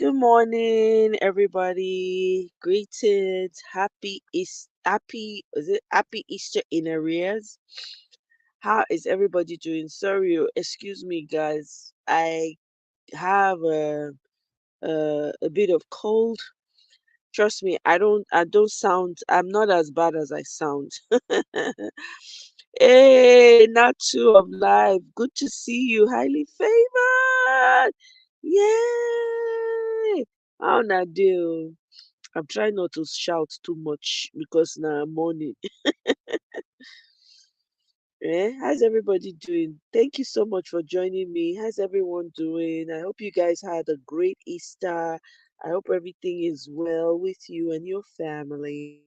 Good morning, everybody. Greetings. Happy Easter in arrears? How is everybody doing? Sorry, excuse me, guys. I have a bit of cold. Trust me, I'm not as bad as I sound. Hey, not two of life. Good to see you, highly favored. Yay! How na do? I'm trying not to shout too much because now I'm morning. How's everybody doing? Thank you so much for joining me. How's everyone doing? I hope you guys had a great Easter. I hope everything is well with you and your family.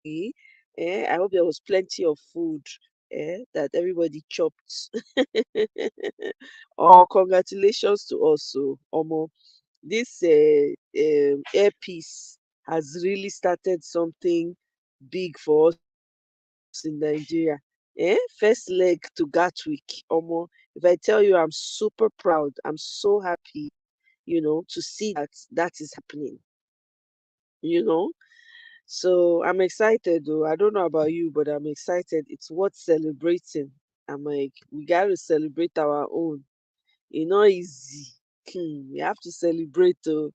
I hope there was plenty of food that everybody chopped. Oh, congratulations to us. So, Omo, this Airpeace has really started something big for us in Nigeria. First leg to Gatwick. Omo, if I tell you, I'm super proud. I'm so happy, to see that is happening. You know, so I'm excited though. I don't know about you, but I'm excited. It's worth celebrating. I'm like, we gotta celebrate our own. You know, easy. We have to celebrate though.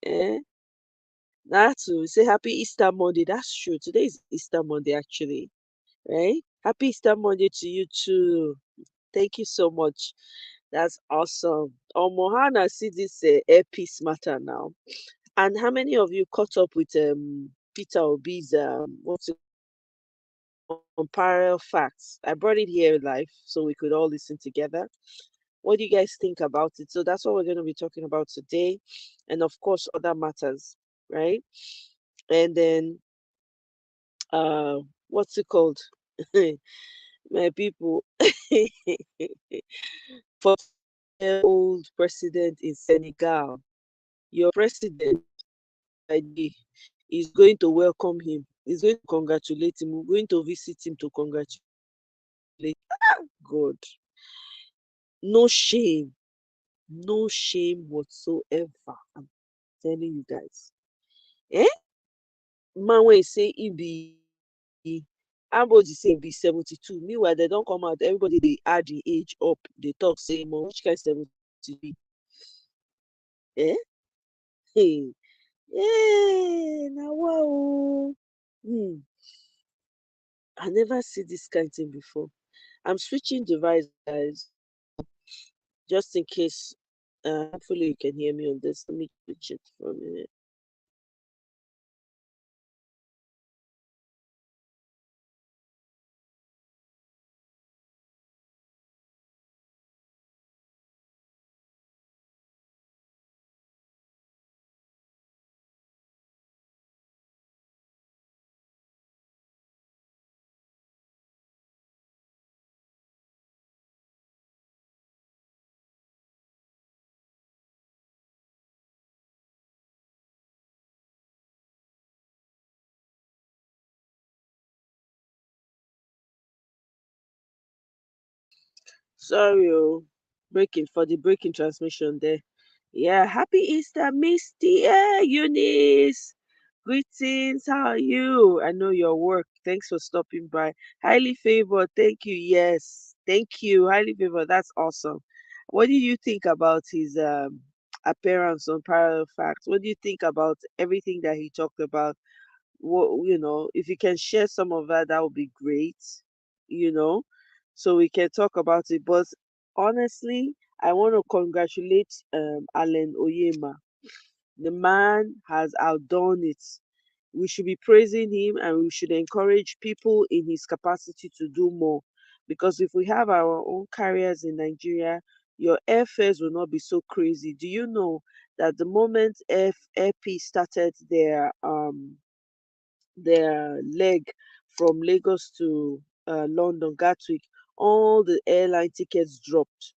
Eh? That's to say happy Easter Monday. That's true. Today is Easter Monday actually. Right? Happy Easter Monday to you too. Thank you so much. That's awesome. Oh, Mohana, see this Airpeace matter now. And how many of you caught up with Peter Obi's what's it called on parallel facts? I brought it here live so we could all listen together. What do you guys think about it? So that's what we're going to be talking about today, and of course other matters, right? And then uh, what's it called? My people, 42-year-old president in Senegal. Your president, Biden, is going to welcome him. He's going to congratulate him. We're going to visit him to congratulate. God, no shame, no shame whatsoever. I'm telling you guys. Eh? Man, when he say he be, Ambodi say he be 72. Meanwhile, they don't come out. Everybody they add the age up. They talk say more. Which kind 72 be? Eh? Hey. Yeah, now wow. Hmm. I never see this kind thing before. I'm switching device, guys, just in case. Hopefully you can hear me on this. Let me switch it for a minute. Sorry, breaking transmission there. Yeah, happy Easter, Misty. Yeah, Eunice. Greetings. How are you? I know your work. Thanks for stopping by. Highly favored. Thank you. Yes. Thank you. Highly favored. That's awesome. What do you think about his appearance on Parallel Facts? What do you think about everything that he talked about? If you can share some of that, that would be great, you know, so we can talk about it. But honestly, I want to congratulate Alan Oyema. The man has outdone it. We should be praising him and we should encourage people in his capacity to do more. Because if we have our own carriers in Nigeria, your airfares will not be so crazy. Do you know that the moment Airpeace started their leg from Lagos to London, Gatwick, all the airline tickets dropped.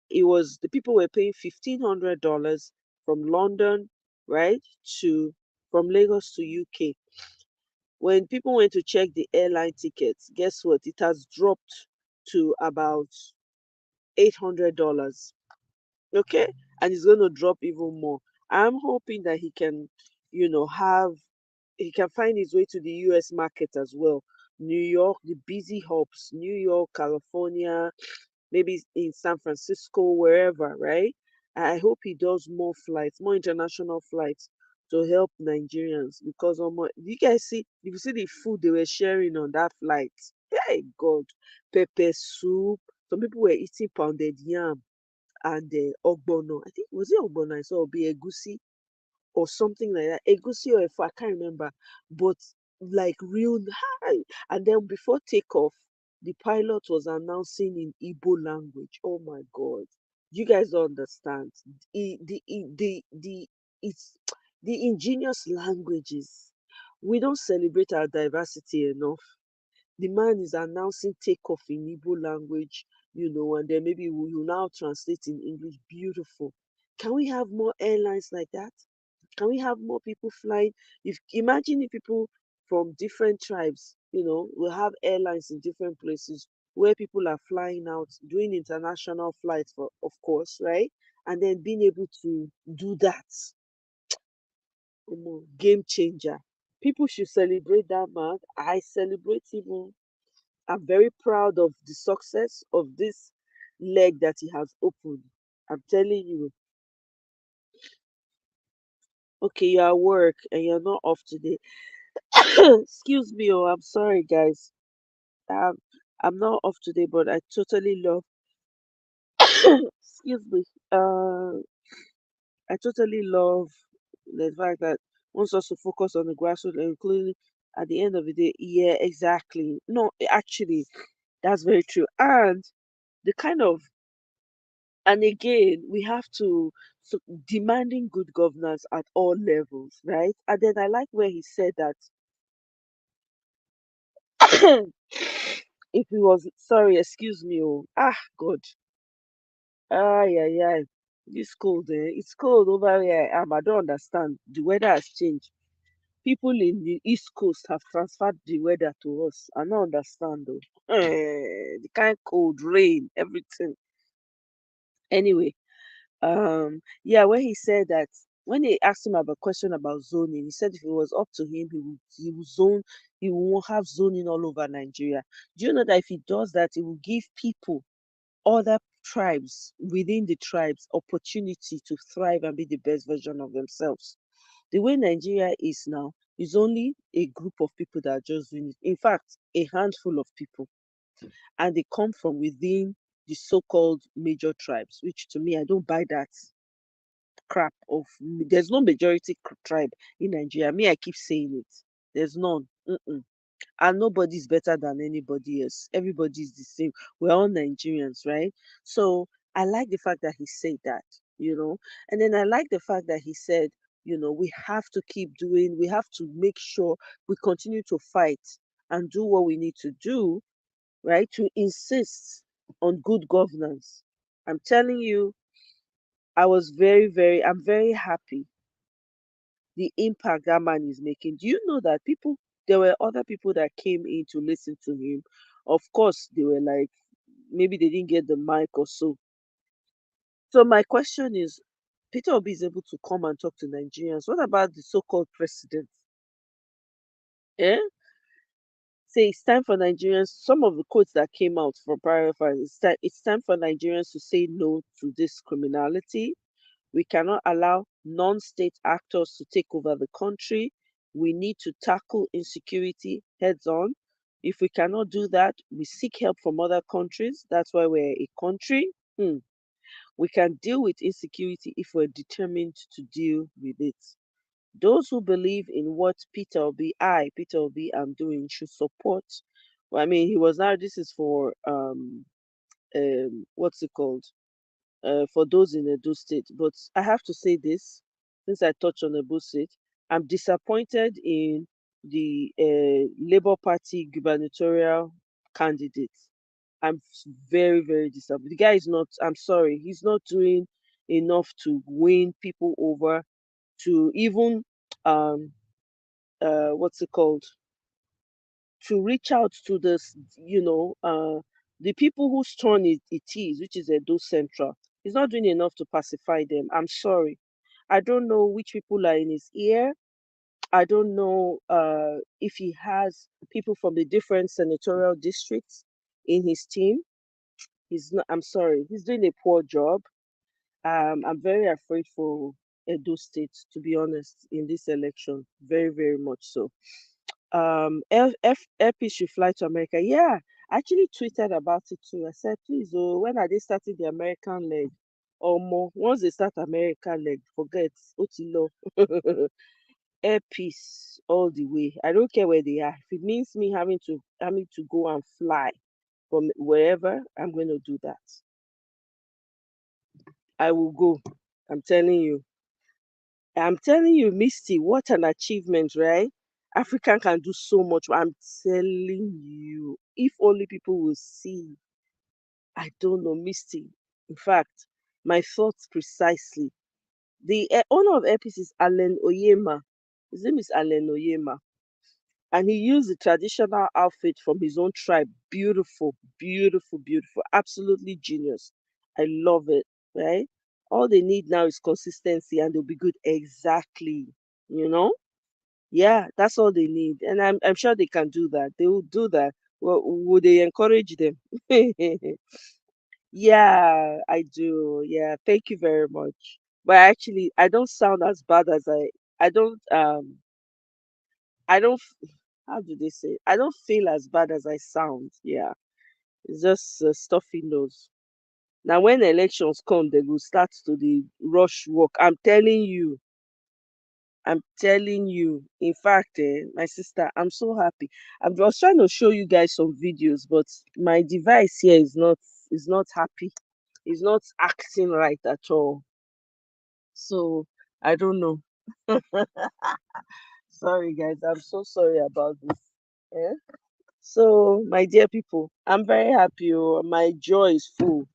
It was the people were paying $1,500 from London, right, to from Lagos to UK. When people went to check the airline tickets, guess what? It has dropped to about $800. Okay, and it's going to drop even more. I'm hoping that he can find his way to the US market as well. New York, the busy hubs, New York, California, maybe in San Francisco, wherever, right? I hope he does more flights, more international flights to help Nigerians because you guys see, if you see the food they were sharing on that flight, hey God, pepper soup. Some people were eating pounded yam and ogbono. I think was it ogbono I saw or be egusi or something like that. Egusi or I can't remember, but like real high. And then before takeoff, the pilot was announcing in Igbo language. Oh my God, you guys don't understand. The it's the ingenious languages. We don't celebrate our diversity enough. The man is announcing takeoff in Igbo language, and then maybe we will now translate in English. Beautiful. Can we have more airlines like that? Can we have more people flying? If imagine if people from different tribes, will have airlines in different places where people are flying out, doing international flights for, of course, right? And then being able to do that, game changer. People should celebrate that man. I celebrate him. I'm very proud of the success of this leg that he has opened. I'm telling you. Okay, you're at work and you're not off today. Excuse me, I'm sorry, guys. Um, I'm not off today, but I totally love. Excuse me. I totally love the fact that wants us to focus on the grassroots, including at the end of the day. Yeah, exactly. No, actually, that's very true. And the kind of and again, we have to demanding good governance at all levels, right? And then I like where he said that if he was sorry, excuse me, God. Yeah, yeah. It's cold, eh? It's cold over where I am. I don't understand. The weather has changed. People in the East Coast have transferred the weather to us. I don't understand though. The kind cold, rain, everything. Anyway, yeah, when he said that when they asked him about question about zoning, he said if it was up to him, he would zone, he will have zoning all over Nigeria. Do you know that if he does that, it will give people other tribes within the tribes opportunity to thrive and be the best version of themselves. The way Nigeria is now is only a group of people that are just doing it. In fact, a handful of people, and they come from within the so-called major tribes, which to me, I don't buy that crap of. There's no majority tribe in Nigeria. Me, I keep saying it. There's none. Mm-mm. And nobody's better than anybody else. Everybody's the same. We're all Nigerians, right? So I like the fact that he said that, and then I like the fact that he said, we have to keep doing, we have to make sure we continue to fight and do what we need to do, right? To insist on good governance. I'm telling you, I'm very happy the impact that man is making. Do you know that there were other people that came in to listen to him? Of course, they were like, maybe they didn't get the mic or so. So my question is, Peter Obi is able to come and talk to Nigerians. What about the so-called president? Eh? Say it's time for Nigerians. Some of the quotes that came out from paraphrase, it's time for Nigerians to say no to this criminality. We cannot allow non-state actors to take over the country. We need to tackle insecurity heads on. If we cannot do that, we seek help from other countries. That's why we're a country. We can deal with insecurity if we're determined to deal with it. Those who believe in what Peter Obi, am doing should support. Well, I mean, he was now. This is for what's it called? For those in Edo State. But I have to say this, since I touched on Edo State, I'm disappointed in the Labour Party gubernatorial candidate. I'm very, very disappointed. The guy is not, I'm sorry, he's not doing enough to win people over, to even, um, what's it called? To reach out to the people whose turn it is, which is Edo Central. He's not doing enough to pacify them. I'm sorry. I don't know which people are in his ear. I don't know if he has people from the different senatorial districts in his team. He's not. I'm sorry. He's doing a poor job. I'm very afraid for Edo State, to be honest, in this election. Very, very much so. Airpeace should fly to America. Yeah, I actually tweeted about it too. I said, please, oh, when are they starting the American leg? Or more, once they start American leg, forget Otilo. Airpeace all the way. I don't care where they are. If it means me having to go and fly from wherever, I'm going to do that. I will go. I'm telling you. I'm telling you, Misty, what an achievement, right? African can do so much. I'm telling you, if only people will see. I don't know, Misty. In fact, my thoughts precisely. The owner of Airpeace is Allen Oyema. His name is Allen Oyema. And he used the traditional outfit from his own tribe. Beautiful, beautiful, beautiful. Absolutely genius. I love it, right? All they need now is consistency and they'll be good. Exactly. You know? Yeah, that's all they need. And I'm sure they can do that. They will do that. Well, would they encourage them? Yeah, I do. Yeah, thank you very much. But actually, I don't sound as bad as I don't I don't how do they say? I don't feel as bad as I sound. Yeah, it's just stuffy nose. Now, when elections come, they will start to the rush work. I'm telling you. I'm telling you. In fact, my sister, I'm so happy. I was trying to show you guys some videos, but my device here is not happy. It's not acting right at all. So I don't know. Sorry, guys. I'm so sorry about this. Eh? So, my dear people, I'm very happy. Oh, my joy is full.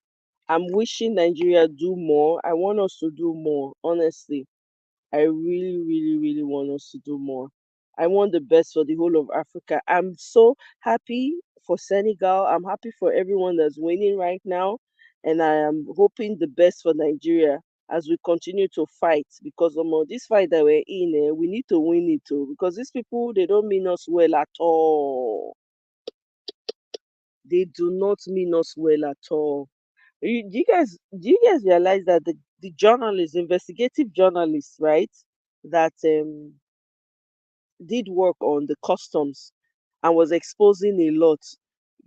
I'm wishing Nigeria do more. I want us to do more, honestly. I really, really, really want us to do more. I want the best for the whole of Africa. I'm so happy for Senegal. I'm happy for everyone that's winning right now. And I am hoping the best for Nigeria as we continue to fight. Because this fight that we're in, we need to win it too. Because these people, they don't mean us well at all. They do not mean us well at all. Do you guys realize that the journalists, investigative journalists, right, that did work on the customs and was exposing a lot.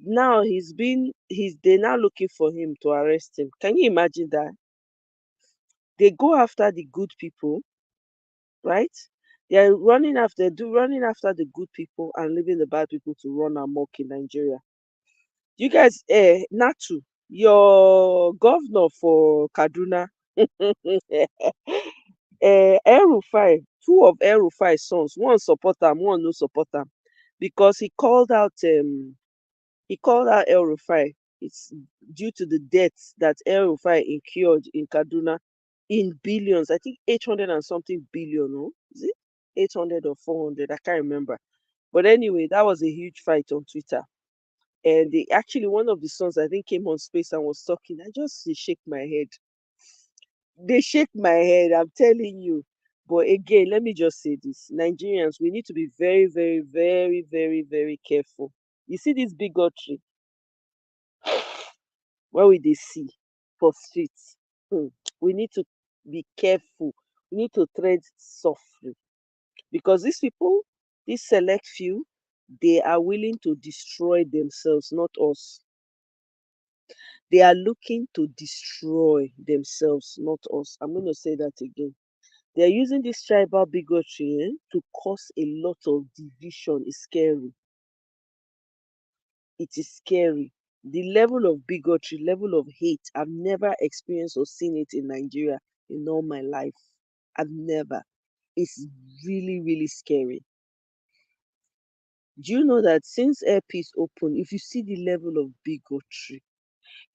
Now they're now looking for him to arrest him. Can you imagine that? They go after the good people, right? Running after the good people and leaving the bad people to run amok in Nigeria. You guys, Natu, your governor for Kaduna, El-Rufai, two of El-Rufai's sons, one support am, one no support am, because he called out El-Rufai. It's due to the debts that El-Rufai incurred in Kaduna in billions. I think 800 and something billion. No, is it 800 or 400? I can't remember. But anyway, that was a huge fight on Twitter. And one of the sons, I think, came on space and was talking. I just shake my head. They shake my head, I'm telling you. But again, let me just say this. Nigerians, we need to be very, very, very, very, very careful. You see this bigotry, what we they see for streets. Hmm. We need to be careful. We need to tread softly. Because these people, this select few, they are willing to destroy themselves, not us. They are looking to destroy themselves, not us. I'm going to say that again. They are using this tribal bigotry to cause a lot of division. It's scary. It is scary. The level of bigotry, level of hate, I've never experienced or seen it in Nigeria in all my life. I've never. It's really, really scary. Do you know that since Airpeace opened, if you see the level of bigotry,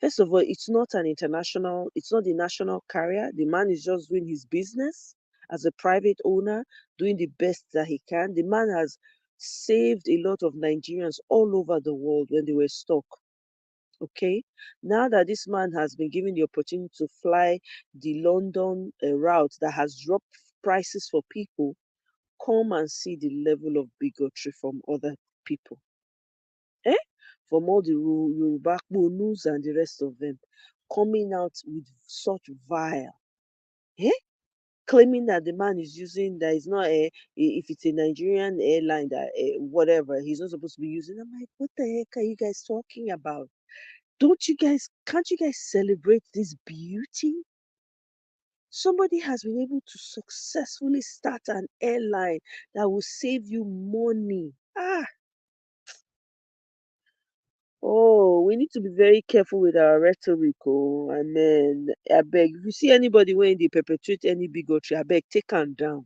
first of all, it's not the national carrier. The man is just doing his business as a private owner, doing the best that he can. The man has saved a lot of Nigerians all over the world when they were stuck. Okay. Now that this man has been given the opportunity to fly the London route that has dropped prices for people, come and see the level of bigotry from other people. Eh? From all the Yoruba Kponus and the rest of them coming out with such vile, eh? Claiming that the man is using that is not if it's a Nigerian airline that whatever he's not supposed to be using. I'm like, what the heck are you guys talking about? Don't you guys can't you guys celebrate this beauty? Somebody has been able to successfully start an airline that will save you money. Oh, we need to be very careful with our rhetoric. Oh, and then I beg, if you see anybody when they perpetrate any bigotry, I beg, take them down.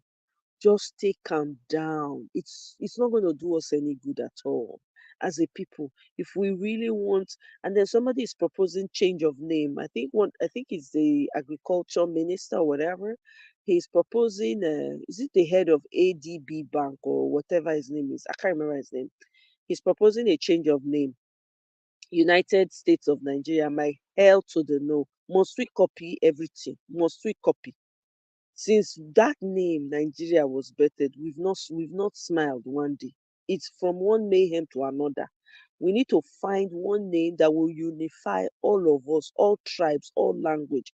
Just take them down. It's not going to do us any good at all as a people. If we really want, and then somebody is proposing change of name. I think it's the agriculture minister or whatever. He's proposing. Is it the head of ADB Bank or whatever his name is? I can't remember his name. He's proposing a change of name. United States of Nigeria, my hell to the no. Must we copy everything? Must we copy? Since that name Nigeria was birthed, we've not smiled one day. It's from one mayhem to another. We need to find one name that will unify all of us, all tribes, all language.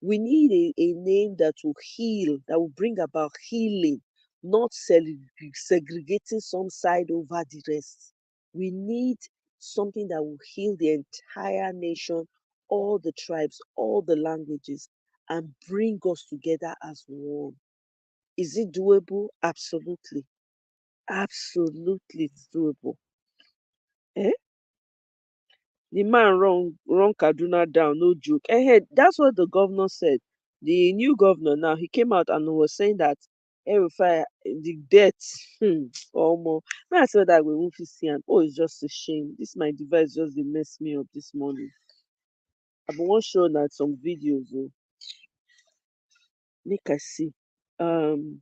We need a name that will heal, that will bring about healing, not segregating some side over the rest. We need something that will heal the entire nation, all the tribes, all the languages, and bring us together as one. Is it doable? Absolutely. Absolutely it's doable. Eh? The man run Kaduna down, no joke. That's what the governor said. The new governor now, he came out and was saying that Erufai, the debt, almost. When I saw that we won't see him. Oh, it's just a shame. This my device just dey mess me up this morning. I been wan show una some videos. Oh, make I see. Um,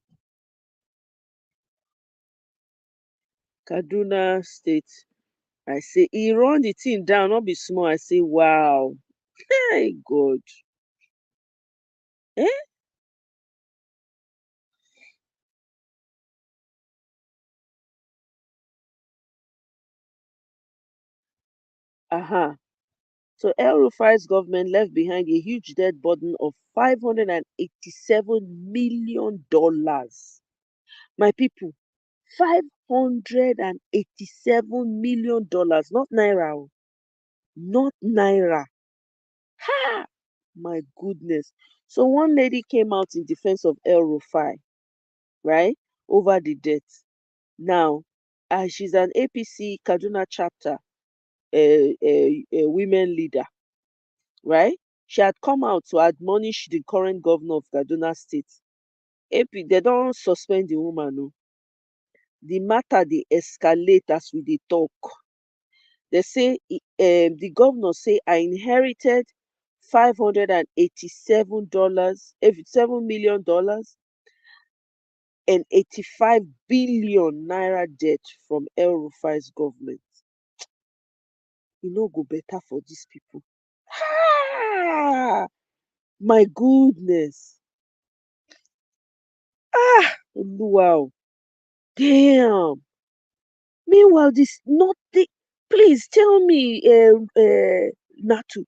Kaduna State. I say he run the thing down, not be small. I say, wow. Hey God. Eh? Uh-huh. So El Rufai's government left behind a huge debt burden of $587 million. My people, $587 million, not naira, oh, not naira. Ha! My goodness. So one lady came out in defense of El Rufai, right, over the debt. Now, she's an APC Kaduna chapter, a women leader, right? She had come out to admonish the current governor of Kaduna State. AP, they don't suspend the woman. No. The matter they escalate as we dey talk. They say the governor say I inherited $587, $7 million and 85 billion naira debt from El Rufai's government. E no go better for these people. Ah, my goodness. Ah, wow. Damn. Meanwhile, this nothing. Please tell me, Natu,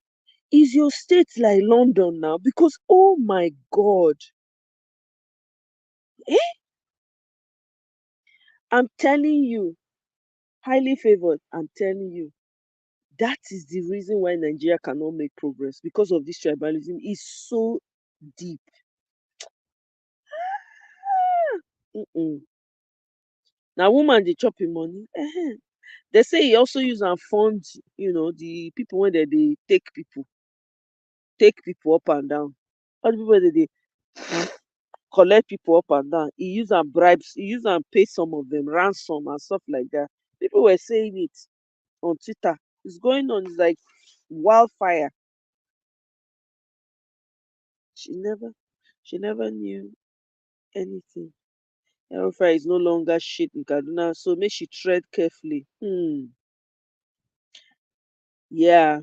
is your state like London now? Because oh my God, eh? I'm telling you, highly favored. I'm telling you, that is the reason why Nigeria cannot make progress because of this tribalism. Is so deep. Mm-mm. Now, woman, they chop him money. They say he also use and fund, the people when they take people up and down. All the people that they collect people up and down. He use and bribes, he use and pay some of them ransom and stuff like that. People were saying it on Twitter. It's going on, it's like wildfire. She never she never knew anything. Hellfire is no longer shit in Kaduna, so make she tread carefully. Yeah.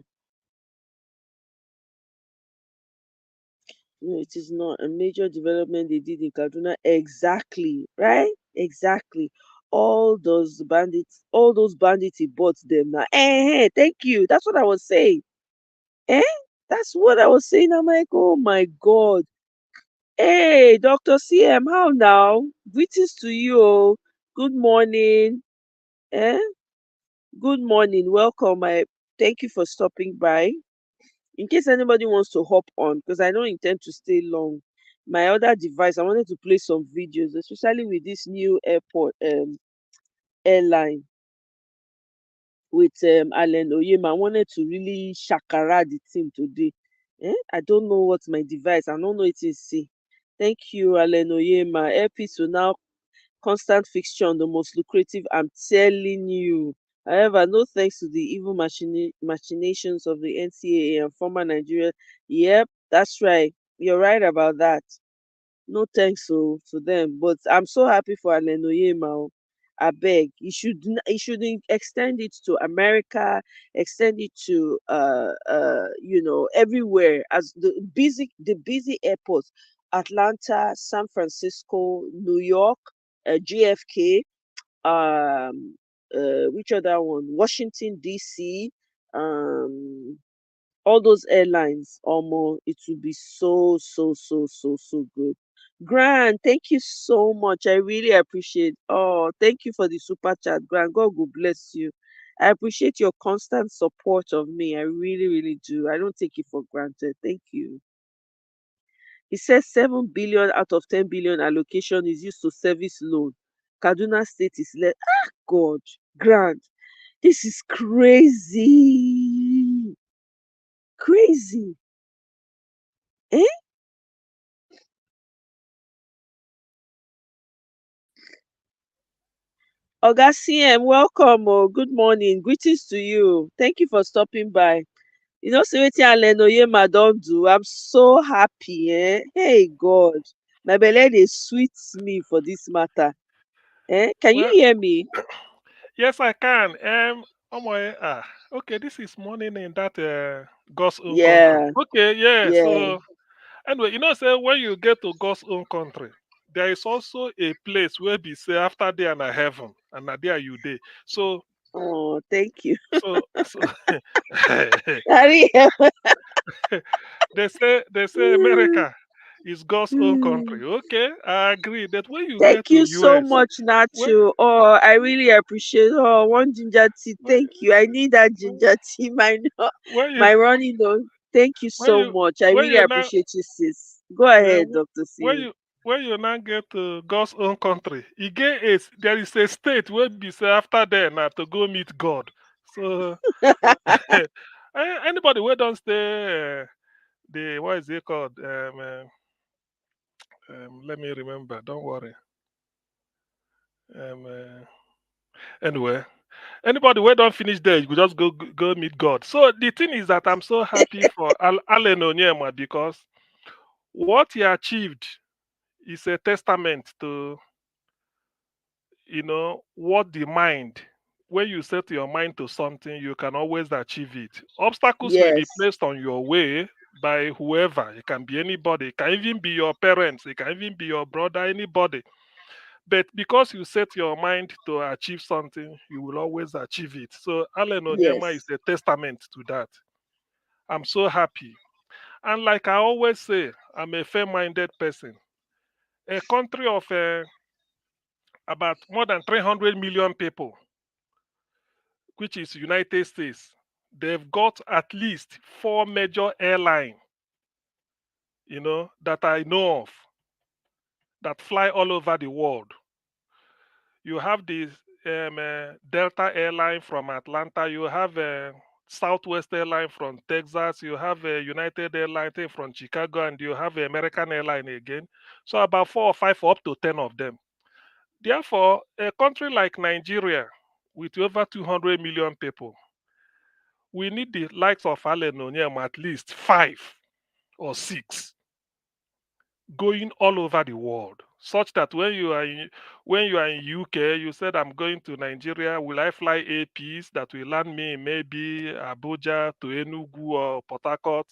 No, it is not a major development they did in Kaduna. Exactly, right? Exactly. All those bandits, he bought them now. Thank you. That's what I was saying. Eh? That's what I was saying. I'm like, oh my God. Hey, Dr. CM, how now? Greetings to you. Oh. Good morning. Eh? Good morning. Welcome. Thank you for stopping by. In case anybody wants to hop on, because I don't intend to stay long. My other device, I wanted to play some videos, especially with this new airline with Allen Oyema. I wanted to really shakara the team today. I don't know what my device, I don't know it is. See. Thank you, Allen Oyema. Airpeace will now constant fixture on the most lucrative, I'm telling you. However, no thanks to the evil machinations of the NCAA and former Nigeria. Yep, that's right. You're right about that. No thanks to them. But I'm so happy for Alenoye. I beg. He should extend it to America, extend it to everywhere, as the busy airports, Atlanta, San Francisco, New York, JFK, which other one? Washington DC, um all those airlines, almost it will be so so so so so good. Grant, thank you so much. I really appreciate. Oh, thank you for the super chat, Grant. God will bless you. I appreciate your constant support of me. I really, really do. I don't take it for granted. Thank you. He says 7 billion out of 10 billion allocation is used to service loan. Kaduna State is less. Ah, God, Grant, this is crazy. Crazy. Eh? Oga CM, welcome. Oh, good morning. Greetings to you. Thank you for stopping by. Say wetin Allen Oyema don do. I'm so happy. Hey God, my belle dey sweet me for this matter. Can you Well, hear me? yes, I can. Okay, this is morning in that God's own country. Yeah, Okay, yeah. yeah. So anyway, say when you get to God's own country, there is also a place where be say after there na heaven, and na there you dey. So Oh, thank you. so Harry, they say America is God's own country. Okay, I agree that when you thank get to you so US, much, when Nacho. Oh, I really appreciate. Oh, one ginger tea. when Thank you. I need that ginger tea. when you My running on. Thank you when so you much. I when really you now appreciate you, sis. Go yeah, ahead, Doctor when C. you now get to God's own country, there is a state where be say after there now to go meet God. So anybody where don't stay the what is it called? Let me remember. Don't worry. Um, uh, anyway, anybody where don't finish there, you could just go meet God. So the thing is that I'm so happy for Allen Onyema because what he achieved is a testament to what the mind when you set your mind to something you can always achieve it. Obstacles may be Yes, placed on your way by whoever. It can be anybody, it can even be your parents, it can even be your brother, anybody. But because you set your mind to achieve something, you will always achieve it. So Allen Onyema is yes, a testament to that. I'm so happy. And like I always say, I'm a fair-minded person. A country of about more than 300 million people, which is United States, they've got at least four major airlines, that I know of that fly all over the world. You have the Delta airline from Atlanta. You have Southwest airline from Texas. You have United Airlines from Chicago, and you have American airline again. So about 4 or 5, up to 10 of them. Therefore, a country like Nigeria, with over 200 million people, we need the likes of Allen Onyema, at least 5 or 6, going all over the world, such that when you are in UK, you said I'm going to Nigeria. Will I fly Airpeace that will land me in maybe Abuja to Enugu or Port Harcourt?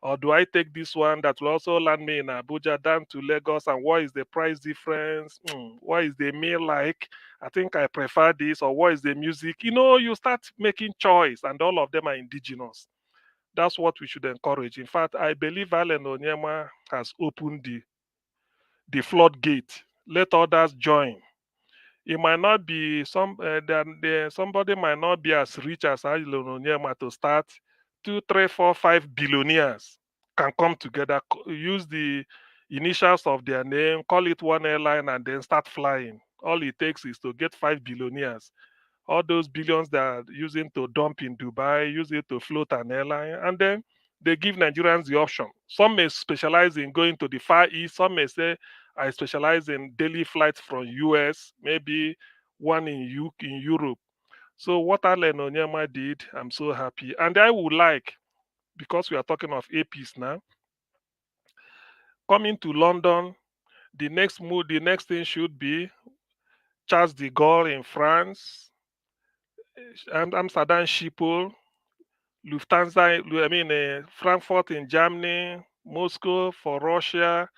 Or do I take this one that will also land me in Abuja down to Lagos? And what is the price difference? What is the meal like? I think I prefer this. Or what is the music? You start making choice, and all of them are indigenous. That's what we should encourage. In fact, I believe Allen Onyema has opened the floodgate. Let others join. It might not be somebody might not be as rich as Allen Onyema to start. 2, 3, 4, 5 billionaires can come together, use the initials of their name, call it one airline, and then start flying. All it takes is to get 5 billionaires. All those billions that are using to dump in Dubai, use it to float an airline, and then they give Nigerians the option. Some may specialize in going to the Far East. Some may say, I specialize in daily flights from US, maybe one in Europe. So what Allen Onyema did, I'm so happy. And I would like, because we are talking of Airpeace now, coming to London, the next thing should be Charles de Gaulle in France, Amsterdam Schiphol, Lufthansa, Frankfurt in Germany, Moscow for Russia,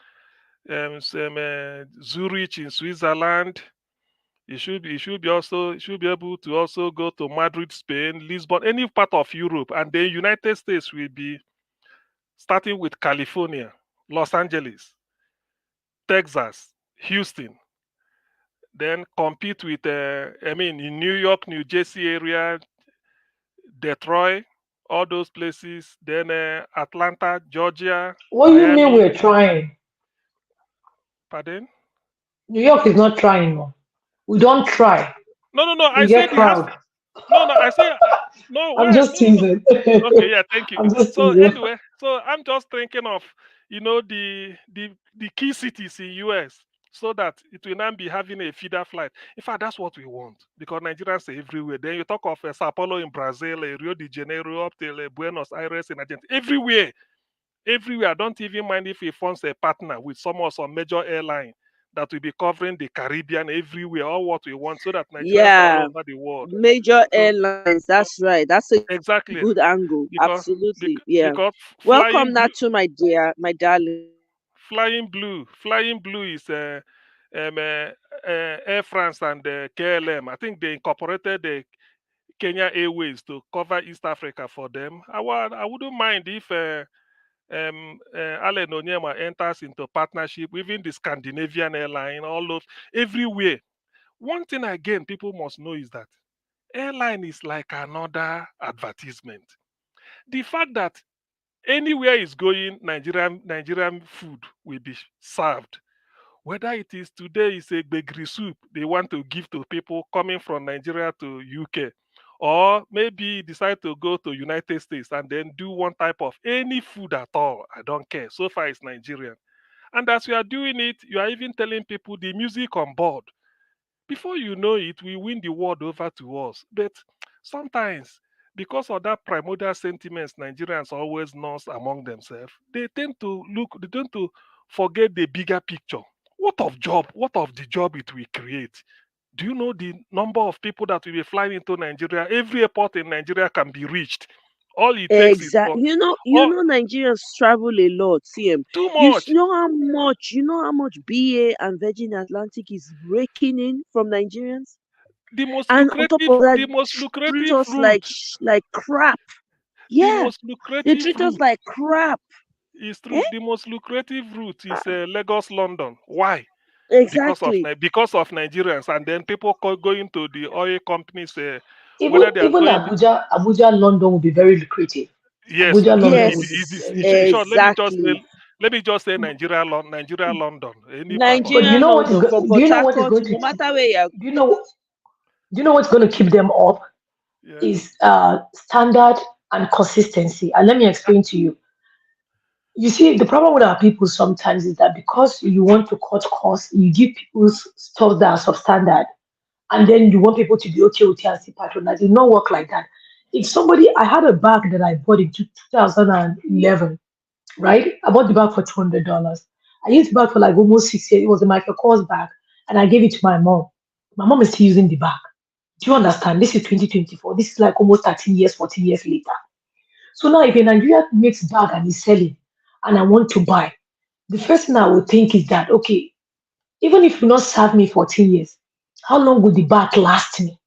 Zurich in Switzerland. It should be able to also go to Madrid, Spain, Lisbon, any part of Europe, and the United States will be starting with California, Los Angeles, Texas, Houston, then compete with in New York, New Jersey area, Detroit, all those places, then Atlanta, Georgia, What do you mean Miami. we're trying? Pardon? New York is not trying. No. We don't try. No, no, no. I We said get he has. proud. No, no. I say no. I'm Where? just No, no, no. teasing. Okay, yeah, thank you. I'm just So teasing. anyway, so I'm just thinking of the key cities in US, so that it will not be having a feeder flight. In fact, that's what we want, because Nigerians are everywhere. Then you talk of Sao Paulo in Brazil, Rio de Janeiro up till Buenos Aires in Argentina, everywhere, everywhere. I don't even mind if he forms a partner with some major airline that will be covering the Caribbean everywhere, all what we want, so that Nigerians are all Yeah, over the world. major So, airlines. so That's right. That's a good exactly, angle. because Absolutely. Yeah. because Welcome, Natu, my dear, my darling. flying blue is um, uh, Air France and KLM. I think they incorporated the Kenya Airways to cover East Africa for them. I wouldn't mind if Allen Onyema enters into partnership, even the Scandinavian airline, all those everywhere. One thing again, people must know is that airline is like another advertisement. The fact that anywhere is going, Nigerian food will be served. Whether it is today is a bakery soup they want to give to people coming from Nigeria to UK, or maybe decide to go to United States and then do one type of any food at all. I don't care. So far it's Nigerian. And as you are doing it, you are even telling people the music on board. Before you know it, we win the world over to us. But sometimes, because of that primordial sentiments Nigerians always nurse among themselves, they tend to forget the bigger picture. What of the job it will create? Do you know the number of people that will be flying into Nigeria? Every airport in Nigeria can be reached. All it takes is Exact. for You oh, know, Nigerians travel a lot. CM. too much. You know how much BA and Virgin Atlantic is raking in from Nigerians, and on top of that, The most treat lucrative us like route, like crap. the Yeah, most they lucrative treat us route like crap. is Eh? true. The most lucrative route is Lagos, London. Why? Exactly. Because of Nigerians, and then people going to the oil companies, Even whether they are even going. Abuja, London will be very lucrative. Yes, Abuja, London will be Yes, very sure. exactly. Let me just say Nigeria, London, any part of but you Nigerian know Nigeria. what is London from do Port you know what is Harcourt, going to no keep matter where you're do you know do you know what's going to keep them up Yeah. is standard and consistency. And let me explain to you. You see, the problem with our people sometimes is that because you want to cut costs, you give people stuff that are substandard, and then you want people to be okay and see patronize. It will not work like that. If somebody, I had a bag that I bought in 2011, right? I bought the bag for $200. I used the bag for like almost 6 years. It was a Michael Kors bag, and I gave it to my mom. My mom is still using the bag. Do you understand? This is 2024. This is like almost 13 years, 14 years later. So now if a Nigeria makes bag and is selling and I want to buy, the first thing I would think is that okay, even if you not serve me 14 years, how long would the bag last me?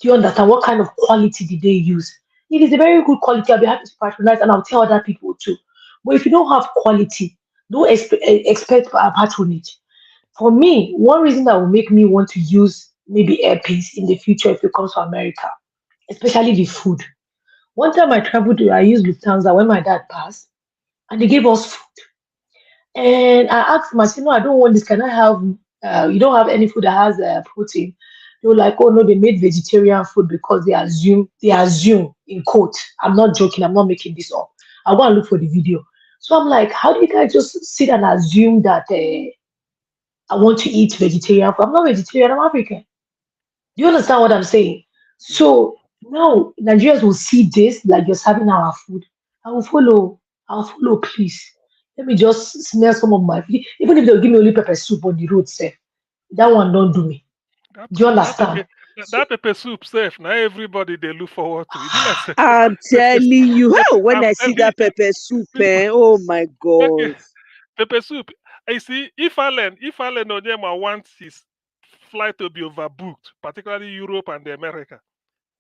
Do you understand what kind of quality did they use? If it's a very good quality, I'll be happy to patronize and I'll tell other people too. But if you don't have quality, don't expect patronage. For me, one reason that will make me want to use maybe Airpeace in the future if it comes to America, especially the food. One time I traveled to, I used Lufthansa when my dad passed, and they gave us food. And I asked him, I said, no, I don't want this. Can I have, you don't have any food that has protein? They were like, oh no, they made vegetarian food because they assume in quote. I'm not joking, I'm not making this up. I want to look for the video. So I'm like, how do you guys just sit and assume that I want to eat vegetarian food? I'm not vegetarian, I'm African. Do you understand what I'm saying? Yeah. So now Nigerians will see this like you're serving our food. I will follow. I'll follow, please. Let me just smell some of my food. Even if they'll give me only pepper soup on the road, say that one don't do me. That Do you that understand? pepper So that pepper soup safe. Now everybody they look forward to. It be like say I'm pepper, telling you, how when I'm I see telling that you, pepper soup, people oh my okay, God. pepper soup. I see if Allen Onyema wants his flight to be overbooked, particularly Europe and America,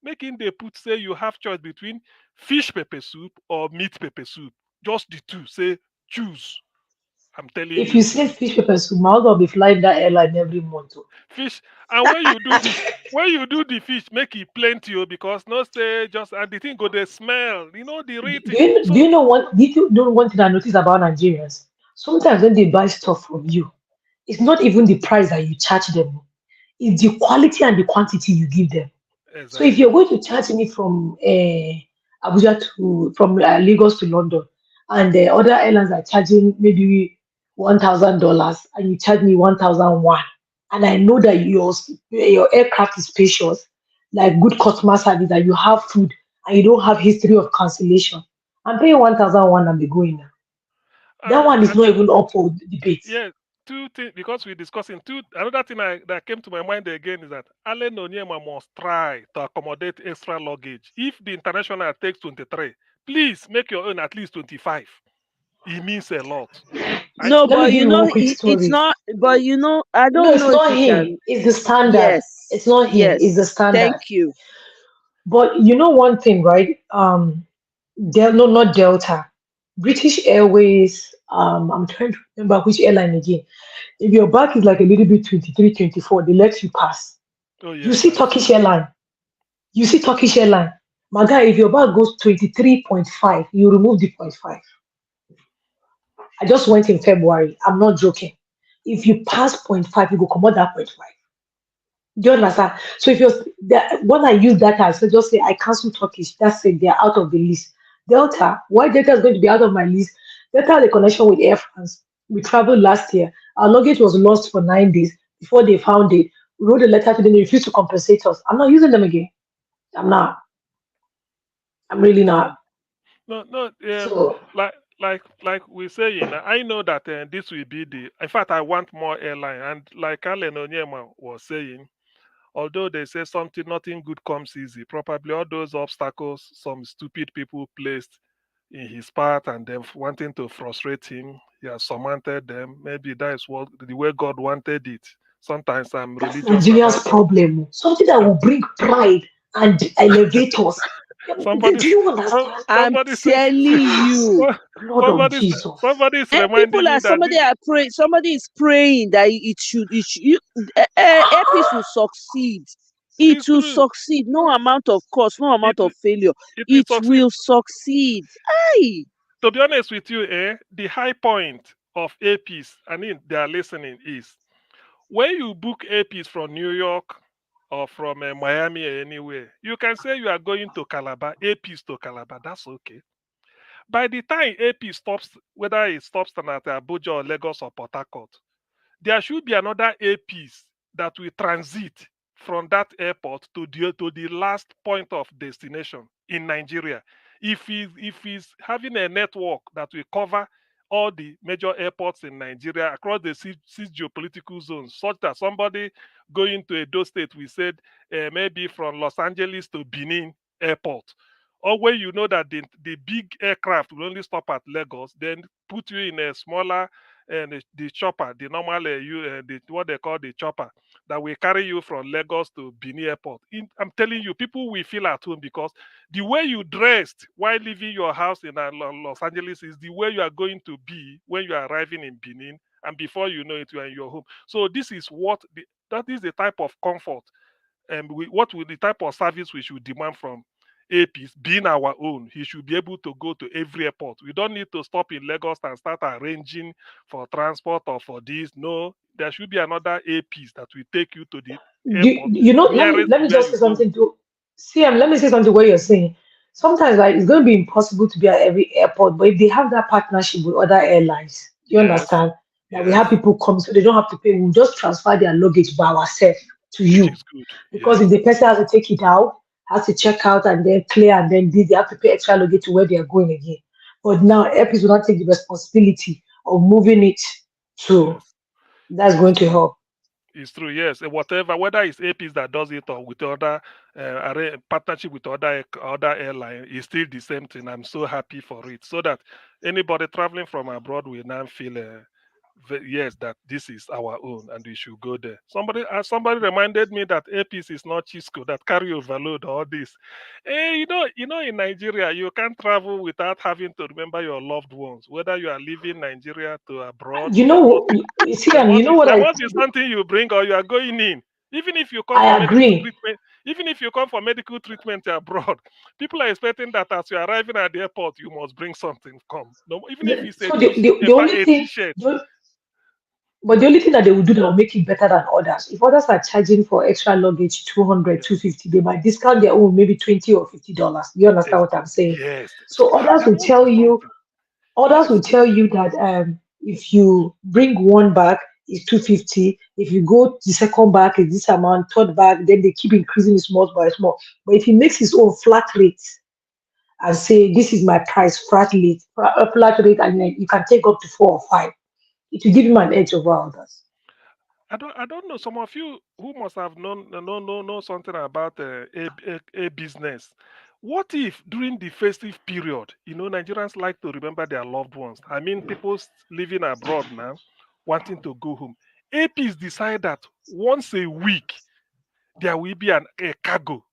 making they put say you have choice between fish pepper soup or meat pepper soup. Just the two. Say choose. I'm telling if you you. say fish pepper soup, my husband will be flying that airline every month. Oh. Fish and when you do the fish make it plenty oh, because no say just and the thing go the smell the Do real thing you, do so you know what? Do you know one thing I notice about Nigerians? Sometimes when they buy stuff from you, it's not even the price that you charge them. It's the quality and the quantity you give them. So if exactly you're going to charge me from Abuja to from Lagos to London, and the other airlines are charging maybe $1,000, and you charge me 1,001, and I know that your aircraft is spacious, like good customer service, that you have food, and you don't have history of cancellation, I'm paying 1,001 and be going now. That one is and not even up for debate. yeah two things because we're discussing two another thing that came to my mind again is that Allen Onyema must try to accommodate extra luggage if the international takes 23 please make your own at least 25 it means a lot I No, Let me but give you you know, one quick it's story. not. But I No, don't it's know if not you him. can. It's the standard. Yes, It's not him. It's the yes. standard. Thank you. But you know one thing, right? No, not Delta. British Airways. I'm trying to remember which airline again. If your bag is like a little bit 23, 24, they let you pass. oh You yes see I've seen Turkish that Airline. You see Turkish Airline. My guy, if your bag goes 23.5, you remove the point 0.5. I just went in February. I'm not joking. If you pass point 0.5, you go come out that point 0.5. Do you understand? So if you're when I use data, I so just say I cancel Turkish. That's it. They're out of the list. Delta, why Delta is going to be out of my list? Delta had a connection with Air France. We traveled last year. Our luggage was lost for 9 days before they found it. We wrote a letter to them. They refused to compensate us. I'm not using them again. I'm not. I'm really not. no no So like like we're saying I know that this will be the in fact I want more airline and like Allen Onyema was saying although they say something nothing good comes easy probably all those obstacles some stupid people placed in his path and them wanting to frustrate him he has surmounted them maybe that is what the way God wanted it sometimes I'm that's religious Nigeria's about that problem. Something that some, will bring pride and elevate us. somebody Do you understand? I'm somebody said telling you. Blood of Jesus. somebody is And reminding people you are that somebody are praying. Somebody is praying that Airpeace will succeed. It it's will true succeed. No amount of cost, no it amount of failure. it will It succeed. will succeed. Aye. To be honest with you, the high point of Airpeace, I mean, they are listening, is when you book Airpeace from New York or from Miami or anywhere, you can say you are going to Calabar, Airpeace to Calabar. That's okay. By the time Airpeace stops, whether it stops at Abuja or Lagos or Port Harcourt, there should be another Airpeace that will transit from that airport to the last point of destination in Nigeria. If he's having a network that will cover all the major airports in Nigeria across the six geopolitical zones, such that somebody going to Edo State, we said maybe from Los Angeles to Benin airport, Or when you know that the big aircraft will only stop at Lagos, then put you in a smaller and the chopper, the normal what they call the chopper that will carry you from Lagos to Benin Airport. I'm telling you, people will feel at home because the way you dressed while leaving your house in Los Angeles is the way you are going to be when you are arriving in Benin, and before you know it, you are in your home. So this is that is the type of comfort and what will the type of service we should demand from Airpeace, being our own. He should be able to go to every airport. We don't need to stop in Lagos and start arranging for transport or for this. No, there should be another Airpeace that will take you to the airport Let me nearest to where just you say go. something to CM. Let me say something what you're saying. Sometimes like it's going to be impossible to be at every airport, but if they have that partnership with other airlines, do you Yes, understand? That we yes, have people come so they don't have to pay. We'll just transfer their luggage by ourselves to which you. is good. Because if Yes, the person has to take it out, has to check out and then clear and then this, they have to pay extra luggage to where they are going again. But now Airpeace will not take the responsibility of moving it to yes, that's it's going to true. help. It's true, yes. Whatever, whether it's APs that does it or with other partnership with other airline, it's still the same thing. I'm so happy for it, so that anybody traveling from abroad will now feel, yes, that this is our own and we should go there. Somebody reminded me that APs is not Chisco that carry overload all this. In Nigeria, you can't travel without having to remember your loved ones, whether you are leaving Nigeria to abroad. You know, you see, There you must know be what there I must be think. something you bring or you are going in. Even if you come for I medical agree. treatment, even if you come for medical treatment abroad, people are expecting that as you're arriving at the airport, you must bring something. Come, no, even if it's a So the only a thing, t-shirt. the, but the only thing that they will do that will make it better than others, if others are charging for extra luggage 200, Yes, 250, they might discount their own maybe 20 or $50. You understand what I'm saying? yes. So There must be something. others will Yes, tell you that if you bring one bag, it's 250. If you go the second bag, it's this amount, third bag, then they keep increasing it small by small. But if he makes his own flat rate and say this is my price flat rate, and then you can take up to four or five. It will give him an edge over others. I don't know. Some of you who must have know something about a business. What if during the festive period, Nigerians like to remember their loved ones? I mean, people living abroad now, wanting to go home. APs decide that once a week there will be a cargo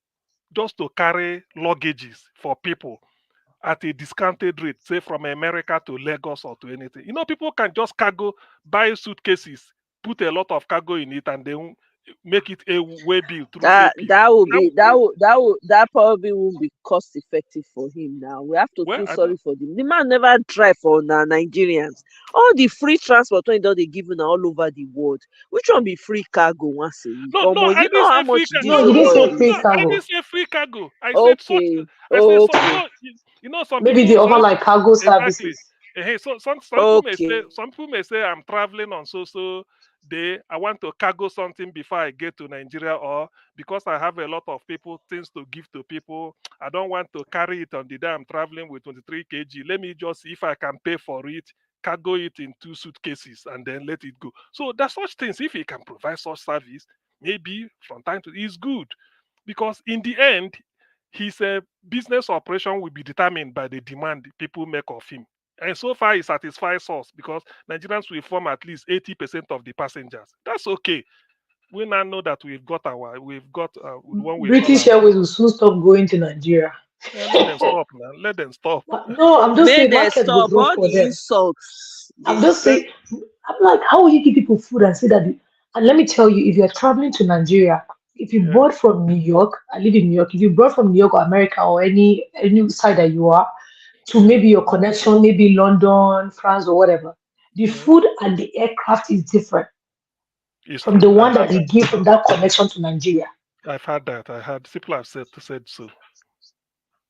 just to carry luggages for people at a discounted rate, say from America to Lagos or to anything. People can just cargo, buy suitcases, put a lot of cargo in it, and then make it a way bill through That AP. that will That be would that be, will that will that probably won't be cost effective for him now. We have to well, feel I don't. sorry for him. The man never drive for Nigerians. All the free transport when they given all over the world. Which one be free cargo once a week? No, no, Almost I you didn't know how say much free it cargo. is No, No, he to no, didn't no, say oil? no. free I didn't cargo. say free cargo. I said such. Okay, I said so. okay, Maybe they offer like cargo Exactly. services. So some people may okay. say I'm traveling on so day. I want to cargo something before I get to Nigeria, or because I have a lot of people things to give to people. I don't want to carry it on the day I'm traveling with 23 kg. Let me just see if I can pay for it, cargo it in two suitcases, and then let it go. So there's such things. If he can provide such service, maybe from time to is good, because in the end, his business operation will be determined by the demand people make of him. And so far, he satisfies us because Nigerians will form at least 80% of the passengers. That's okay. We now know that we've got the one we call British our Airways own. will soon stop going to Nigeria. Let them stop now. Let them stop. No, I'm just May saying they market go stop grow all for the them. insults I'm they just Let, saying, I'm like, how will you give people food and say that? And let me tell you, if you're traveling to Nigeria, if you yeah, board from New York, I live in New York, if you board from New York or America or any side that you are, to yeah, maybe your connection, maybe London, France, or whatever, the yeah. food and the aircraft is different It's from the true. I one that had they that. give from that connection to Nigeria. I've had that. I had people have said so.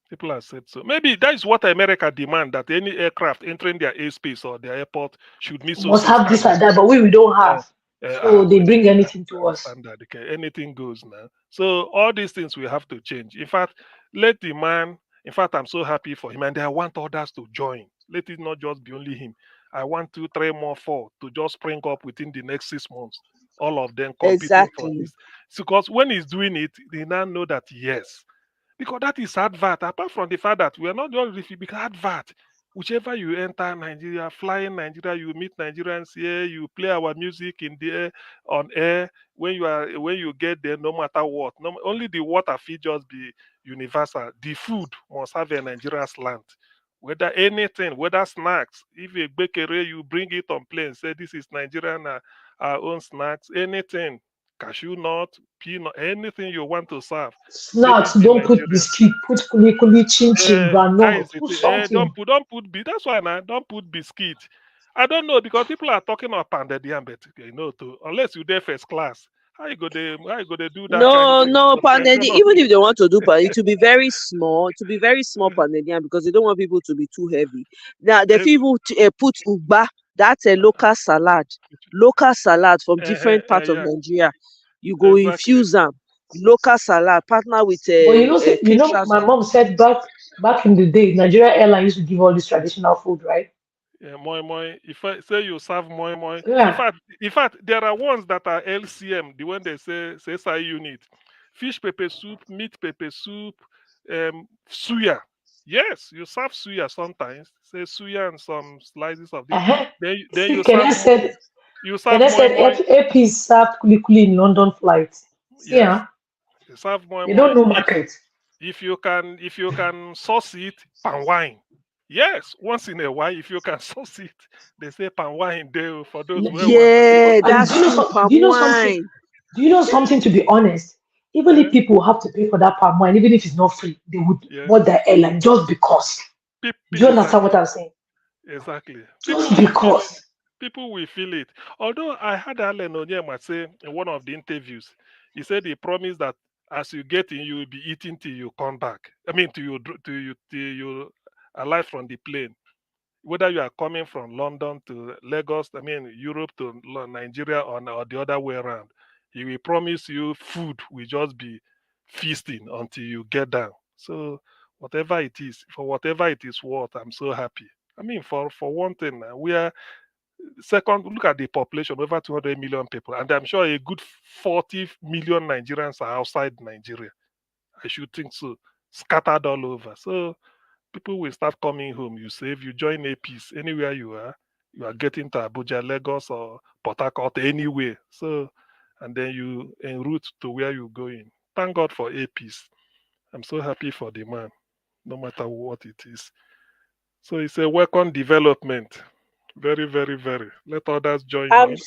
People have said so. Maybe that is what America demand, that any aircraft entering their airspace or their airport should meet Must so have this and standard. that, but we don't Uh, have. So they well, bring okay, anything that's to the us. standard. Okay, anything goes now. So all these things we have to change. In fact, let the man. In fact, I'm so happy for him, and I want others to join. Let it not just be only him. I want two, three more, four to just spring up within the next 6 months. All of them competing for exactly. this. Because when he's doing it, they now know that yes. because that is advert. Apart from the fact that we are not just review, because advert. Whichever you enter Nigeria, fly in Nigeria, you meet Nigerians here, you play our music in the air, on air. When you get there, no matter what, no, only the water fee just be universal. The food must have a Nigerian slant. Whether anything, whether snacks, if a bakery, you bring it on plane, say this is Nigerian our own snacks, anything, cashew nut, peanut, anything you want to serve, say Snacks, this is don't put Nigerian. biscuit, put kuli kuli, chin chin, That granola, is it. put something. That's why now don't put biscuit. I don't know because people are talking about pounded yam, but to unless you there first class, how you go to do that kind of No, thing no, for the pounded yam, even economy? if they want to do pounded, it will be very small. It will be very small pounded yam because they don't want people to be too heavy. Now, the Ev- people put ugba. That's a local salad. Local salad from different parts of yeah, Nigeria. You go exactly. infuse them. Local salad. Partner with But caterers. my mom said back in the day, Nigeria Airline used to give all this traditional food, right? Yeah, moi moi. If I say you serve moi moi, Yeah. in fact, there are ones that are LCM, the one they say SI unit, fish pepper soup, meat pepper soup, suya. Yes, you serve suya sometimes. Say suya and some slices of this. Uh-huh. Then See, you serve you serve Kenneth moi said moi. Airpeace served kuli kuli in London flights. See, Yes, huh? you serve moi They moi. don't know market. If you can sauce it, pan wine. Yes, once in a while, if you can sauce it, they say pan wine there for those who want to Yeah, sauce it. And that's true. Palm do you know something? wine. Do you know something? To be honest, even if Eh? people have to pay for that palm wine, even if it's not free, they would Yes, board the airline just because. Do you understand what exactly, I'm saying? exactly. Just because. People will feel it. Although I had Alan Onyema say in one of the interviews, he said he promised that as you get in, you will be eating till you come back. I mean, till you alive from the plane. Whether you are coming from London to Lagos, I mean Europe to Nigeria, or the other way around, he will promise you food will just be feasting until you get down. So whatever it is, for whatever it is worth, I'm so happy. I mean, for one thing, we are second. Look at the population, over 200 million people, and I'm sure a good 40 million Nigerians are outside Nigeria. I should think so, scattered all over. So people will start coming home. You say if you join Airpeace anywhere you are getting to Abuja, Lagos, or Port Harcourt, anywhere. So, and then you en route to where you're going. Thank God for Airpeace. I'm so happy for the man, no matter what it is. So it's a welcome development. Very, very, very. Let others join in.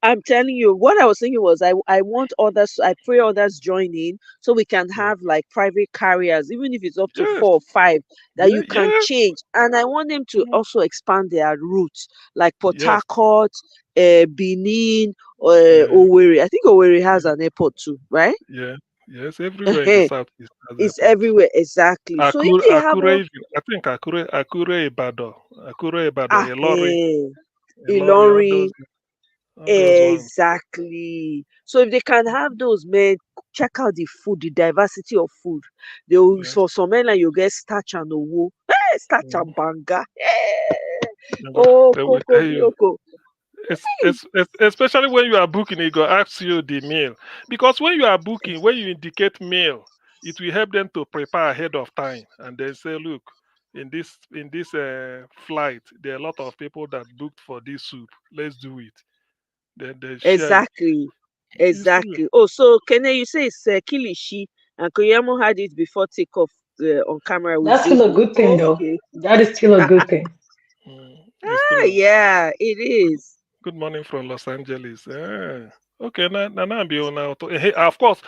I'm telling you, what I was thinking was I want others, I pray others join in so we can Yeah. have like private carriers, even if it's up to Yes. 4 or 5, that Yeah. you can Yeah. change. And I want them to Mhm. also expand their routes, like Port Yes. Harcourt, Benin, Yeah. Owerri. I think Owerri has Yeah. an airport too, right? Yeah. Yes. Everywhere in the southeast has It's airport. everywhere, exactly. So if they have Akure, all, even. I think Akure Ibadan, ah, Ilori, Ilorin, all those ones. exactly. So if they can have those, men, check out the food, the diversity of food. They will, Yes. for some men, like you get starch and owo, starch Mhm. and banga. Oh, They will coco tell you, bioko. especially when you are booking, it go ask you the meal. Because when you are booking, when you indicate meal, it will help them to prepare ahead of time. And they say, look, in this flight, there are a lot of people that booked for this soup. Let's do it. Then they share it. Exactly, You see, exactly. Oh, so Kene, you say it's kilishi, and Koyamo had it before takeoff on camera with That's still a Zobo. good thing, though. Okay. That is still a good thing. it's Ah, true. yeah, it is. Good morning from Los Angeles. Okay, now be on now. Of course,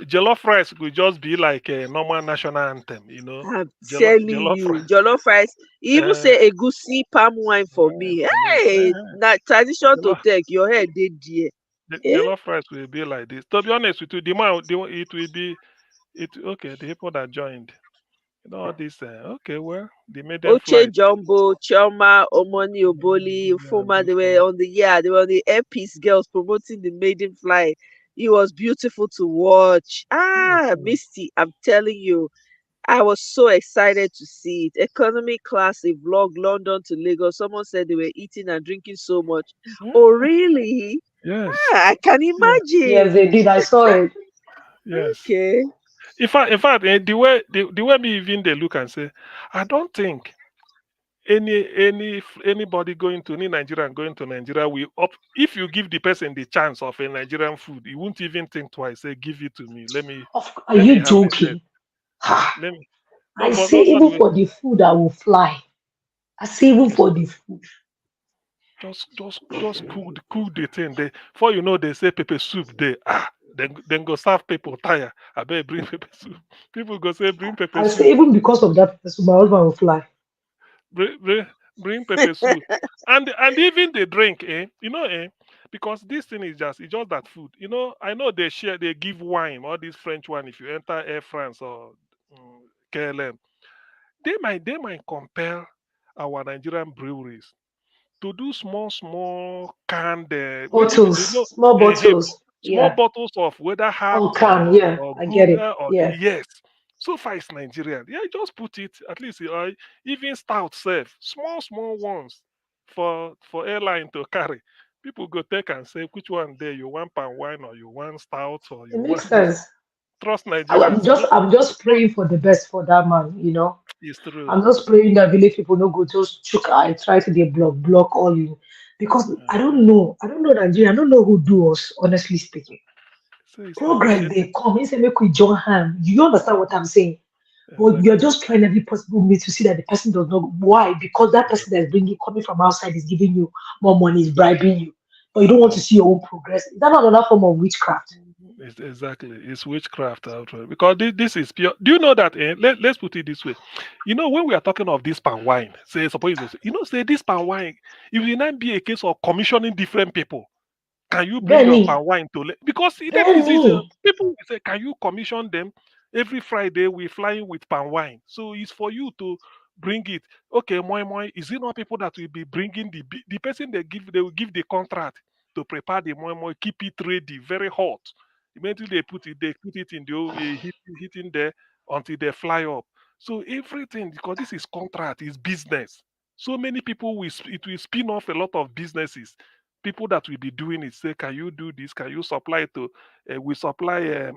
jollof rice will just be like a normal national anthem. I'm telling Jollof you, rice. jollof rice. You even Uh, say egusi palm wine for me. for me, Hey, na tradition to jollof, take. Your head did there. Eh? jollof rice will be like this. To be honest with you, it will be it. Okay, the people that joined, all this. Okay, well, the maiden Oche flight. Jumbo, Chioma, Omoni Oboli, Yeah, Fuma, this one. they were on the Airpeace girls promoting the maiden flight. It was beautiful to watch. Ah, Mhm. Misty, I'm telling you, I was so excited to see it. Economy class, a vlog, London to Lagos. Someone said they were eating and drinking so much. Oh, Yeah, really? yes, Ah, I can yes, Yes, imagine. they did. I saw it. yes. Okay. In fact, the way me even they look and say, I don't think anybody going to any Nigerian going to Nigeria will up if you give the person the chance of a Nigerian food, he won't even think twice. Say, give it to me. Are Let me you harvest it. joking? Ha! Let me no, I but say nobody even will for the food I will fly. I say even just for the food. just cook the thing. They before you know they say pepper soup there. Then go serve people tire. I better bring pepper soup. People go say bring pepper I say soup. even because of that person, my husband will fly. Bring pepper soup and even the drink, because this thing is just that food. I know they give wine, all this French wine. If you enter Air France or KLM, they might compel our Nigerian breweries to do small canned with even Bottles, small bottles. small Yeah. bottles of whether On herbs can, or yeah. or I get it. Buga or Yeah. yes. So far it's Nigerian. Yeah, just put it at least even stout serve small ones for airline to carry. People go take and say which one there you want palm wine or you want stout or It you makes want this. sense. Trust I'm Nigerians. just I'm just Don't praying for the best for that man. it's true. I'm just praying that village people no go just chook I try to get block all you because I Uh, don't know. I don't know Nigeria. I don't know who do us, honestly speaking. so it's Progress Nigeria they come, he say make we join hand. You understand what I'm saying? But you're exactly. just trying every possible means to see that the person does not. Why? Because that person that's bringing coming from outside is giving you more money, is bribing you, but you don't want to Mhm. see your own progress. Is that not another form of witchcraft? Exactly. It's witchcraft outright. Because this is pure. Do you know that? Let's put it this way. When we are talking of this palm wine, say, suppose, say this palm wine, it will not be a case of commissioning different people. Can you bring your Benny, palm wine because that is it. Benny, People will say, can you commission them every Friday? We flying with palm wine, so it's for you to bring it. Okay, moi, is it not people that will be bringing the person they will give the contract to prepare the moi, keep it ready, very hot. Immediately they put it in the heating there until they fly up. So everything because this is contract, is business. So many people it will spin off a lot of businesses. People that will be doing it say, can you do this? Can you supply it to? We supply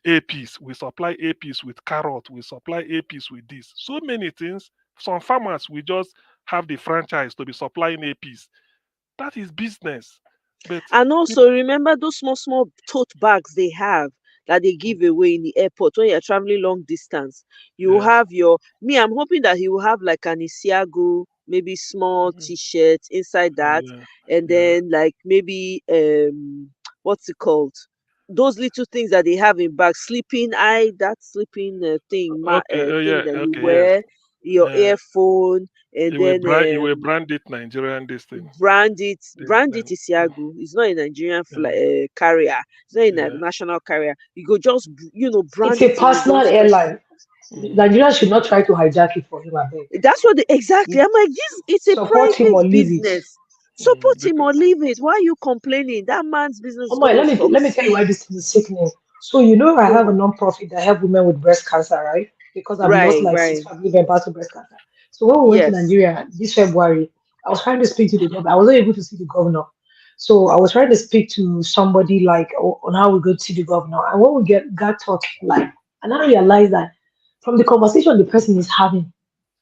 Airpeace. We supply Airpeace with carrot. We supply Airpeace with this. So many things. Some farmers will just have the franchise to be supplying Airpeace. That is business. But And people, also remember those small tote bags they have that they give away in the airport when you're traveling long distance. You yes, have your me, I'm hoping that he will have like an Isiago, maybe small mhm, t-shirt inside that, yeah, and yeah. then like maybe what's it called? Those little things that they have in bags, sleeping eye, that sleeping Okay, thing yeah, that you okay, yes. wear, your Uh, earphone, and then you will brand it Nigerian this thing. brand it Then, Isiagu. It's not a Nigerian yeah, carrier. It's not a yeah. national carrier. You go just it's brand a it in his personal own special. airline. Mm. Nigeria should not try to hijack it for him, I beg. That's what exactly. I'm like, this. It's a Support him private or leave it. business. Support him Because, or leave it. Why are you complaining? That man's business Oh is my, gonna let me tell you why succeed. this thing is sickening. So I have a Go non-profit that help women with breast cancer, right? Because I've lost right, like six right. family members to breast cancer. So when we went to Yes, Nigeria this February, I was trying to speak to the governor. I wasn't able to see the governor. So I was trying to speak to somebody like on how we go to see the governor. And when we got talking, like, and I realized that from the conversation the person is having,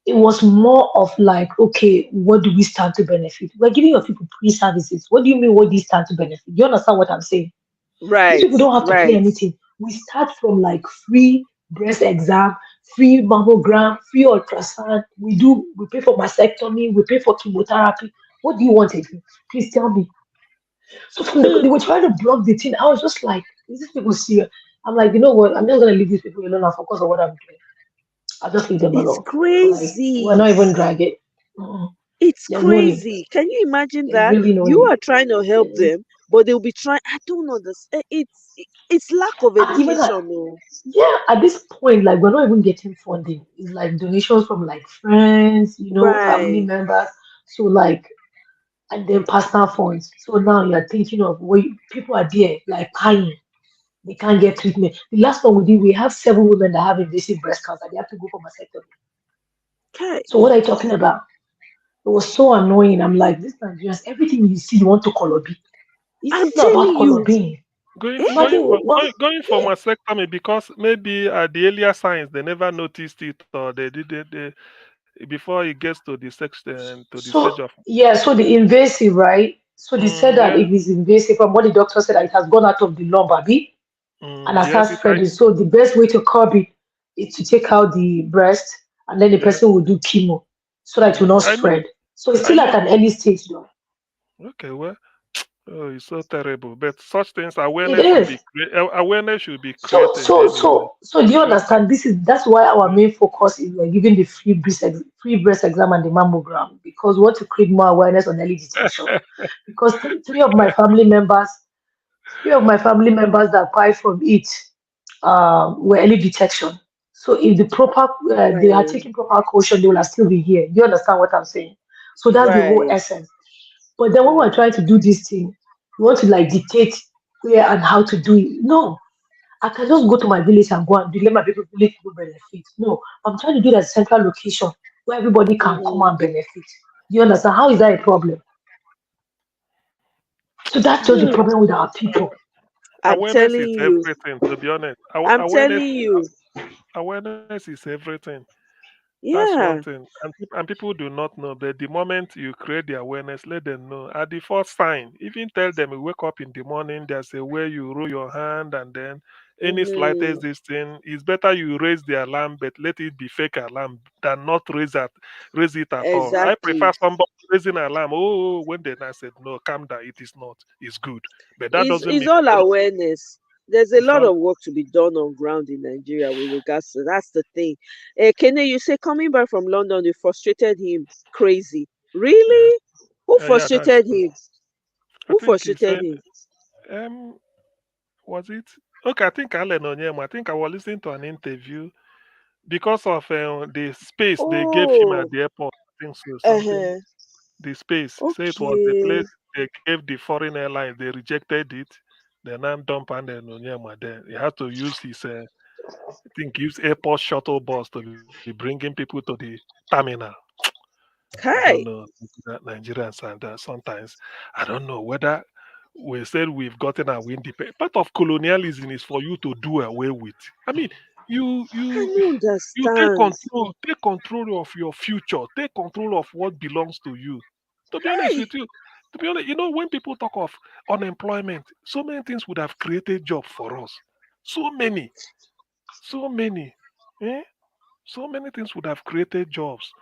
it was more of like, okay, what do we stand to benefit? We're giving your people free services. What do you mean, what do you stand to benefit? Do you understand what I'm saying? These right, people don't have to pay right. anything. We start from like free breast exam, free mammogram, free ultrasound. We pay for mastectomy, we pay for chemotherapy. What do you want again? Please tell me. So Hmm. they were trying to block the thing. I was just like, is these people serious? I'm like, you know what? I'm just gonna leave these people alone and focus on what I'm doing. I'll just leave them It's alone. Like, we're not crazy. even dragging. Mm-mm. It's There's no need. crazy. Can you imagine There's that? really no You need. are trying to help Mm. them, but they'll be trying. I don't understand. It's lack of And even education. No. yeah, at this point, like we're not even getting funding. It's like donations from like friends, family Right. members. So like, and then personal funds. So now you're thinking of where people are there, like paying. They can't get treatment. The last one we did, we have 7 women that have invasive breast cancer. They have to go for mastectomy. Okay. So what are you talking about? It was so annoying. I'm like, this Nigerians, everything you see, you want to color B. Is I'm this not about telling color you, B? Going Eh? going Imagine for what. going for Yeah. mastectomy because maybe at the earlier signs they never noticed it or they did it before it gets to the stage So of yeah, so the invasive, right? So they said that yeah if it's invasive, from what the doctor said, that it has gone out of the lump, abi, and has yes started it I spreading. So the best way to curb it is to take out the breast, and then the yeah person will do chemo so that it will not I know spread. So it's I still know at an early stage, though. okay well oh it's so terrible but such things It is. awareness should be So, created so, anyway. so, so, do We you should understand? That's why our yeah main focus is like giving the free breast exam and the mammogram, because we want to create more awareness on early detection. Because three of my family members that applied from it were early detection. So if they had Right. taken proper caution, they will have still be here. Do you understand what I'm saying? So that's the whole Right. essence. But then when we're Mm. trying to do this thing, we want to like dictate where and how to do it. No, I can just go to my village and go and do, let my village people benefit. No, I'm trying to do that central location where everybody can come Mm-hmm. and benefit. Do you understand? How is that a problem? So that's just the Hmm. problem with our people. I'm awareness is telling you. everything to be honest I'm telling you. awareness is everything. That's one Yeah. thing, and people do not know. But the moment you create the awareness, let them know. At the first sign, even tell them you wake up in the morning. There's a way you roll your hand, and then any Mm-hmm. slightest this thing, it's better you raise the alarm, but let it be fake alarm than not raise it at all. I prefer Exactly. somebody raising alarm. When then I said no, calm down. It is not. It's good, but that doesn't It's mean all you don't. awareness. There's a It's lot all. of work to be done on ground in Nigeria with regards to that's the thing. Kene, you say coming back from London, they frustrated him crazy. Yeah, Really? Who yeah, that's frustrated true. him? I Who think he frustrated said. him? Um, Was it? Okay, I think Alan Onyema. I think I was listening to an interview because of the space they gave him at Oh, the airport. I think so, something. uh-huh. The space. Say it was the place Okay. they gave the foreign airlines. They rejected it. They now dump Alan Onyema there. He had to use his, I think, use airport shuttle bus to be bringing people to the terminal. I don't know. Hi. Nigerians and sometimes I don't know whether we said we've gotten away independent. Part of colonialism is for you to do away with. I mean, you I you don't you understand. take control of your future, take control of what belongs to you. To be honest Hi. with you, to be honest, when people talk of unemployment, so many things would have created jobs for us. So many, so many, eh? So many things would have created jobs.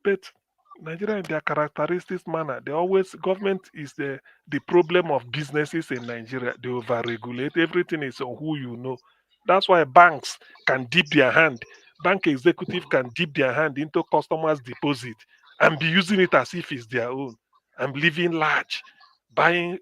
But Nigeria, in their characteristic manner, they always government is the problem of businesses in Nigeria. They overregulate. Everything is on who you know. That's why banks can dip their hand. Bank executive can dip their hand into customers' deposit and be using it as if it's their own. And living large, buying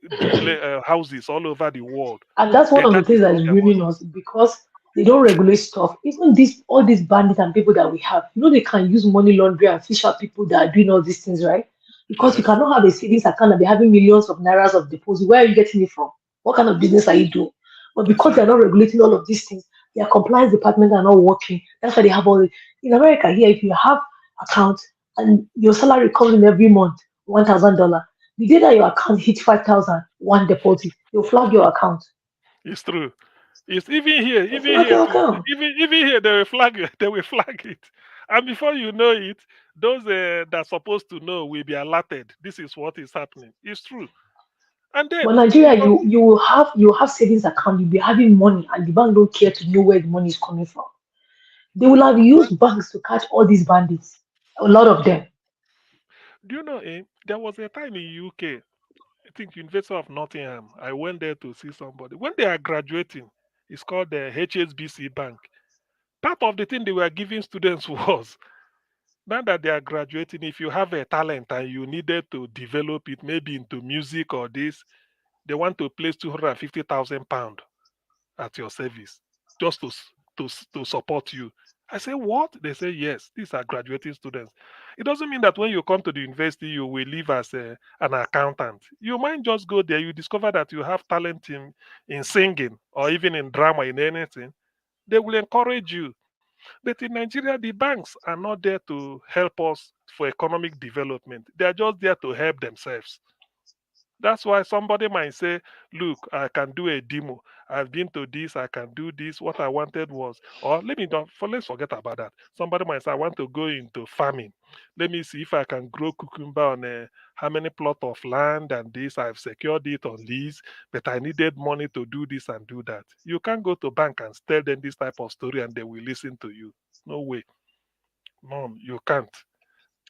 houses all over the world. And that's one Then of the that is things that all is their money. ruining us because they don't regulate stuff. Even all these bandits and people that we have, they can use money laundering and fish out people that are doing all these things, right? Because you Yes, cannot have a savings account and be having millions of nairas of deposit. Where are you getting it from? What kind of business are you doing? But because they're not exactly. regulating all of these things, their compliance department are not working. That's why they have all the in America here, if you have account and your salary comes in every month, $1,000. The day that your account hits 5,000, one deposit, they'll flag your account. It's true. It's even here, They'll flag your too. account. Even here, they will flag it. They will flag it, and before you know it, those that are supposed to know will be alerted. This is what is happening. It's true, and then But Nigeria, because you will have savings account, you'll be having money, and the bank don't care to know where the money is coming from. They will have well, used banks to catch all these bandits. A lot of them. do you know? There was a time in UK. I think University of Nottingham. I went there to see somebody when they are graduating. It's called the HSBC Bank. Part of the thing they were giving students was now that they are graduating, if you have a talent and you needed to develop it maybe into music or this, they want to place £250,000 at your service just to support you. I say, what? They say, yes, these are graduating students. It doesn't mean that when you come to the university, you will live as an accountant. You might just go there, you discover that you have talent in singing or even in drama, in anything. They will encourage you. But in Nigeria, the banks are not there to help us for economic development. They are just there to help themselves. That's why somebody might say, look, I can do a demo. I've been to this, I can do this. What I wanted was, or let me don't for let's forget about that. Somebody might say, I want to go into farming. Let me see if I can grow cucumber on how many plot of land and this. I've secured it on lease, but I needed money to do this and do that. You can't go to bank and tell them this type of story and they will listen to you. No way. No, you can't.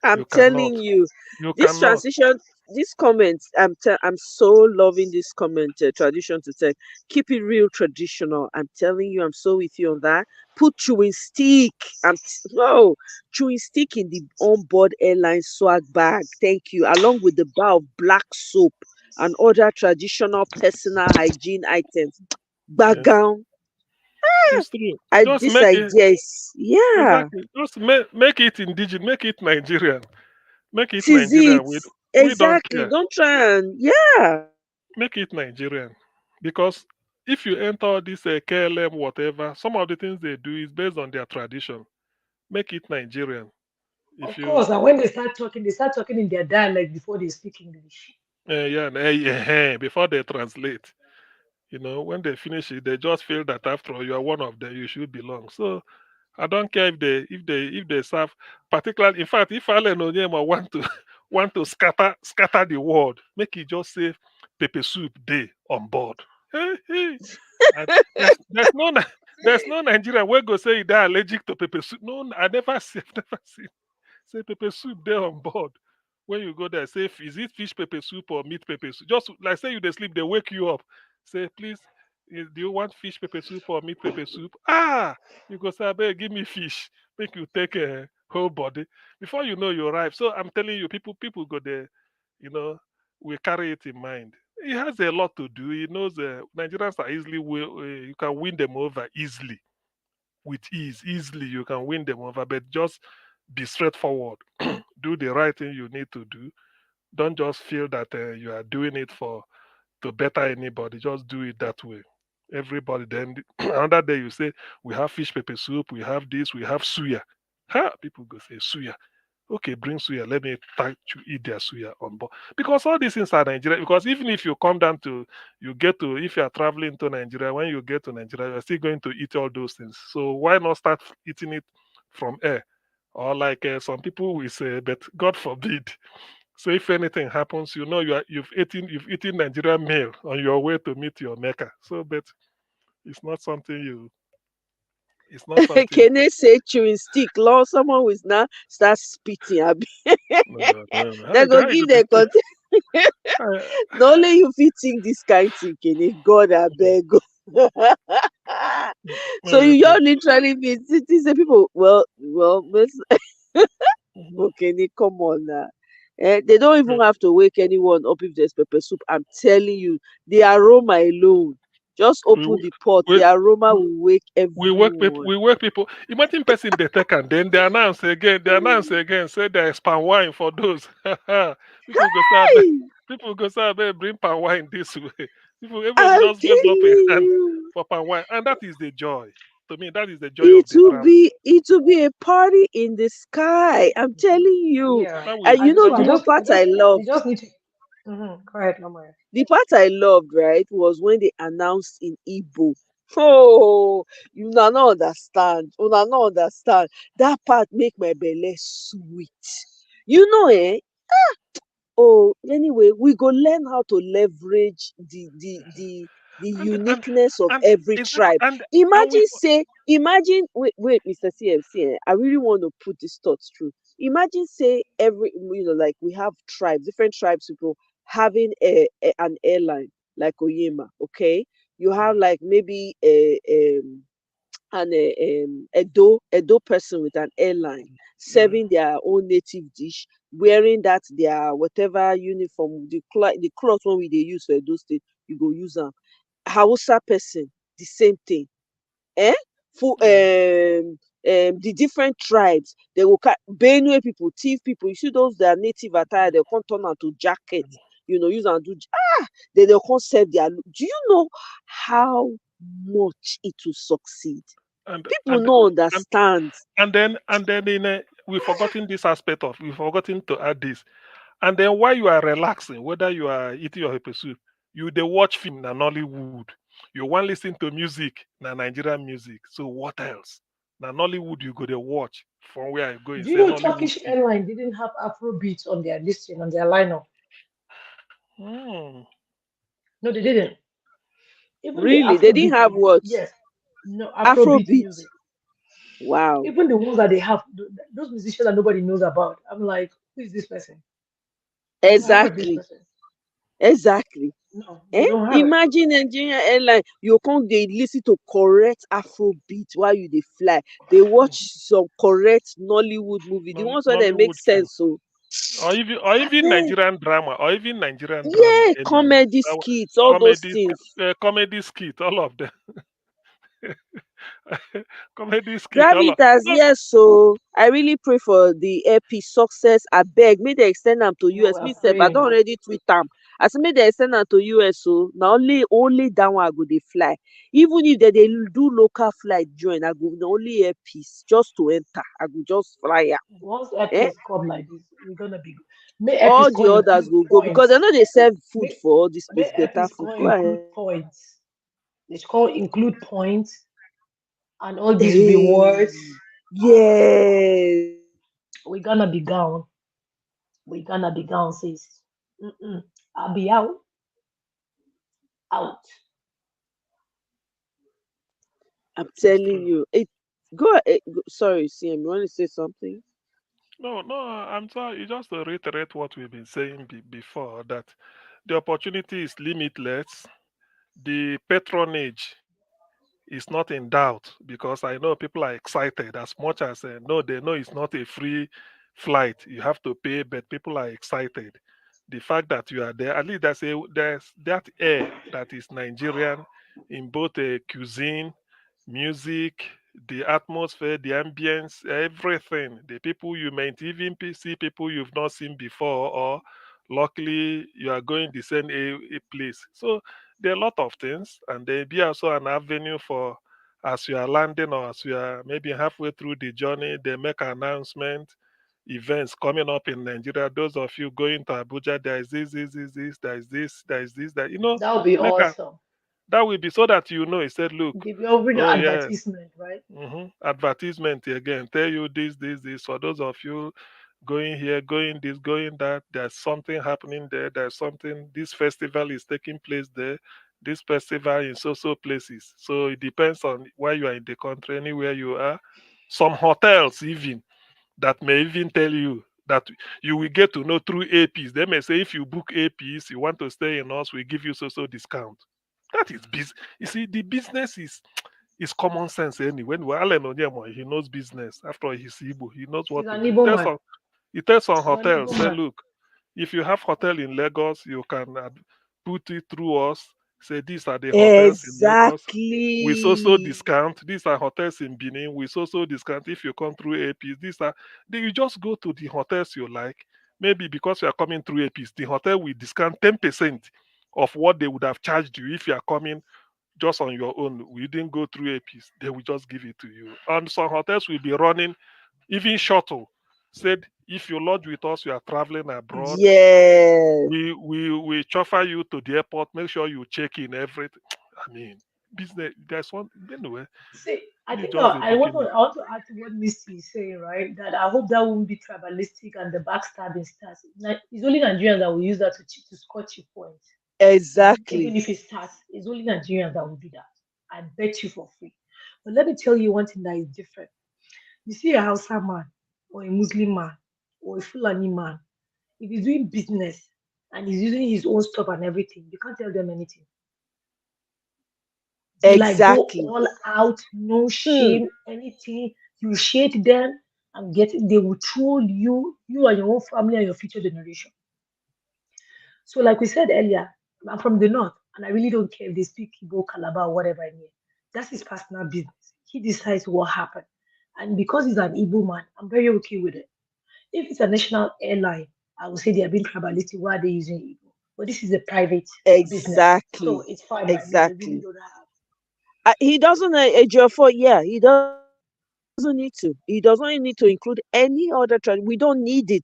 I'm You cannot. telling you, You this cannot. transition, this comment, I'm so loving this comment. Tradition to tech, keep it real traditional. I'm telling you, I'm so with you on that. Put chewing stick. Oh, chewing stick in the onboard airline swag bag. Thank you, along with the bar of black soap and other traditional personal hygiene items. Yes. Bagown. It's true. I Just this make it idea is yeah. exactly. Just make it indigenous, make it Nigerian. Make it Tis Nigerian. it. We don't Exactly. care. Don't try and yeah. Make it Nigerian. Because if you enter this KLM, whatever, some of the things they do is based on their tradition. Make it Nigerian. If Of you, course, and when they start talking in their dialect before they speak English. yeah, before they translate, when they finish it, they just feel that after all, you are one of them, you should belong. So I don't care if they serve particularly. In fact, if Allen Onyema want to want to scatter the world, make it just say pepper soup day on board. Hey, hey. And there's no Nigerian where go say they're allergic to pepper soup. No, I never see I've never seen say pepper soup there on board. When you go there, say is it fish pepper soup or meat pepper soup? Just like say you they sleep, they wake you up. Say please, do you want fish pepper soup or meat pepper soup? Ah, you go say, "Abeg, give me fish. Make you take a whole body." Before you know you arrive. So I'm telling you, people go there, you know, we carry it in mind. He has a lot to do. He knows Nigerians are easily you can win them over easily with ease. Easily you can win them over, but just be straightforward. Do the right thing you need to do. Don't just feel that you are doing it for to better anybody. Just do it that way. Everybody. Then another day you say we have fish pepper soup, we have this, we have suya. Ha! People go say suya. Okay, bring suya. Let me try to eat their suya on board. Because all these things are Nigeria. Because even if you come down to, you get to, if you are traveling to Nigeria, when you get to Nigeria, you're still going to eat all those things. So why not start eating it from air? Or like some people will say, but God forbid. So if anything happens, you've eaten Nigerian meal on your way to meet your Mecca. So, but it's not something you. It's not something. Can they say chewing stick? Lord, someone will now start spitting. Abi. No, no, no, no. They go How you give go to the chew? content. Uh, Not only you fit think this kind thing, Kenny. God I beg. So no, you okay. all literally be sitting say people, well, miss Mhm. okay, come on now. They don't even Mm. have to wake anyone up if there's pepper soup. I'm telling you, the aroma alone. Just We, open the pot, the we, aroma we, will wake we work people. everyone. We work people. Imagine person they take and then they announce again. They announce again. Say there's palm wine for those. People go say, "Abeg," Hey, people go say, "Abeg, bring palm wine this way." Everybody I'm just raise up a telling hand you. for palm wine, and that is the joy. To me, that is the joy It of the will travel. be it will be a party in the sky. I'm telling you. Yeah, That And we you and know so that I the we one just, I part I just, they loved. just need to. Go ahead, Lamaya. The part I loved, right, was when they announced in Igbo. Oh, you not understand. You not understand. That part make my belly sweet. You know, eh? Oh, anyway, we go learn how to leverage the and uniqueness of and every exactly tribe. and we Imagine, wait, Mr. CMC, I really want to put these thoughts through. Imagine, say, like we have tribes, different tribes people having an airline like Oyema, okay? You have like maybe an Edo person with an airline mm, serving their own native dish, wearing that their whatever uniform, the cloth one we they use for Edo State, you go use them. Hausa person, the same thing. Eh? For yeah. the different tribes, they will Benue people, Tiv people. You see those their native attire, they come turn out to jacket. Use and do. Then they'll come serve their. Do you know how much it will succeed? and People and no and understand. and then we've forgotten this aspect of we've forgotten to add this. And then while you are relaxing, whether you are eating your pepper soup, you they watch film na Nollywood. You want listen to music na Nigerian music. So what else? Na Nollywood you go to watch from where I go and Do you say know Nollywood Turkish film. Airline didn't have Afro beats on their listing, on their lineup? Hmm. No, they didn't. Even the Really? They didn't Afrobeat have they, what? yes, no Afrobeat Afrobeat. music. Wow. Even the ones that they have, those musicians that nobody knows about. I'm like, who is this person? Have you heard of this Exactly. person? Exactly. No, they Eh? don't have it. Imagine Nigerian airline. You come they listen to correct Afrobeat while you they fly. They watch some correct Nollywood movie. The ones where they make Nollywood film. sense. So Or I even beg. Nigerian drama, or even Nigerian drama Yeah, anyway. comedy That skits, all those comedy things. comedy skit, all of them. Comedy skit, all of Gravitas, no, yes. So I really pray for the Airpeace success. I beg, may they extend them to No, US. we're Me self, I don't praying. already tweet them. I say may they extend them to US. So now only that one I go they fly. Even if they do local flight join, I go na only Airpeace just to enter. I go just fly am. Once Eh? Airpeace come like this, we're gonna be good. May All Airpeace the come others include go go because I points. know they serve food May, for all this may place, better Airpeace food. come Go ahead. include points. They should call include points and all these Hey, rewards. yes. We're gonna be gone. We're gonna be gone, sis. Mm-mm. I'll be out, out. I'm it's telling true. you. It go, sorry, CM, you want to say something? No, I'm sorry. Just to reiterate what we've been saying before, that the opportunity is limitless. The patronage is not in doubt because I know people are excited as much as no, they know it's not a free flight. You have to pay, but people are excited. The fact that you are there, at least there's that air that is Nigerian in both cuisine, music, the atmosphere, the ambience, everything. The people you might even see people you've not seen before, or luckily you are going the same a place. So there are a lot of things, and there be also an avenue for as you are landing or as you are maybe halfway through the journey, they make an announcement, events coming up in Nigeria. Those of you going to Abuja, there is this, there is this, there is this, that That would be make a awesome. that will be so that he said, look, They'll be offering oh yeah, advertisement, right? advertisement again, tell you this. For those of you going here, going this, going that, there's something happening there. There's something. This festival is taking place there. This festival in so places. So it depends on where you are in the country, anywhere you are. Some hotels even that may even tell you that you will get to know through APs. They may say if you book APs, you want to stay in us, we give you so discount. That is business. You see, the business is common sense anyway. When Alan Onyemo, he knows business. After all, he's Igbo, he knows He's what to an do. Igbo man. He tells some He's an hotels, Igbo say, man. look, if you have hotel in Lagos, you can put it through us. Say these are the hotels in Lagos. We so Exactly. discount. These are hotels in Benin. We so discount if you come through APs. These are then you just go to the hotels you like. Maybe because you are coming through APs, the hotel will discount 10% of what they would have charged you if you are coming just on your own. We didn't go through APs. They will just give it to you. And some hotels will be running even shuttle. Said if you lodge with us, you are traveling abroad. Yes. We chauffeur you to the airport. Make sure you check in everything. I mean, business. There's one anyway. See, I This is think just the beginning. I want to add to what Misty is saying, right? That I hope that won't be tribalistic and the backstabbing starts. It's only Nigerians that will use that to score cheap points. Even Exactly. if it starts, it's only Nigerians that will do that. I bet you for free. But let me tell you one thing that is different. You see a Hausa man or a Muslim man or a Fulani man, if he's doing business and he's using his own stuff and everything, you can't tell them anything. They like go Exactly. all out, no Hmm. shame, anything. You shade them and they will troll you and your own family and your future generation. So, like we said earlier, I'm from the north and I really don't care if they speak Igbo, Calabar, or whatever in here. That's his personal business. He decides what happened. And because he's an Igbo man, I'm very okay with it. If it's a national airline, I would say they are being tribalistic. Why are they using Igbo? But this is a private business. So Exactly. it's fine by me. I really Exactly. don't have. He doesn't Ejiofor, yeah, he doesn't need to. He doesn't need to include any other we don't need it.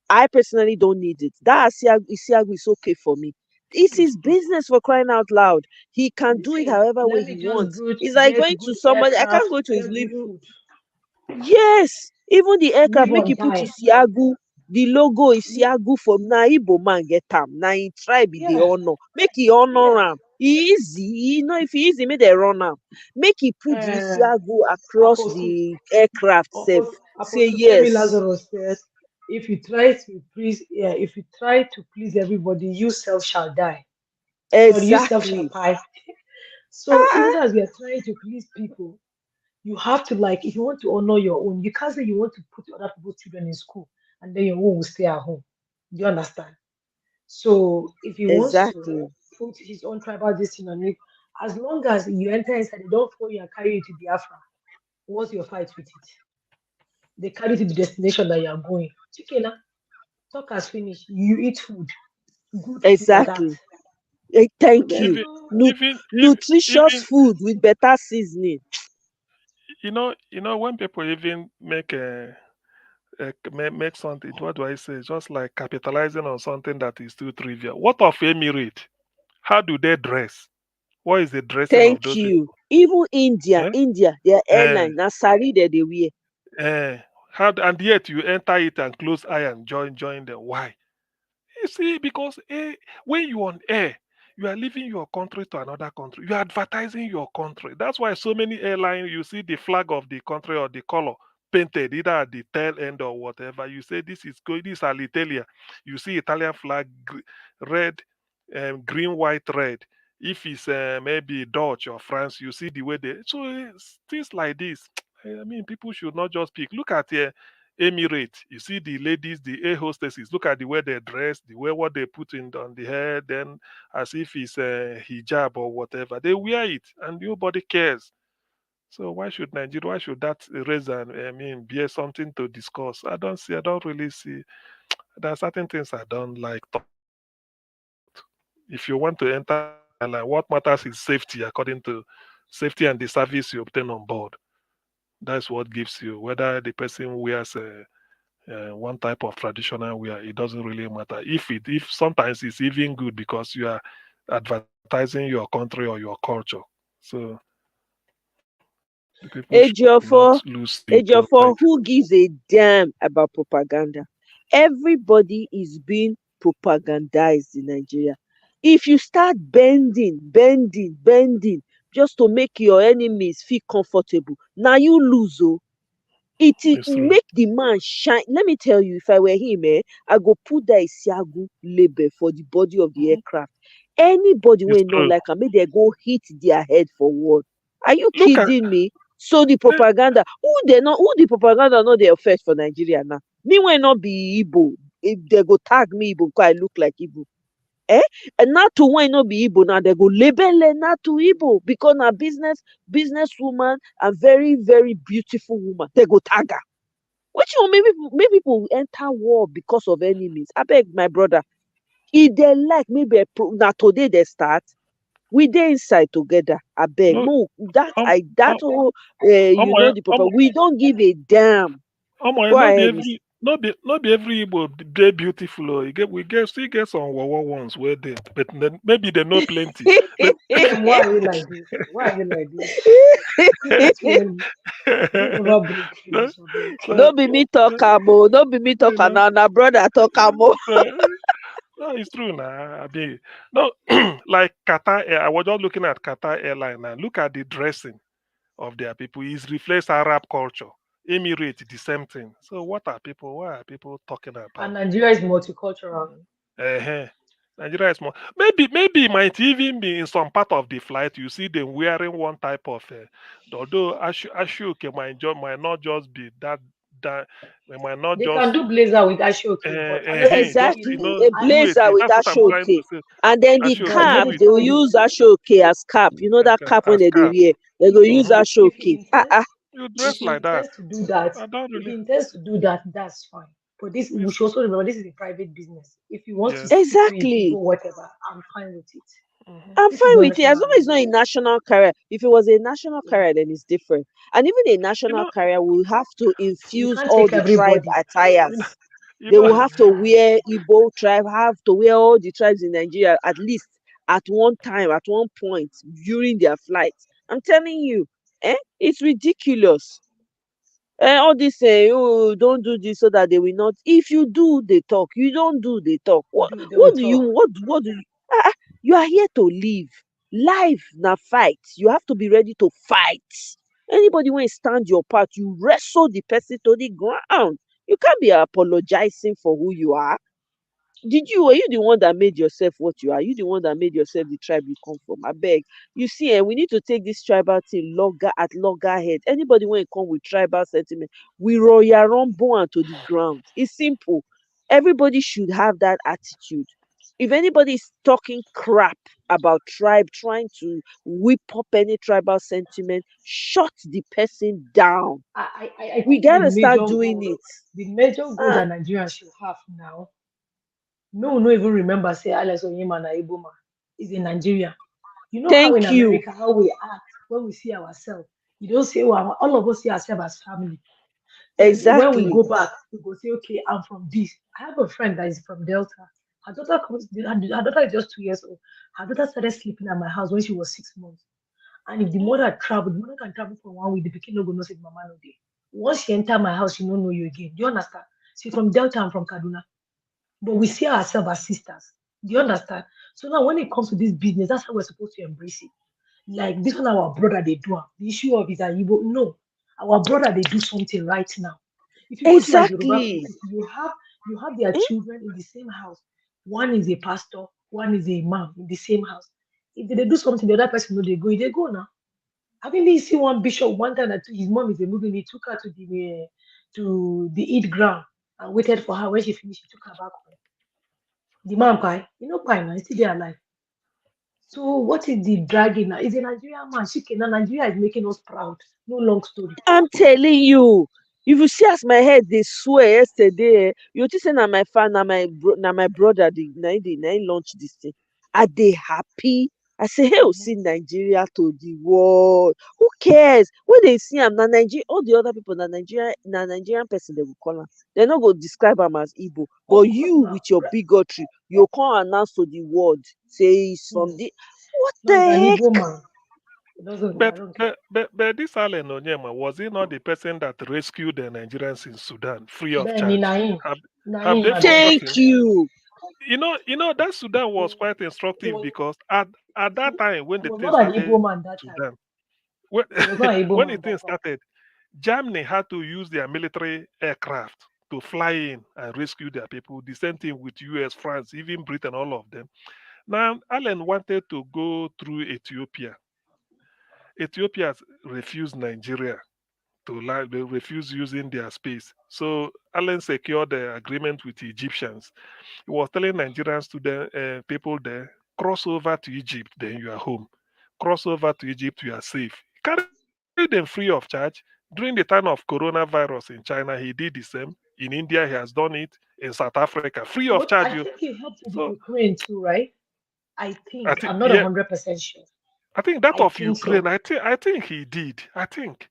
I personally don't need it. That Isiagu is okay for me. It's his business, for crying out loud. He can You do it see, however way let he me just wants. good It's like get going to good somebody. I can't aircraft, go to his get good living. food, Yes, even the aircraft, live make on you put time. Isiagu. The logo Li- Isiagu from na Igbo man get am. Na him tribe be the Yeah, honor. Make he honor yeah. am. He easy. If he easy, make they run am. Make he put the Uh, Isiagu across Apostle, the aircraft self. Say Apostle Femi yes. Lazarus said, if you try to please, yeah, if you try to please everybody, you self shall die. Sorry, you self shall Exactly. die. So Ah, even as we are trying to please people, you have to like, if you want to honor your own, you can't say you want to put other people's children in school and then your own will stay at home. Do you understand? So if he wants to exactly. put his own tribal destiny on it, as long as you enter inside, they don't follow you and carry you to Biafra. What's your fight with it? They carry you to the destination that you are going. It's okay now. Talk has finished. You eat food, good food at that. Exactly. So Thank there's you. even no. Nu- nutritious even food with better seasoning. when people even make something, what do I say? Just like capitalizing on something that is too trivial. What of Emirate? How do they dress? What is the dressing of Thank those you. people? Even India, Eh? their Eh, airline, na sari they wear. and yet you enter it and close eye and join them. Why? You see, because when you're on air, you are leaving your country to another country. You are advertising your country. That's why so many airlines, you see the flag of the country or the color painted either at the tail end or whatever. You say this is going, this is Alitalia. You see Italian flag, red, green, white, red. If it's maybe Dutch or France, you see the way they. So things like this. I mean, people should not just pick. Look at Emirate. You see the ladies, the air hostesses. Look at the way they dress, the way what they put in on the hair, then as if it's a hijab or whatever. They wear it, and nobody cares. So why should Nigeria? Why should that raise and be something to discuss? I don't see. I don't really see. There are certain things I don't like talking about. If you want to enter an airline, what matters is safety, according to safety and the service you obtain on board. That's what gives you whether the person wears one type of traditional wear. It doesn't really matter. If sometimes it's even good because you are advertising your country or your culture. So the people should not Ejiofor, lose sleep tonight. Ejiofor, who gives a damn about propaganda? Everybody is being propagandized in Nigeria. If you start bending, just to make your enemies feel comfortable, now you lose. Oh. It It's true. make the man shine. Let me tell you, if I were him, I go put that Isiagu label for the body of the Mhm. aircraft. Anybody It's will not true. like am, make they go hit their head for what? Are you Look at kidding me? So the the, propaganda, who the propaganda not dey first for Nigeria now? Me wey not be Igbo, if they go tag me Igbo because I look like Igbo. Eh? And not to when not be Igbo now, they go label not to Igbo because na business woman and very beautiful woman. They go tag her. Which one maybe people will enter war because of enemies. I beg my brother. If they like maybe now today they start, we dey inside together. I beg. no No, that um I that um whole um the proper. We don't give a damn. Go not be ahead, Miss. every not be every Igbo dey beautiful. Oh. We still get some wawa ones where they but then maybe they know plenty. But TM, why are you like this? Why are you like this? Keep it to early. Don't ever break so, finish, I beg. so, No be me talk so, am o. No be me talk you am know, na brother talk am o. so, no, it's true now. I mean, no, like Qatar. I was just looking at Qatar Airline now. Look at the dressing of their people. It reflects Arab culture. Emirates, the same thing. So what are people? What are people talking And about? Nigeria is multicultural. uh Nigeria is more. Maybe it might even be in some part of the flight. You see them wearing one type of. Although Ashoke might not just be that. It might not They can just. do blazer with Ashoke, but honestly Just speaking, Exactly. A I do it. blazer with That's what I'm trying ashoke. to say. And then the Ashoke, but let cap, do me it. they will tell you, use ashoke as cap. You know that cap when As they cap. wear. They go if use hmm he ashoke. Ah intends ah. You if dress he like that. intends to do that, I don't if really. he intends to do that, that's fine. But this we It's, should also remember this is a private business. If he wants to yes. sit doing his Exactly. ego, whatever, I'm fine with it. hmm I'm This is fine not with it. As national long as it's not a airline. national carrier. If it was a national Yeah. carrier, then it's different. And even a You national know, carrier will have to You infuse can't all take the tribe everybody. attires. You They know, will have to wear Igbo tribe, have to wear all the tribes in Nigeria at least at one time, at one point during their flights. I'm telling you, it's ridiculous. All this oh, don't do this so that they will not. If you do, they talk. You don't do, they talk. What They will what do you talk. what do you you are here to live. Life na fight. You have to be ready to fight. Anybody when stand your part, you wrestle the person to the ground. You can't be apologizing for who you are. Were you the one that made yourself what you are? You the one that made yourself the tribe you come from? I beg. You see, we need to take this tribal thing loggerhead. Anybody when come with tribal sentiment, we royal rumble and to the ground. It's simple. Everybody should have that attitude. If anybody is talking crap about tribe, trying to whip up any tribal sentiment, shut the person down. I We think gotta start doing it. the major goal Ah, that Nigerians should have now, no even remember say Alex Onyema na Igbo man is a Nigerian. You know how in thank you. America, how we act when we see ourselves. You don't say, well, all of us see ourselves as family. Then when we Exactly. go back, we go say, okay, I'm from this. I have a friend that is from Delta. Her daughter is just 2 years old. Her daughter started sleeping at my house when she was 6 months. And if the mother traveled, the mother can travel for 1 week, the pikin no go know say the mama no dey. Once she enter my house, she no know you again. Do you understand? She's from Delta, I'm from Kaduna. But we see ourselves as sisters. Do you understand? So now when it comes to this business, that's how we're supposed to embrace it. Like this one, our brother they do am. The issue of is that you no, our brother they do something right now. If you go to like Yoruba Exactly. places, you have their children in the same house. One is a pastor, one is a imam in the same house. If they do something, the other person know they go now. I think they see one bishop one time that his mom is a moving, he took her to the Eid ground and waited for her. When she finished, he took her back home. The man cry, you know, cry now, he's still there alive. So what is the dragging now? Is a Nigerian man. Shike, Nigeria is making us proud. No long story. I'm telling you, if you see as my head they swear yesterday, you think say na my fan, na my brother, na him launch this thing. Are they happy? I say, hey, Mhm. see Nigeria to the world. Who cares? When they see am na Nigeria, all the other people na Nigerian person they will call am. They no go describe am as Igbo. Of But course you not. with your bigotry, you can't announce to the world, say he's Hmm. from the what No, the he's an heck? Igbo man. It doesn't. I but don't care. but but, but this Allen Onyema, was he not the person that rescued the Nigerians in Sudan free of Then charge? Naim, Have Naim, they Abi. forgotten? Thank you. That Sudan was quite He instructive was. because at that time when He the was thing not an started, Igbo man that time. Sudan, when, He was not an Igbo when the man thing that time. started, Germany had to use their military aircraft to fly in and rescue their people. The same thing with US, France, even Britain, all of them. Now, Allen wanted to go through Ethiopia. Ethiopia refused Nigeria to like they refused using their space. So Allen secured the agreement with the Egyptians. He was telling Nigerian student people there, cross over to Egypt, then you are home. Cross over to Egypt, you are safe. Carry them free of charge. During the time of coronavirus in China, he did the same. In India, he has done it. In South Africa, free of charge. You. I think he helped with So the Ukraine too, right? I I think. think I'm not yeah, 100% sure. I think that I of think so. Ukraine. I think he did. I think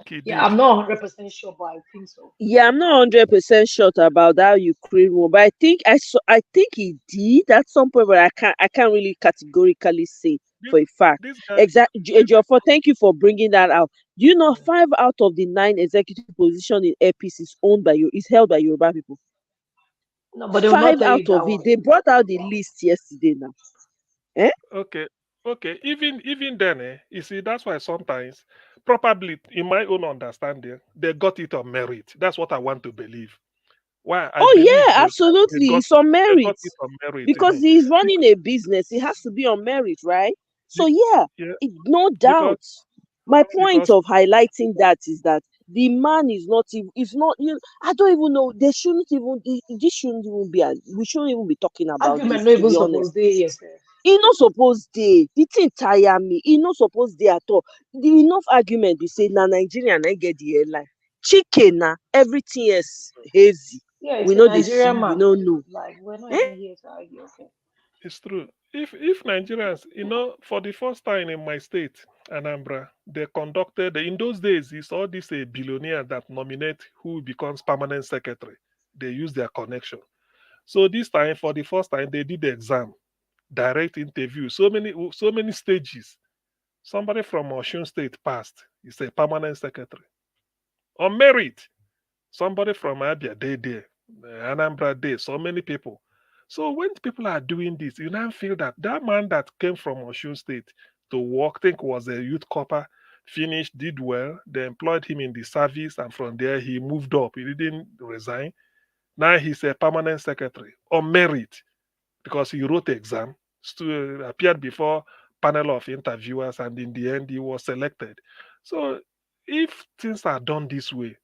he Yeah, did. I'm not 100% sure, but I think so. Yeah, I'm not 100% sure about that Ukraine war, but I think he did at some point, but I can't really categorically say This for a fact. this guy Exactly, this Ejiofor, thank you for bringing that out. Do you know Mm. 5 out of the 9 executive position in Airpeace is held by Yoruba people? No, but they will not Five tell out you of that it. one. They brought out the list yesterday now. Eh? okay, okay. Even then, you see, that's why sometimes, probably in my own understanding, they got it on merit. That's what I want to believe. Why I Oh believe yeah, they absolutely. got It's on they got merit it on merit. because he's running a business. It has to be on merit, right? So yeah, Yeah, no because doubt. My point because of highlighting that is that the man is not even. It's not. I don't even know. They shouldn't even. This shouldn't even be. We shouldn't even be talking about Argument this. no To even be supposed honest, to yourself. he no suppose dey. The thing tire me. He no suppose dey at all. The enough argument be say na Nigeria na get the airline. Chicken na everything else hazy. Yeah, We it's a no dey see. Nigerian We man. no know. Like we're not Eh? even here to argue. Okay. it's true. If Nigerians, for the first time in my state, Anambra, they conducted in those days. It's all these billionaires that nominate who becomes permanent secretary. they use their connection. So this time, for the first time, they did the exam, direct interview, so many stages. Somebody from Osun State passed. He's a permanent secretary on merit. Somebody from Abia, they there, Anambra, there, so many people. So when people are doing this, you now feel that that man that came from Osun State to work, think was a youth copper, finished, did well. They employed him in the service, and from there he moved up. He didn't resign. Now he's a permanent secretary on merit because he wrote the exam, appeared before panel of interviewers, and in the end he was selected. So if things are done this way,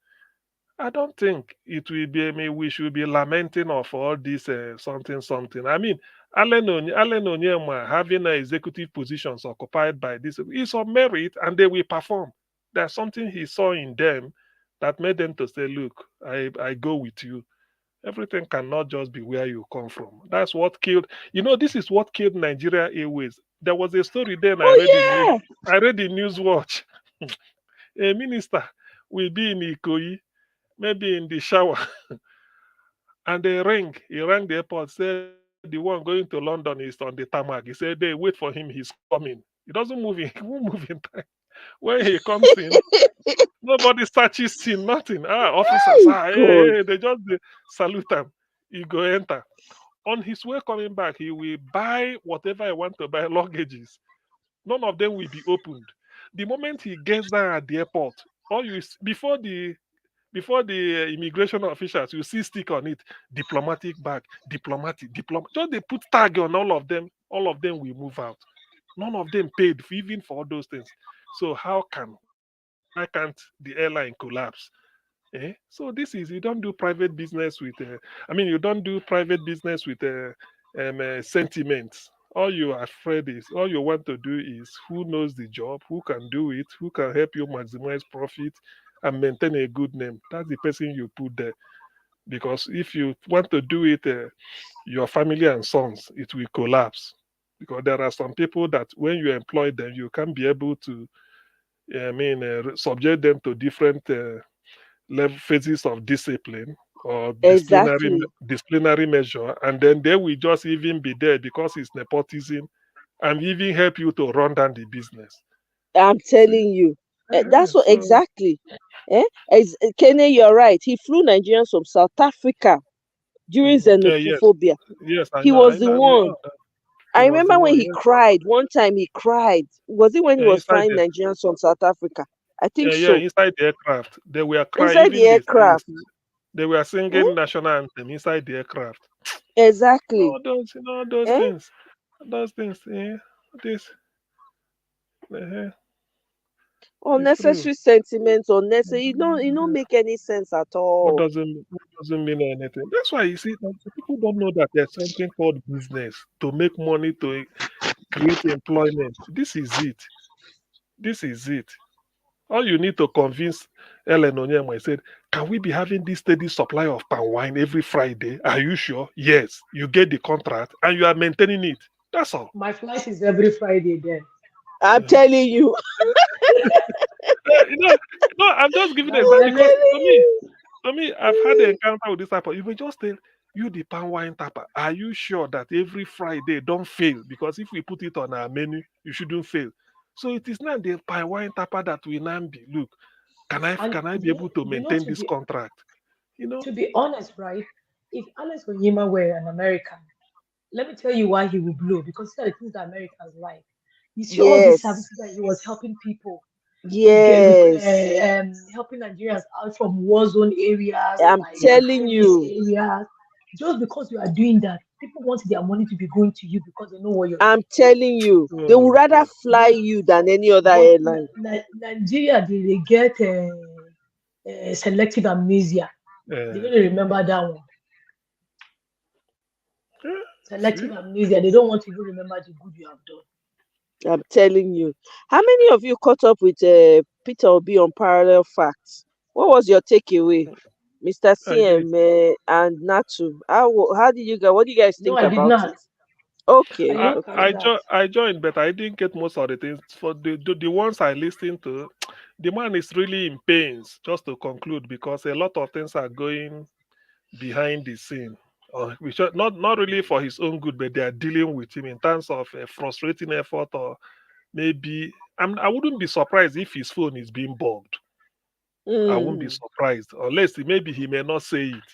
I don't think it will be. I mean, we should be lamenting of all this something something. I mean, Allen Onyema having executive positions occupied by this is on merit, and they will perform. There's something he saw in them that made them to say, "Look, I go with you." Everything cannot just be where you come from. That's what killed. This is what killed Nigeria Airways. There was a story then I Oh read in news. yeah. I read in News Watch. A minister will be in Ikoyi, maybe in the shower, and they ring. He rang the airport, said the one going to London is on the tarmac. He said, they wait for him, he's coming. He doesn't move in, he won't move in time. When he comes in, nobody searches him, nothing. Officers, My hey, God. hey, they just salute him. He go enter. On his way coming back, he will buy whatever he want to buy, luggages. None of them will be opened. The moment he gets down at the airport, all you before the immigration officials, you see stick on it, diplomatic bag, diplomat. Just they put tag on all of them. All of them will move out. None of them paid even for all those things. So why can't the airline collapse? So this is, you don't do private business with. You don't do private business with sentiments. All you want to do is who knows the job, who can do it, who can help you maximize profit and maintain a good name. That's the person you put there. Because if you want to do it, your family and sons, it will collapse. Because there are some people that when you employ them, you can be able to, subject them to different level phases of discipline or Exactly. disciplinary measure, and then they will just even be there because it's nepotism and even help you to run down the business. I'm See? telling you. That's what So exactly. Kene, you're right. He flew Nigerians from South Africa during yes, xenophobia. yes, I He know, was the we one. know that he I was the remember when one. he Yes, cried. One time he cried. Was it when he yeah, was flying Nigerians from South Africa? I think so. inside the aircraft, they were crying. Inside the Even aircraft. they were Eh? singing national anthem inside the aircraft. Exactly. All those Eh? things, those things. This, uh, it's true. Unnecessary sentiments, unnecessary. It don't make any sense at all. What doesn't mean anything. That's why you see that people don't know that there's something called business to make money to create employment. This is it. This is it. All you need to convince Ellen Onyema, I said, can we be having this steady supply of palm wine every Friday? Are you sure? Yes. You get the contract and you are maintaining it. That's all. My flight is every Friday then. I'm Uh-huh. telling you. Uh, you know, I'm just giving an I'm example I'm telling because you. telling you. to me, I've had an encounter with this type of. You may just tell you the palm wine tapper. Are you sure that every Friday don't fail? Because if we put it on our menu, you shouldn't fail. So it is not the palm wine tapper that will now be. Look, And can I be able to maintain to this contract? You know? be honest, right? If Alex Onyema were an American, let me tell you why he would blow, because these are the things that Americans like. You see all these Yes. services that he was helping people, Yes. helping Nigerians out from war zone areas I'm like telling high-risk you. areas. Just because you are doing that, people want their money to be going to you because they know what you're I'm doing. telling you. They would Oh rather God. fly you than any other But airline. Nigeria, they get selective amnesia. They Uh, don't remember that one. see? Selective amnesia. They don't want to even remember the good you have done. I'm telling you. How many of you caught up with Peter Obi on parallel facts? What was your takeaway, Mr. I did. CM and Natu? How did you guys? What do you guys No, think I did about it? not. I Okay, did I, not carry okay. that. I joined, but I didn't get most of the things. For the ones I listened to, the man is really in pains. Just to conclude, because a lot of things are going behind the scene. Or which are not really for his own good, but they are dealing with him in terms of a frustrating effort, or maybe I wouldn't be surprised if his phone is being bugged. I won't be Mm, surprised, unless maybe he may not say it.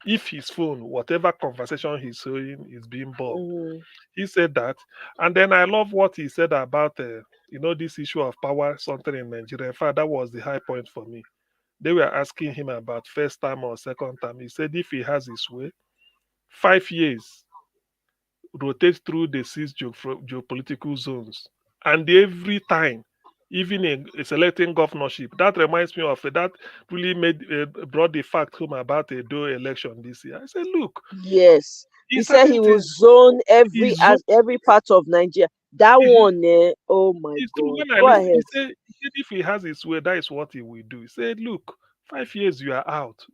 If his phone, whatever conversation he's saying, is being bugged, mm, he said that. And then I love what he said about this issue of power something in Nigeria. In fact, that was the high point for me. They were asking him about first time or second time. He said if he has his way, 5 years rotate through the six geopolitical zones, and every time, even in selecting governorship. That reminds me of that really brought the fact home about a do election this year. I said, look, yes. in He said certain he will things, zone every is as every part of Nigeria. That one, oh my it's true. God. When I Go listen, ahead. he said if he has his way, that is what he will do. He said, look, 5 years you are out.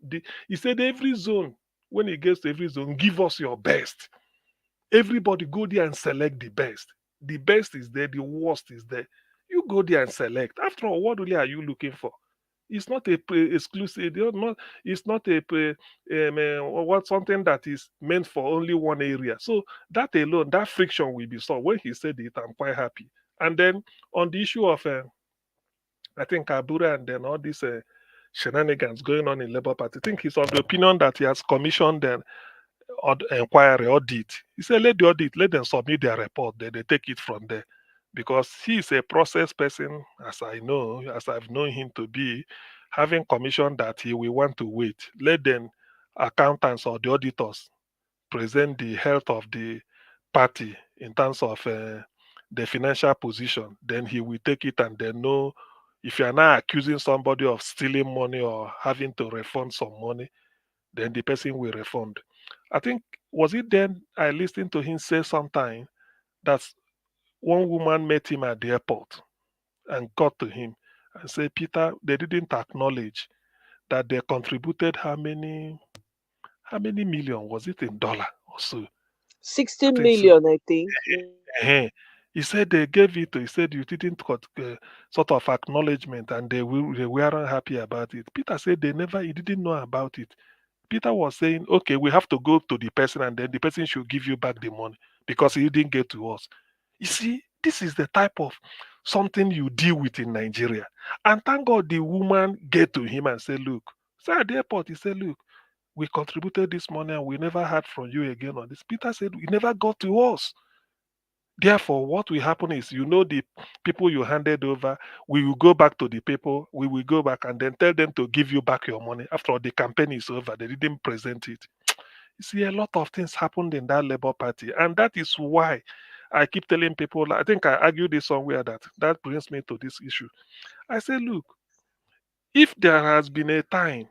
He said every zone, when he gets to every zone, give us your best. Everybody go there and select the best. The best is there, the worst is there. You go there and select. After all, what really are you looking for? It's not a exclusive. It's not a what something that is meant for only one area. So that alone, that friction will be solved. When he said it, I'm quite happy. And then on the issue of, I think Kabura and then all these shenanigans going on in Labour Party, I think he's of the opinion that he has commissioned inquiry audit. He said, let the audit, let them submit their report, then they take it from there. Because he is a process person, as I know, as I've known him to be, having commissioned that he will want to wait. Let them accountants or the auditors present the health of the party in terms of the financial position. Then he will take it and then know if you are now accusing somebody of stealing money or having to refund some money, then the person will refund. I think was it then I listened to him say sometime that one woman met him at the airport and got to him and said, Peter, they didn't acknowledge that they contributed how many million was it in dollar or so? I 60 think so. million, I think. Eh, he said they gave it to. He said you didn't got sort of acknowledgement, and they weren't happy about it. Peter said they never. He didn't know about it. Peter was saying, okay, we have to go to the person and then the person should give you back the money because he didn't get to us. You see, this is the type of something you deal with in Nigeria. And thank God the woman get to him and say, look, so at the airport, he said, look, we contributed this money and we never heard from you again on this. Peter said, we never got to us. Therefore, what will happen is, the people you handed over, we will go back to the people, we will go back and then tell them to give you back your money. After all, the campaign is over, they didn't present it. You see, a lot of things happened in that Labour Party. And that is why I keep telling people, I think I argued this somewhere that brings me to this issue. I say, look, if there has been a time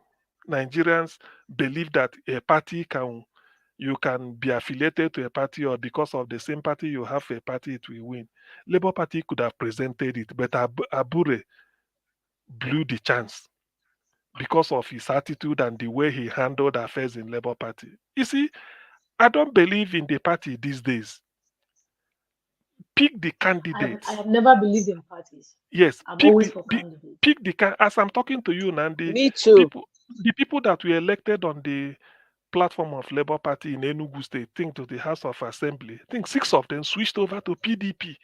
Nigerians believe that a party you can be affiliated to a party or because of the same party you have a party it will win. Labour Party could have presented it, but Abure blew the chance because of his attitude and the way he handled affairs in Labour Party. You see, I don't believe in the party these days. Pick the I candidates. have never believed in parties. Yes, I'm always for candidates. as I'm talking to you now, Me too. people the people that were elected on the platform of Labour Party in Enugu State, think to the House of Assembly. I think six of them switched over to PDP.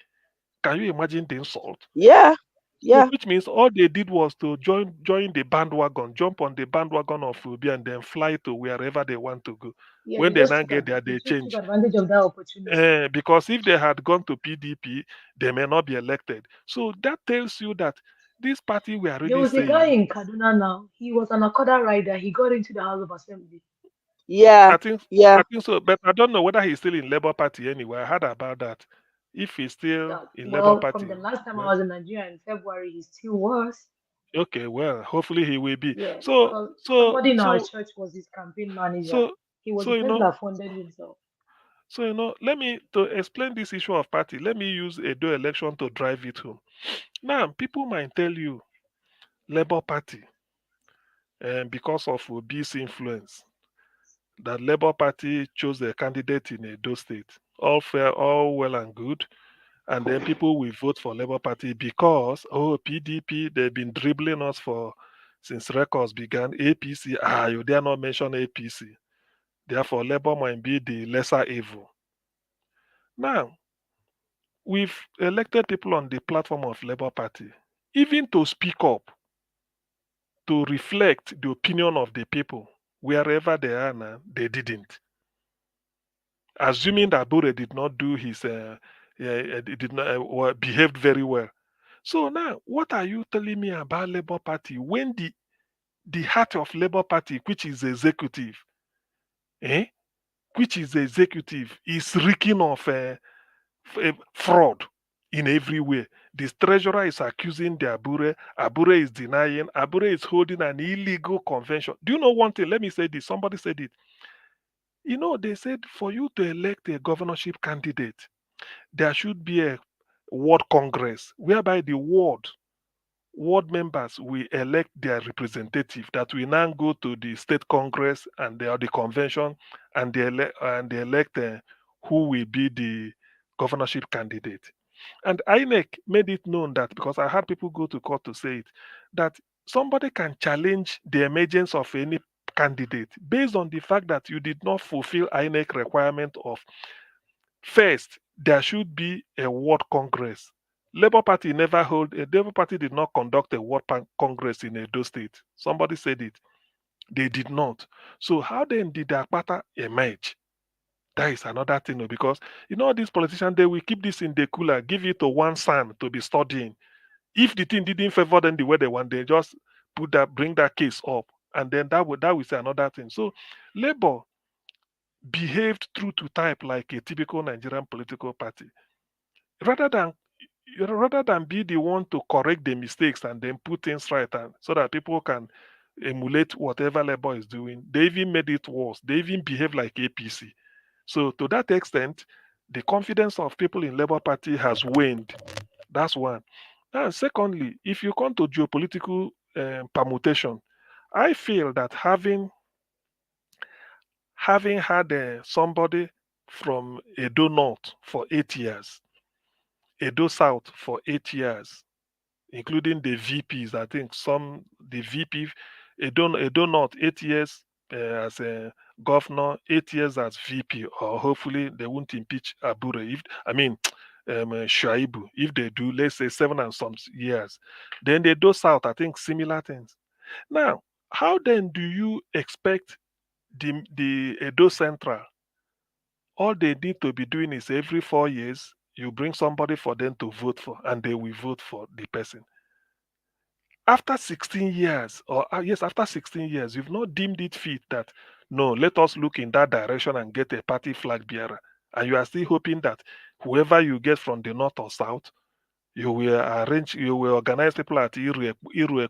Can you imagine the insult? Yeah, So, yeah, which means all they did was to join the bandwagon, jump on the bandwagon of Ubi, and then fly to wherever they want to go. Yeah, When they now get there, they they just took change. advantage of that opportunity. Because if they had gone to PDP, they may not be elected. So that tells you that this party we are There really was a guy saying. in Kaduna now. He was an Akoda rider. He got into the House of Assembly. yeah, I think yeah. I think so, but I don't know whether he's still in Labour Party anyway. I heard about that. If he's still That, in Labour well, from the Party, last time I well, was in Nigeria in February, he still was. okay, well, hopefully he will be. Yeah, So because so somebody in our so church was his campaign manager. so He was so the you person know that funded himself. let me to explain this issue of party. Let me use a do election to drive it home. Now, people might tell you Labour Party, because of Obi's influence, that Labour Party chose a candidate in Edo State. All fair, all well and good. And then people will vote for Labour Party because PDP they've been dribbling us for since records began. APC, you dare not mention APC. Therefore, Labour might be the lesser evil. Now, we've elected people on the platform of Labour Party, even to speak up, to reflect the opinion of the people wherever they are now, they didn't. Assuming that Bure did not do his, did not behaved very well. So now, what are you telling me about Labour Party when the heart of Labour Party, which is executive, eh, which is executive, is reeking of fraud in every way. The treasurer is accusing the Abure. Abure is denying. Abure is holding an illegal convention. Do you know one thing? Let me say this. Somebody said it. You know, they said for you to elect a governorship candidate, there should be a ward congress whereby the ward members will elect their representative that will now go to the state congress and the convention and they elect who will be the governorship candidate. And INEC made it known that, because I had people go to court to say it, that somebody can challenge the emergence of any candidate based on the fact that you did not fulfill INEC requirement of first, there should be a ward congress. Labour Party did not conduct a congress in Edo State. Somebody said it. They did not. So how then did the Akpata emerge? That is another thing, because these politicians, they will keep this in the cooler, give it to one son to be studying. If the thing didn't favor them the way they want, they just bring that case up, and then that will say another thing. So Labour behaved true to type like a typical Nigerian political party. Rather than be the one to correct the mistakes and then put things right, and so that people can emulate whatever Labour is doing, they even made it worse. They even behave like APC. So to that extent, the confidence of people in Labour Party has waned. That's one. And secondly, if you come to geopolitical permutation, I feel that having had somebody from Edo North for 8 years, Edo South for 8 years, including the VPs. I think the VP, Edo North 8 years as a governor, 8 years as VP, or hopefully they won't impeach Abure. If I mean, Shaibu, if they do, let's say 7 and some years, then the Edo South, I think similar things. Now, how then do you expect the Edo Central? All they need to be doing is every 4 years, you bring somebody for them to vote for, and they will vote for the person. After 16 years, or yes, after 16 years, you've not deemed it fit that, no, let us look in that direction and get a party flag bearer. And you are still hoping that whoever you get from the north or south, you will organize people at Iruekwe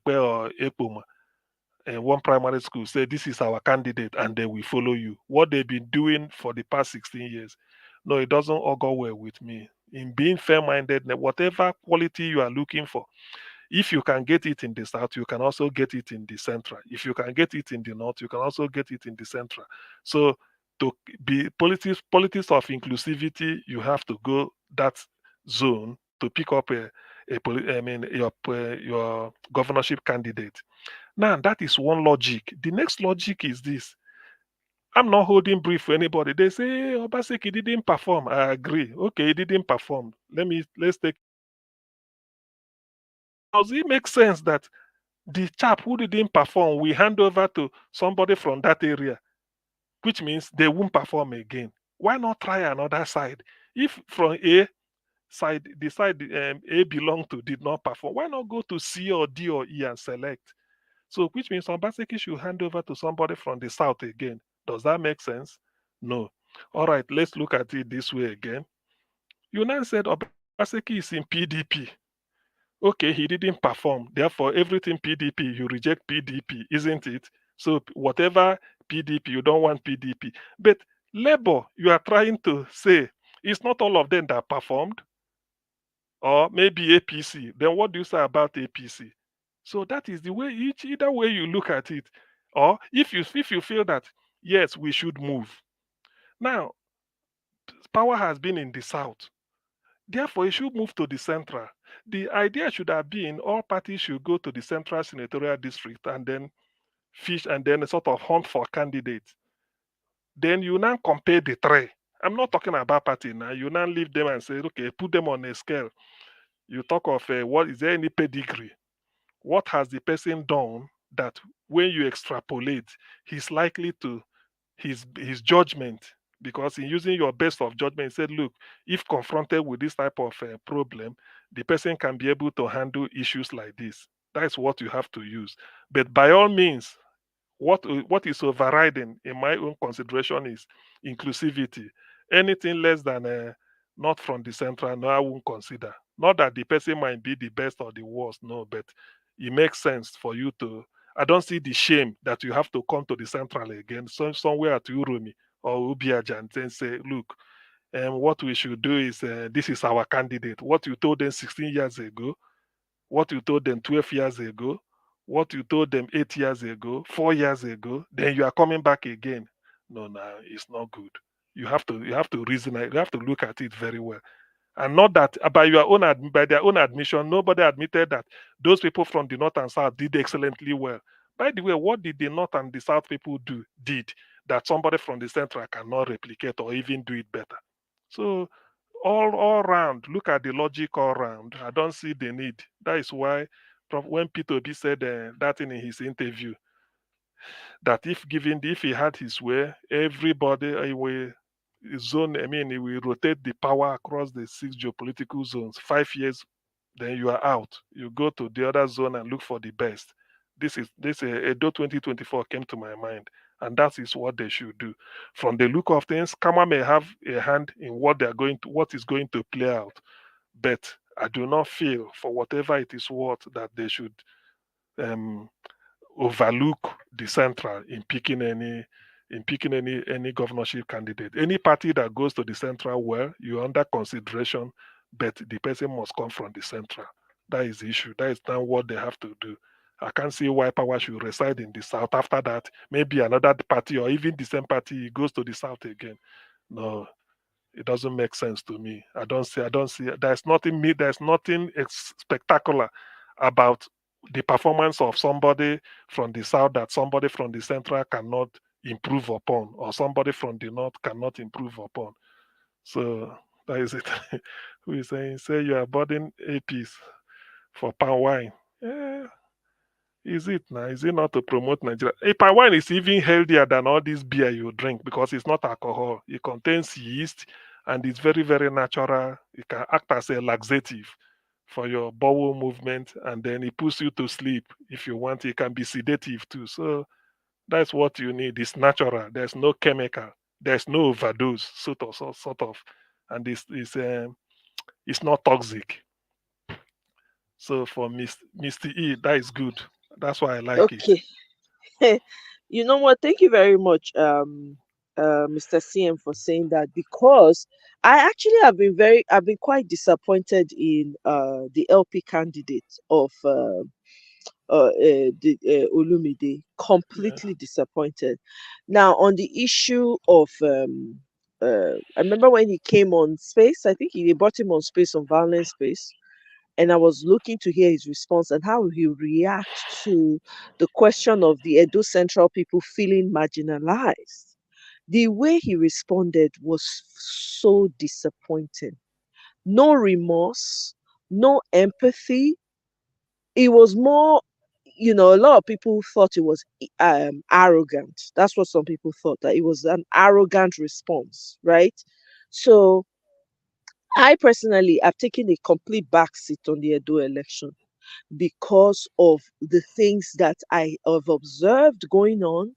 or Epoma in one primary school, say this is our candidate, and they will follow you. What they've been doing for the past 16 years. No, it doesn't all go well with me. In being fair-minded, whatever quality you are looking for, if you can get it in the south, you can also get it in the central. If you can get it in the north, you can also get it in the central. So to be politics of inclusivity, you have to go that zone to pick up your governorship candidate. Now that is one logic. The next logic is this. I'm not holding brief for anybody. They say, "Hey, Obaseki didn't perform." I agree. Okay, he didn't perform. Let's take. Does it make sense that the chap who didn't perform we hand over to somebody from that area, which means they won't perform again? Why not try another side? If from A side, the side A belong to did not perform, why not go to C or D or E and select? So, which means Obaseki should hand over to somebody from the south again. Does that make sense? No. All right, let's look at it this way again. You now said Obaseki is in PDP. Okay, he didn't perform. Therefore, everything PDP, you reject PDP, isn't it? So, whatever PDP, you don't want PDP. But Labour, you are trying to say, it's not all of them that performed, or maybe APC. Then what do you say about APC? So that is the way, either way you look at it. Or if you feel that, yes, we should move. Now, power has been in the south. Therefore, it should move to the central. The idea should have been all parties should go to the central senatorial district and then fish and then sort of hunt for candidates. Then you now compare the three. I'm not talking about party now. You now leave them and say, okay, put them on a scale. You talk of what is there any pedigree? What has the person done that when you extrapolate, he's likely to his judgment, because in using your best of judgment, he said, look, if confronted with this type of problem, the person can be able to handle issues like this. That's what you have to use. But by all means, what is overriding in my own consideration is inclusivity. Anything less than not from the central, no, I won't consider. Not that the person might be the best or the worst, no, but it makes sense for you to. I don't see the shame that you have to come to the central again, somewhere at Urumi or Ubiaja, and then say, look, what we should do is this is our candidate. What you told them 16 years ago, what you told them 12 years ago, what you told them 8 years ago, 4 years ago, then you are coming back again. No, no, it's not good. You have to reason it, you have to look at it very well. And not that by their own admission, nobody admitted that those people from the north and south did excellently well. By the way, what did the north and the south people did that somebody from the central cannot replicate or even do it better? So all round, look at the logic all round. I don't see the need. That is why when Peter B said that in his interview, that if he had his way, everybody will zone. I mean, he will rotate the power across the 6 geopolitical zones. 5 years, then you are out. You go to the other zone and look for the best. This Edo 2024 came to my mind, and that is what they should do. From the look of things, Kama may have a hand in what is going to play out, but I do not feel, for whatever it is worth, that they should um, overlook the central in picking any governorship candidate. Any party that goes to the central, well, you're under consideration, but the person must come from the central. That is the issue. That is now what they have to do. I can't see why power should reside in the south. After that, maybe another party or even the same party goes to the south again. No, it doesn't make sense to me. I don't see there's nothing spectacular about the performance of somebody from the south that somebody from the central cannot improve upon, or somebody from the north cannot improve upon. So that is it. Who is saying, say you are boarding Airpeace for palm wine? Eh, is it now? Is it not to promote Nigeria? A palm wine is even healthier than all this beer you drink because it's not alcohol. It contains yeast and it's very, very natural. It can act as a laxative for your bowel movement, and then it puts you to sleep if you want. It can be sedative too. So that's what you need. It's natural. There's no chemical. There's no overdose, sort of, and it's not toxic. So for Mr. E, that is good. That's why I like it. Okay. You know what? Thank you very much, Mr. CM, for saying that, because I actually I've been quite disappointed in the LP candidate of the Olumide. Yeah, Completely disappointed. Now, on the issue of I remember when he came on Space. I think they brought him on Space, on Violence Space, and I was looking to hear his response and how he react to the question of the Edo Central people feeling marginalized. The way he responded was so disappointing. No remorse, no empathy. It was more, a lot of people thought it was arrogant. That's what some people thought, that it was an arrogant response, right? So I personally have taken a complete backseat on the Edo election because of the things that I have observed going on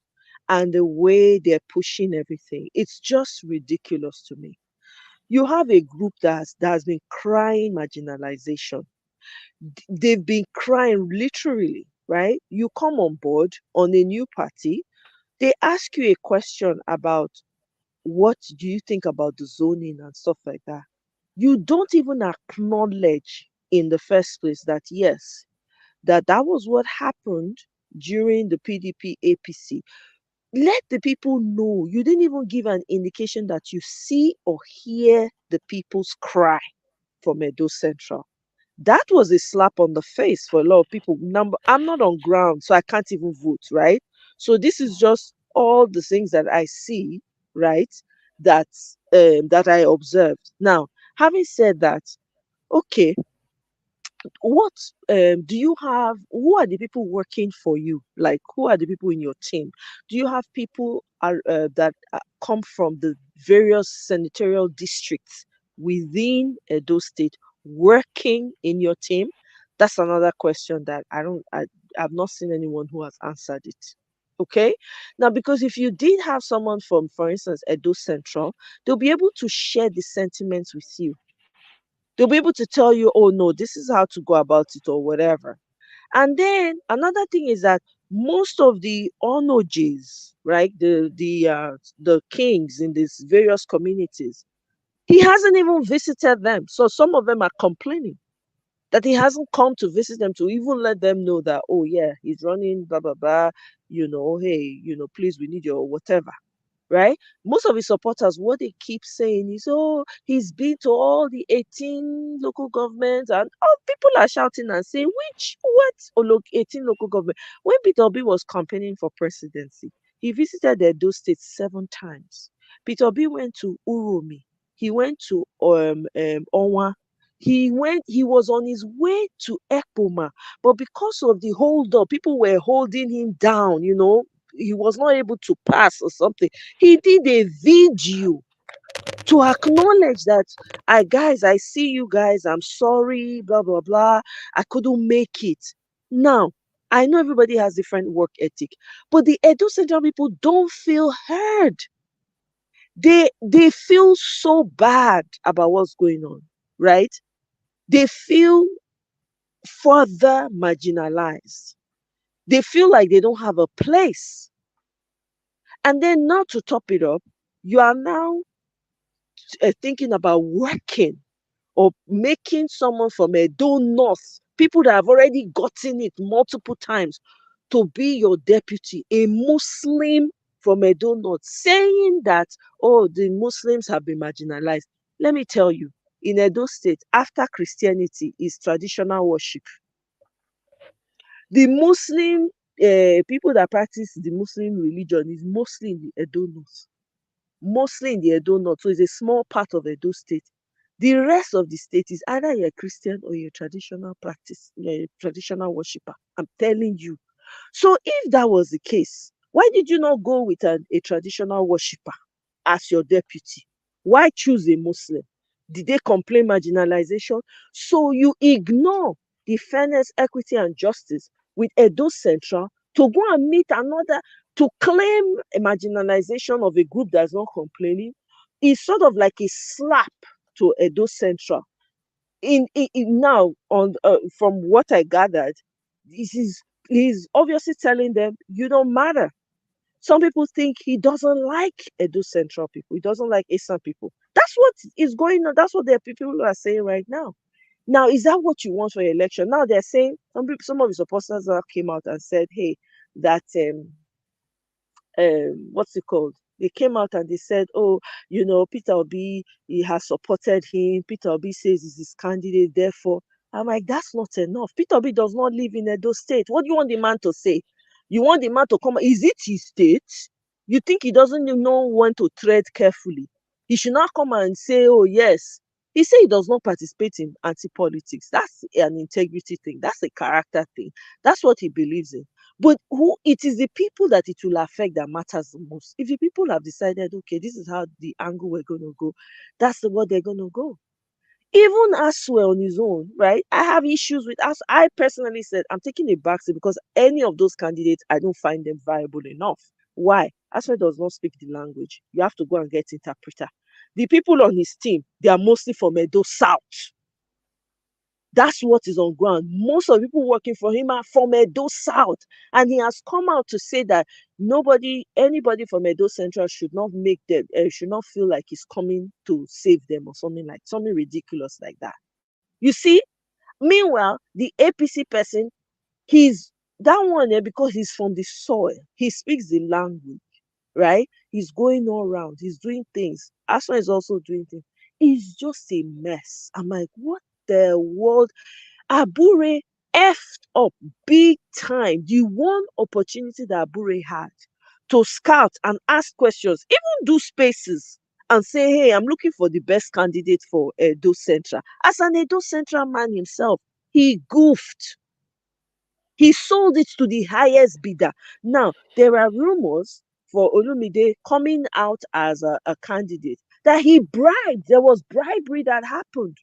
and the way they're pushing everything. It's just ridiculous to me. You have a group that has been crying marginalization. They've been crying literally, right? You come on board on a new party, they ask you a question about what do you think about the zoning and stuff like that. You don't even acknowledge in the first place that yes, that was what happened during the PDP APC. Let the people know. You didn't even give an indication that you see or hear the people's cry from Edo Central. That was a slap on the face for a lot of people. Number, I'm not on ground, so I can't even vote, right? So this is just all the things that I see, right? That that I observed. Now, having said that, okay, what do you have? Who are the people working for you? Like, who are the people in your team? Do you have people that come from the various senatorial districts within Edo State working in your team? That's another question that I've not seen anyone who has answered it. Okay, now because if you did have someone from, for instance, Edo Central, they'll be able to share the sentiments with you. They'll be able to tell you, oh no, this is how to go about it or whatever. And then another thing is that most of the onojis, right, the kings in these various communities, he hasn't even visited them. So some of them are complaining that he hasn't come to visit them to even let them know that, oh yeah, he's running, blah blah blah, hey, please, we need your whatever, right? Most of his supporters, what they keep saying is, oh, he's been to all the 18 local governments, and oh, people are shouting and saying, which, what, 18 local government? When Peter Obi was campaigning for presidency, he visited the Edo State 7 times. Peter Obi went to Uromi, he went to Onwa, he was on his way to Ekpoma, but because of the hold up, people were holding him down, he was not able to pass or something. He did a video to acknowledge that, I guys, I see you guys, I'm sorry, blah blah blah. I couldn't make it. Now, I know everybody has different work ethic, but the Edo Central people don't feel heard. They feel so bad about what's going on, right? They feel further marginalized. They feel like they don't have a place. And then now to top it up, you are now thinking about working or making someone from Edo North, people that have already gotten it multiple times, to be your deputy, a Muslim from Edo North, saying that, oh, the Muslims have been marginalized. Let me tell you, in Edo State, after Christianity is traditional worship. The Muslim people that practice the Muslim religion is mostly in the Edo North. Mostly in the Edo North. So it's a small part of Edo State. The rest of the state is either you're a Christian or you're a traditional practice, you're a traditional worshiper. I'm telling you. So if that was the case, why did you not go with a traditional worshiper as your deputy? Why choose a Muslim? Did they complain marginalization? So you ignore the fairness, equity, and justice with Edo Central to go and meet another, to claim a marginalization of a group that's not complaining is sort of like a slap to Edo Central. In now, on from what I gathered, this is he's obviously telling them you don't matter. Some people think he doesn't like Edo Central people. He doesn't like Esan people. That's what is going on. That's what the people are saying right now. Now, is that what you want for your election? Now they're saying some of his supporters came out and said, "Hey, that what's it called? They came out and they said, oh, Peter Obi, he has supported him. Peter Obi says he's his candidate. Therefore, I'm like, that's not enough. Peter Obi does not live in Edo State. What do you want the man to say? You want the man to come? Is it his state? You think he doesn't know when to tread carefully? He should not come and say, oh, yes. He said he does not participate in anti-politics. That's an integrity thing. That's a character thing. That's what he believes in. But who it is the people that it will affect that matters the most. If the people have decided, okay, this is how the angle we're going to go, that's the what they're going to go. Even Aswe on his own, right? I have issues with us. I personally said I'm taking a backseat because any of those candidates, I don't find them viable enough. Why? Aswe does not speak the language. You have to go and get interpreter. The people on his team, they are mostly from Edo South. That's what is on ground. Most of the people working for him are from Edo South. And he has come out to say that anybody from Edo Central should not should not feel like he's coming to save them or something ridiculous like that. You see, meanwhile, the APC person, he's that one there because he's from the soil. He speaks the language, right? He's going all around. He's doing things. Aswan is also doing things. It's just a mess. I'm like, what the world? Abure effed up big time. The one opportunity that Abure had to scout and ask questions, even do spaces and say, hey, I'm looking for the best candidate for Edo Central. As an Edo Central man himself, he goofed. He sold it to the highest bidder. Now, there are rumors for Olumide coming out as a candidate that he bribed. There was bribery that happened.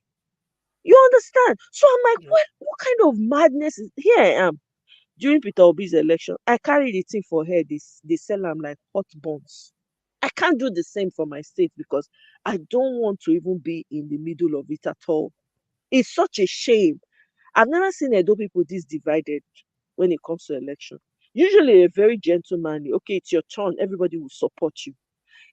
You understand? So I'm like, Yeah. what kind of madness is here? I am during Peter Obi's election. I carry the thing for her. They sell am like hot buns. I can't do the same for my state because I don't want to even be in the middle of it at all. It's such a shame. I've never seen Edo people this divided when it comes to election. Usually a very gentlemanly, okay, it's your turn, everybody will support you.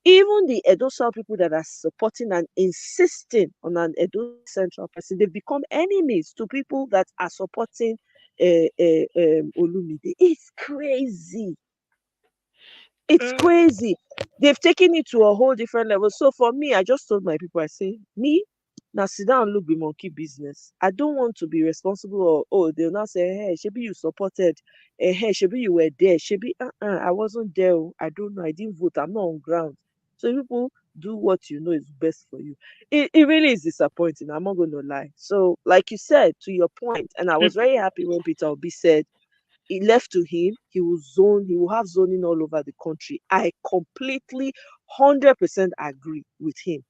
Even the Edo South people that are supporting and insisting on an Edo Central person, they've become enemies to people that are supporting Olumide. It's crazy. It's Uh, crazy. They've taken it to a whole different level. So for me, I just told my people, I say, me, now sit down and look the monkey business. I don't want to be responsible or they'll not say, hey, Shebi you supported, hey, Shebi you were there, Shebi I wasn't there. Oh, I don't know. I didn't vote. I'm not on ground. So people do what you know is best for you. It really is disappointing. I'm not gonna lie. So, like you said, to your point, and I it, was very happy when Peter Obi said it left to him, he will have zoning all over the country. I completely 100% agree with him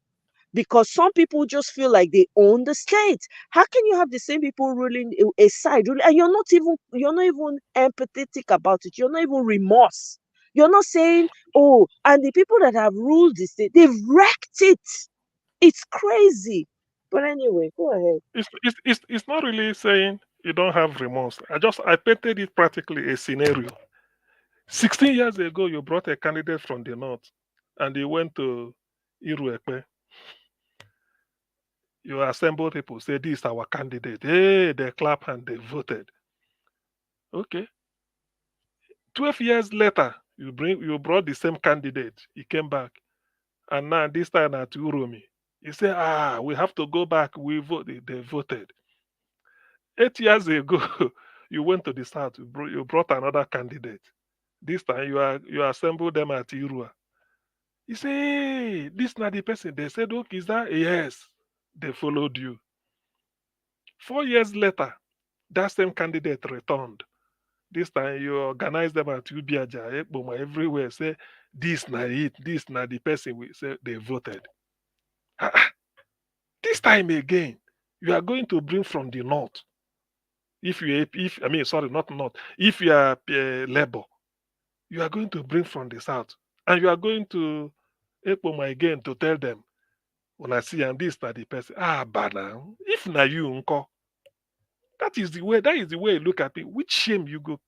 because some people just feel like they own the state. How can you have the same people ruling a side ruling, and you're not even empathetic about it? You're not even remorse. You're not saying, oh, and the people that have ruled the state, they've wrecked it. It's crazy. But anyway, go ahead. it's not really saying you don't have remorse. I painted it practically a scenario. 16 years ago, you brought a candidate from the north, and he went to Iruepe. You assemble people, say this is our candidate. Hey, they clap and they voted. Okay. 12 years later, you brought the same candidate. He came back, and now this time at Uromi, you say, we have to go back. We vote. They voted. 8 years ago, you went to the south. You brought another candidate. This time you assemble them at Irua. You say, hey, this not the person. They said, okay, is that yes? They followed you. 4 years later, that same candidate returned. This time you organize them at Ubiaja, Ekboma, everywhere. Say, this not it. This not the person. We say they voted. Ah, ah. This time again, you are going to bring from the north. If I mean, sorry, not north. If you are labor, you are going to bring from the south, and you are going to Ekpoma again to tell them when I see and this na the person. But now if na you unko, that is the way you look at it. Which shame you go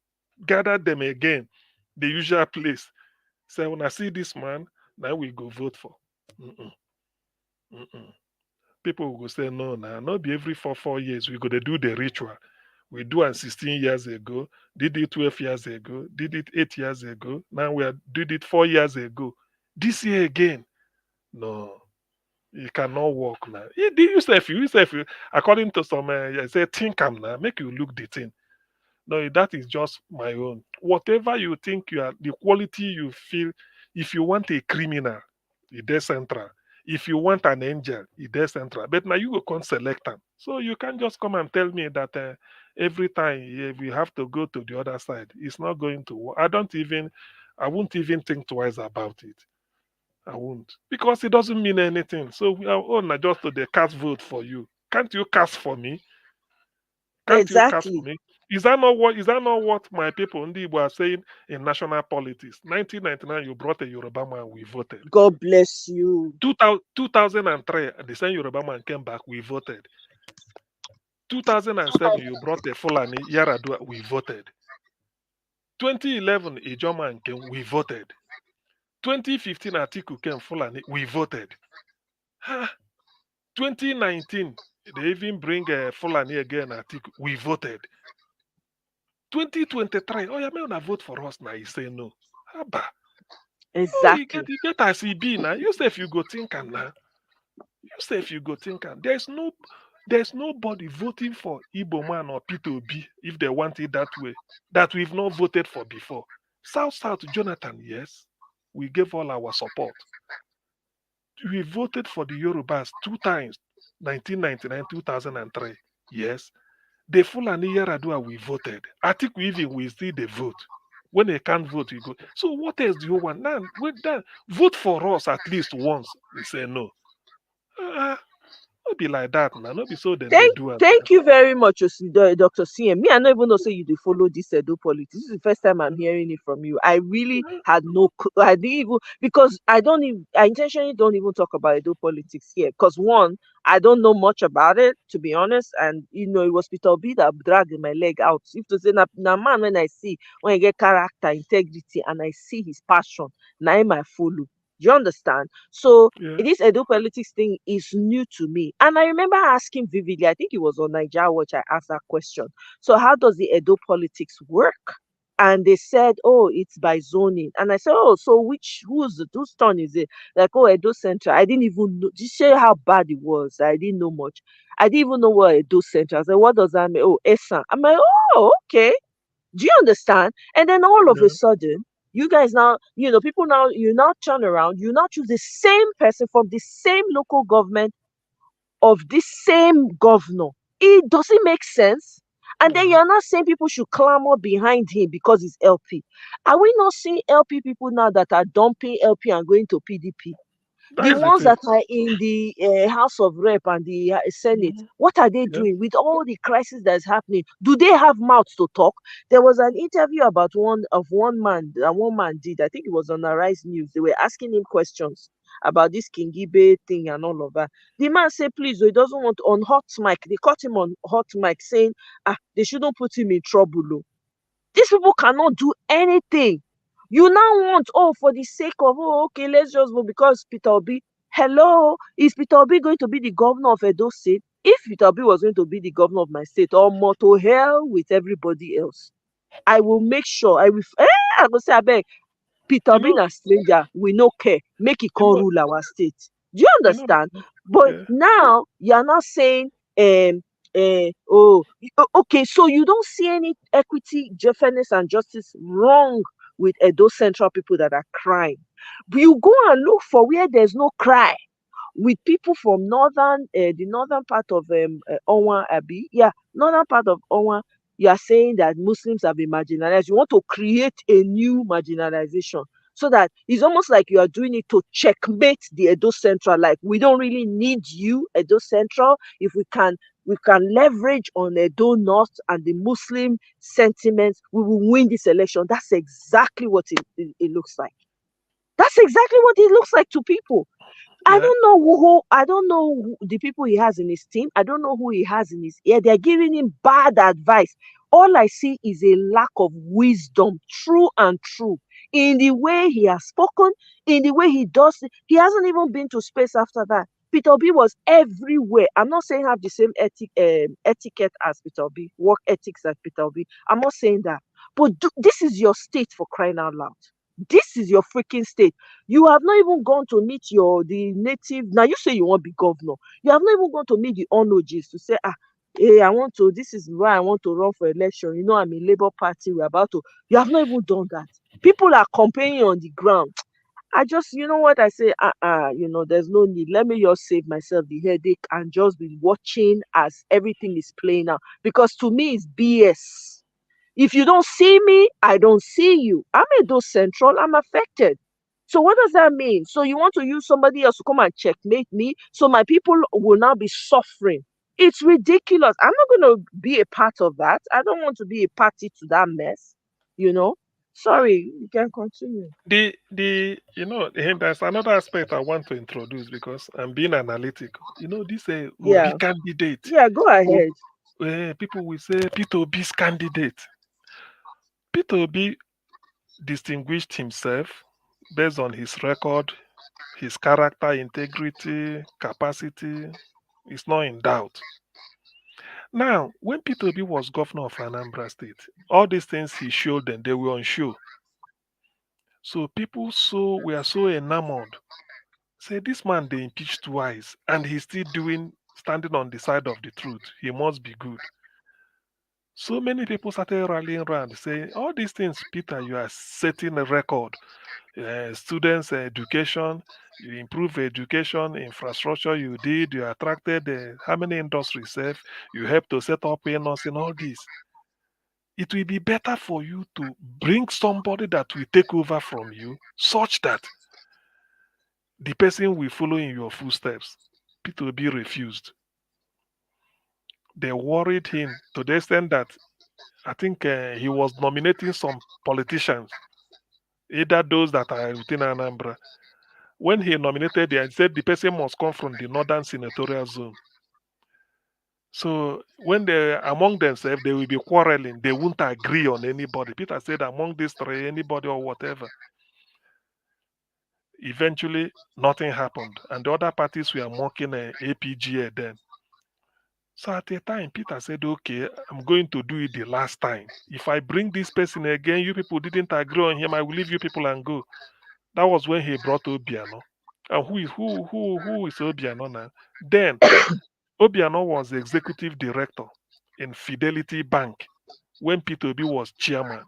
gather them again, the usual place. Say when I see this man, now we go vote for. Mm-mm, mm-mm. People will say no, now not be every 4 years we go to do the ritual. We do it 16 years ago, did it 12 years ago, did it 8 years ago. Now we are did it 4 years ago. This year again, no, it cannot work now. According to some, say think am now, make you look the thing. No, that is just my own. Whatever you think you are, the quality you feel, if you want a criminal, it is central. If you want an angel, it is central. But now you go come select them. So you can't just come and tell me that every time we have to go to the other side. It's not going to work. I won't even think twice about it. I won't. Because it doesn't mean anything. So we are all not just to the cast vote for you. Can't you cast for me? Can't you cast for Exactly. me? Is that not what my people in the Igbo are saying in national politics? 1999, you brought a Yoruba man, we voted. God bless you. 2003, the same Yoruba man came back, we voted. 2007, you brought a Fulani Yaradua, we voted. 2011, a German came, we voted. 2015, Atiku came Fulani, we voted. Huh? 2019, they even bring Fulani again, Atiku, we voted. 2023, oh yeah, may una vote for us now. He say no. Haba. Oh, Exactly. you get as he be now. You say if you go think am now. You say if you go think am. There's nobody voting for Igbo man or Peter Obi if they want it that way that we've not voted for before. South Jonathan, yes, we gave all our support. We voted for the Yorubas 2 times, 1999, 2003. Yes. The Fulani Yaradua, we voted. Atiku even we still they vote. When they can't vote, we go. So what else do you want? Now, vote for us at least once. We say no. Uh, not be like that now. Not be so then they Thank do it. thank you very much, Dr. CM. Me, I don't even know say you dey follow this Edo politics. This is the first time I'm hearing it from you. I really had no I didn't even because I intentionally don't even talk about Edo politics here. Because one, I don't know much about it, to be honest. And it was Peter B that dragged my leg out. If to say na man when I see when I get character, integrity, and I see his passion, now him I follow. Do you understand? So Yeah. this Edo politics thing is new to me. And I remember asking vividly, I think it was on Nigeria Watch, I asked that question. So, how does the Edo politics work? And they said, oh, it's by zoning. And I said, oh, so whose turn is it? Like, oh, Edo Central. I didn't even know. Just say how bad it was. I didn't know much. I didn't even know what Edo Central. I said, what does that mean? Oh, Esan. I'm like, oh, okay. Do you understand? And then all of a Yeah. sudden, you guys now, people now, you now turn around, you now choose the same person from the same local government of this same governor. It doesn't make sense. And then Uh-huh. you're not saying people should clamor behind him because it's LP. Are we not seeing LP people now that are dumping LP and going to PDP? That The is the ones thing. that are in the House of Rep and the Senate, Mhm. what are they Yeah. doing with all the crisis that's happening? Do they have mouths to talk? There was an interview about one man that one man did. I think it was on Arise News. They were asking him questions about this Kingibe thing and all of that. The man said, please, he doesn't want on hot mic. They caught him on hot mic saying, they shouldn't put him in trouble. Oh. These people cannot do anything. You now want, oh, for the sake of, oh, okay, let's just vote because Peter Obi. Hello, is Peter Obi going to be the governor of Edo State? If Peter Obi was going to be the governor of my state, or more to hell with everybody else, I will make sure I will say, I beg, Peter You Obi know, na stranger, we no care, make he you come know, rule our state. Do you you know, understand? But yeah. now you're not saying, oh, okay, so you don't see any equity, fairness, and justice wrong with those central people that are crying. But you go and look for where there's no cry with people from the northern part of Onwa Abi. Yeah, northern part of Onwa. You are saying that Muslims have been marginalized. You want to create a new marginalization so that it's almost like you are doing it to checkmate the Edo Central. Like we don't really need you, Edo Central. If we can leverage on Edo North and the Muslim sentiments, we will win this election. That's exactly what it looks like. That's exactly what it looks like to people. I Yeah. don't know I don't know the people he has in his team. I don't know who he has in his ear. They're giving him bad advice. All I see is a lack of wisdom, true and true, in the way he has spoken, in the way he does it. He hasn't even been to space after that. Peter B was everywhere. I'm not saying have the same etiquette as Peter B, work ethics as Peter B. I'm not saying that. But this is your state for crying out loud. This is your freaking state. You have not even gone to meet the native. Now you say you want to be governor. You have not even gone to meet the ONOGs to say, hey, this is why I want to run for election. I'm in Labour Party. We're about to. You have not even done that. People are campaigning on the ground. I just, you know what I say, there's no need. Let me just save myself the headache and just be watching as everything is playing out. Because to me, it's BS. If you don't see me, I don't see you. I'm Edo Central. I'm affected. So what does that mean? So you want to use somebody else to come and checkmate me? So my people will now be suffering. It's ridiculous. I'm not going to be a part of that. I don't want to be a party to that mess. You know. Sorry, you can continue. There's another aspect I want to introduce because I'm being analytical. This Obi Yeah. candidate. Yeah. Go Ob- ahead. People will say Peter Obi's candidate. Peter Obi distinguished himself based on his record, his character, integrity, capacity. It's not in doubt. Now, when Peter Obi was governor of Anambra State, all these things he showed them, they were on show. So people were so enamored. Say this man they impeached twice, and he's still standing on the side of the truth. He must be good. So many people started rallying around saying, all these things, Peter, you are setting a record. Students' education, you improve education, infrastructure you did, you attracted how many industries, you helped to set up in-house in all this. It will be better for you to bring somebody that will take over from you such that the person will follow in your footsteps. Peter Obi refused. They worried him to the extent that I think he was nominating some politicians, either those that are within Anambra. When he nominated them, he said the person must come from the northern senatorial zone. So when they among themselves, they will be quarreling. They won't agree on anybody. Peter said, among these three, anybody or whatever. Eventually, nothing happened, and the other parties were mocking APGA then. So at a time, Peter said, okay, I'm going to do it the last time. If I bring this person again, you people didn't agree on him, I will leave you people and go. That was when he brought Obiano. And who is Obiano now? Then Obiano was the executive director in Fidelity Bank when Peter Obi was chairman.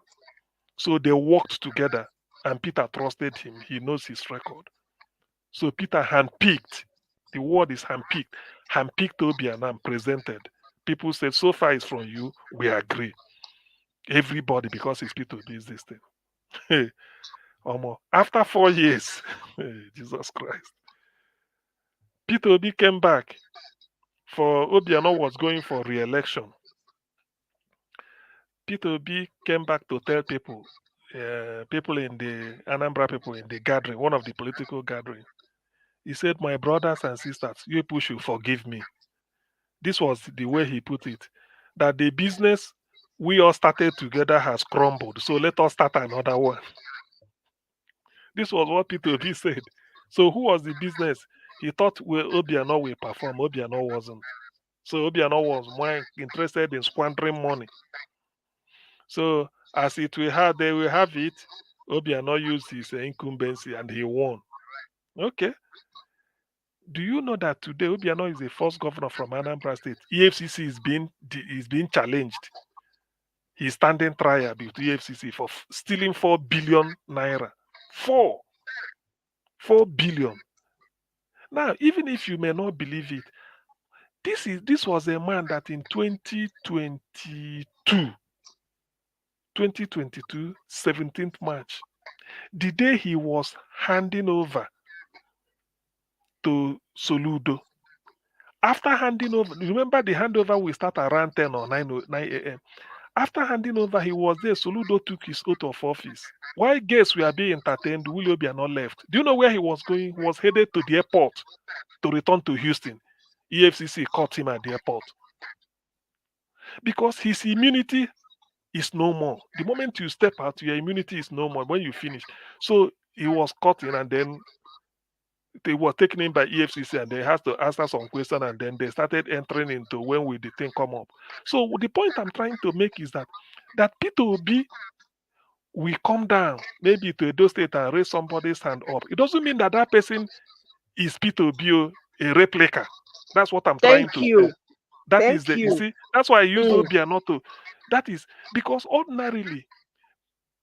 So they worked together and Peter trusted him. He knows his record. So Peter handpicked. The word is handpicked. Handpicked Obiano and presented. People said, so far it's from you, we agree. Everybody, because it's Peter Obi, is this thing. Hey, after 4 years, Jesus Christ, Peter Obi came back for Obiano was going for re-election. Peter Obi came back to tell people, people in the Anambra people in the gathering, one of the political gatherings. He said, my brothers and sisters, you people should forgive me. This was the way he put it. That the business we all started together has crumbled. So let us start another one. This was what Peter Obi said. So who was the business? He thought Obiano will perform. Obiano wasn't. So Obiano was more interested in squandering money. So as it will have, they will have it. Obiano used his incumbency and he won. Okay. Do you know that today Obiano is the first governor from Anambra State? EFCC is being challenged. He's standing trial with EFCC for stealing 4 billion naira. 4 billion. Now, even if you may not believe it, this was a man that in 2022, 17th March, the day he was handing over to Soludo. After handing over, remember the handover will start around 10 or 9 a.m. After handing over, he was there. Soludo took his oath of office. While guests were being entertained, Willie Obiano left. Do you know where he was going? He was headed to the airport to return to Houston. EFCC caught him at the airport. Because his immunity is no more. The moment you step out, your immunity is no more when you finish. So he was caught in, and then they were taken in by EFCC, and they had to answer some question, and then they started entering into when will the thing come up. So the point I'm trying to make is that Peter Obi will come down maybe to Edo State and raise somebody's hand up. It doesn't mean that that person is Peter Obi, a replica. That's what I'm trying Thank to say. you. That is Thank you you. see, that's why I used Mm, Obiano to. That is because ordinarily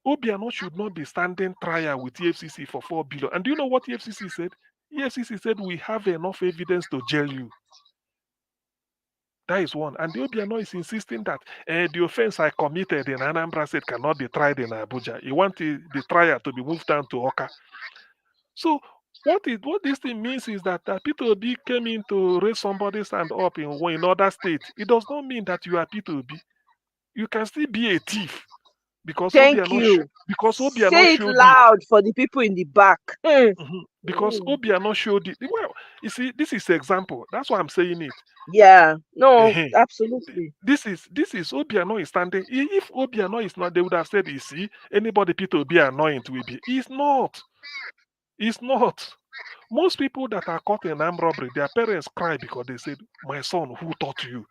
Obiano should not be standing trial with EFCC for 4 billion. And do you know what EFCC said? EFCC said we have enough evidence to jail you. That is one. And the Obiano is insisting that the offense I committed in Anambra State cannot be tried in Abuja. He wants the trial to be moved down to Oka. So what this thing means is that Peter Obi came in to raise somebody's hand up in other states. It does not mean that you are Peter Obi. You can still be a thief because thank Obiano you. Say it showed it. loud for the people in the back. Because Mm. Obiano showed it. Well, you see, this is example. That's why I'm saying it. Yeah. No, Ehen. absolutely. This is Obiano is standing. If Obiano is not, they would have said, you see, anybody Peter Obi annoying will be. He's not. He's not. Most people that are caught in armed robbery, their parents cry because they said, my son, who taught you?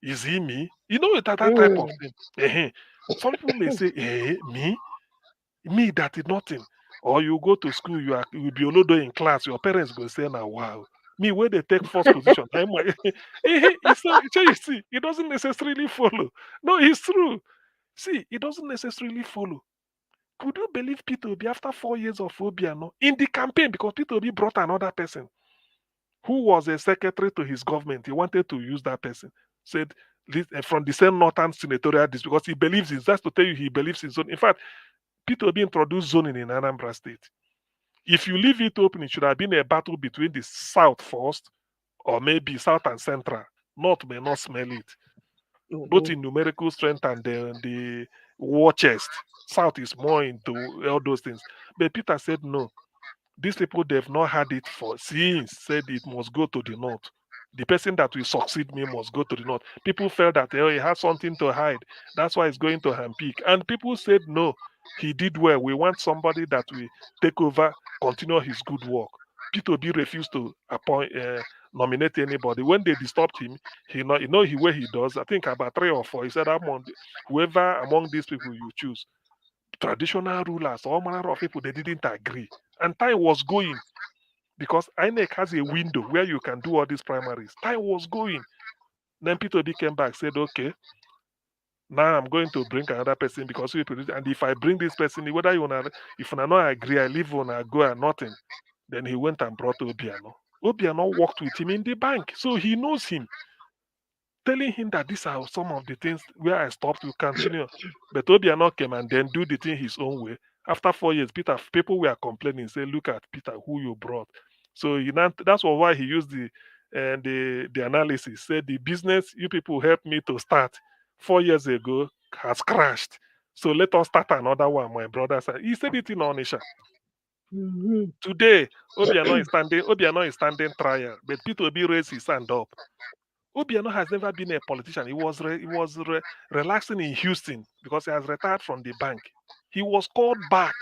Is he me? You know that type of Mm. thing. Ehen. Some people may say, me? Me that is nothing. Or you go to school, you will be olodo in class, your parents go say, now wow. Me, where they take first position, I'm like, so you see, it doesn't necessarily follow. No, it's true. See, it doesn't necessarily follow. Could you believe Peter Obi after 4 years of Obiano in the campaign, because Peter Obi brought another person who was a secretary to his government. He wanted to use that person. Said from the same northern senatorial district, because he believes in, that's to tell you he believes in zone. In fact, Peter Obi introduced zoning in Anambra State. If you leave it open, it should have been a battle between the south first, or maybe south and central. North may not smell it, both Mhm. in numerical strength and the war chest. South is more into all those things. But Peter said no. These people, they've not had it for since, said it must go to the north. The person that will succeed me must go to the north. People felt that he has something to hide. That's why he's going to Hampeak. And people said no, he did well. We want somebody that will take over, continue his good work. Peter B refused to appoint, nominate anybody. When they disturbed him, he where he does. I think about 3 or 4. He said, whoever among these people you choose, traditional rulers, all manner of people, they didn't agree. And time was going, because INEC has a window where you can do all these primaries. Time was going. Then Peter B came back, said, okay, now I'm going to bring another person because we produce. And if I bring this person, whether you wanna, if you not agree, I leave on I go and nothing. Then he went and brought Obiano. Obiano worked with him in the bank, so he knows him, telling him that these are some of the things where I stopped to continue. But Obiano came and then do the thing his own way. After 4 years, people were complaining, say, look at Peter, who you brought. So that's why he used the analysis. Said the business you people helped me to start 4 years ago has crashed. So let us start another one, my brother said. He said it in Onisha. Mhm. Today, Obiano is standing trial, but Peter Obi raised his hand up. Obiano has never been a politician. He was relaxing in Houston because he has retired from the bank. He was called back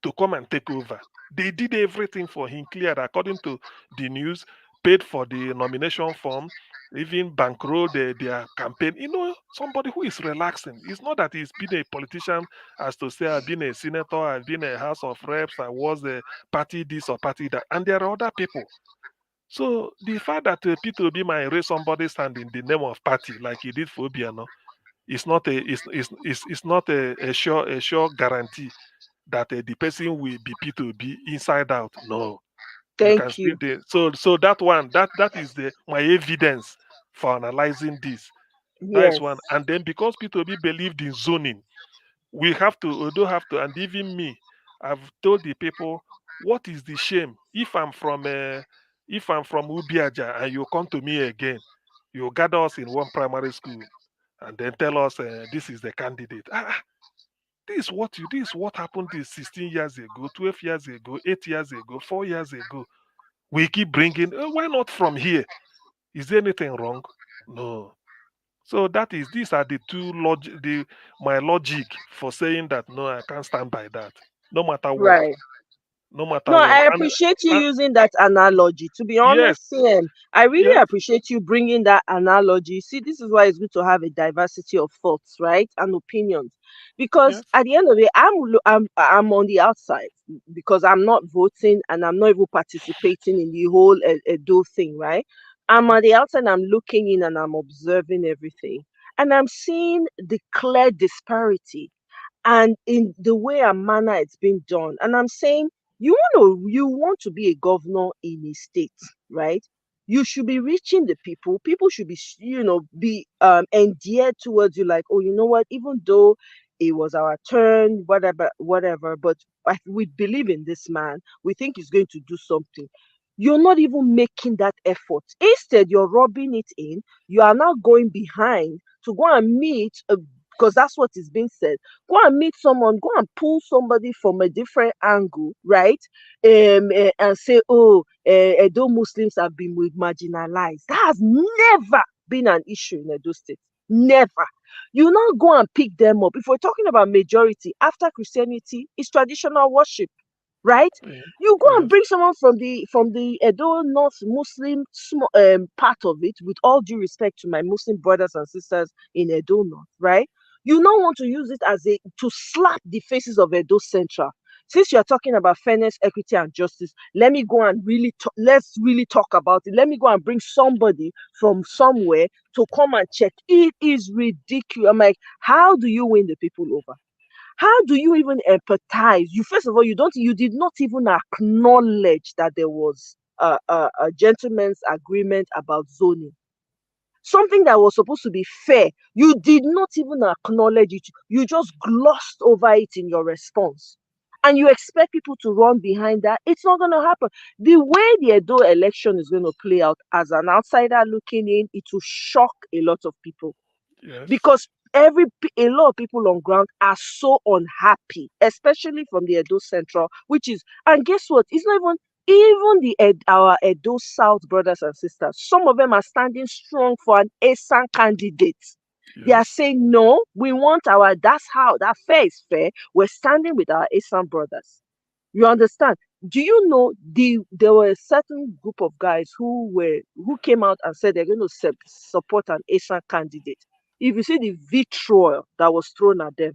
to come and take over. They did everything for him, cleared according to the news, paid for the nomination form, even bankrolled their campaign. Somebody who is relaxing. It's not that he's been a politician, as to say, I've been a senator, I've been a House of Reps, I was a party this or party that. And there are other people. So the fact that Peter Obi might raise somebody's hand in the name of party like he did for Obiano is not it's not a sure guarantee that the person will be Peter Obi inside out. No, you can Thank still you. so that one that is the my evidence for analyzing this. That is Yes. one. And then because Peter Obi believed in zoning, we do have to, and even me, I've told the people, what is the shame if I'm from Ubiaja and you come to me again, you gather us in one primary school and then tell us this is the candidate. This is what happened this 16 years ago, 12 years ago, 8 years ago, 4 years ago. We keep bringing, why not from here? Is there anything wrong? No. So these are the my logic for saying that no, I can't stand by that. No matter what. Right. No matter No, what. I And appreciate you uh, using that analogy. To be yes, honest, CM, I really yes, appreciate you bringing that analogy. See, this is why it's good to have a diversity of thoughts, right, and opinions. Because yes. at the end of the day, I'm on the outside because I'm not voting and I'm not even participating in the whole Edo thing, right? I'm on the outside. I'm looking in and I'm observing everything, and I'm seeing the clear disparity and in the way and manner it's been done. And I'm saying you want to be a governor in a state, right? You should be reaching the people. People should be be endeared towards you, like, oh, you know what, even though it was our turn, whatever, but we believe in this man, we think he's going to do something. You're not even making that effort. Instead, you're rubbing it in. You are now going behind to go and meet because that's what is being said. Go and meet someone, go and pull somebody from a different angle, right? And say, oh, Edo Muslims have been marginalized. That has never been an issue in Edo State. Never. You now go and pick them up. If we're talking about majority, after Christianity, it's traditional worship, right? Yeah, You go and yes. bring someone from the Edo North Muslim part of it, with all due respect to my Muslim brothers and sisters in Edo North, right? You now want to use it as a to slap the faces of Edo Central. since you're talking about fairness, equity, and justice, let me go and let's really talk about it. Let me go and bring somebody from somewhere to come and check. It is ridiculous. I'm like, how do you win the people over? How do you even empathize? You first of all, you did not even acknowledge that there was a gentleman's agreement about zoning, something that was supposed to be fair. You did not even acknowledge it. You just glossed over it in your response. And you expect people to run behind that. It's not going to happen. The way the Edo election is going to play out, as an outsider looking in, it will shock a lot of people, Yes. because a lot of people on ground are so unhappy, especially from the Edo Central, which is, and guess what? It's not even our Edo South brothers and sisters. Some of them are standing strong for an ASAN candidate. They are Yes. saying, no, we want that's how, that fair is fair. We're standing with our ASAN brothers. You understand? Do you know there were a certain group of guys who came out and said they're going to support an ASAN candidate? If you see the vitriol that was thrown at them,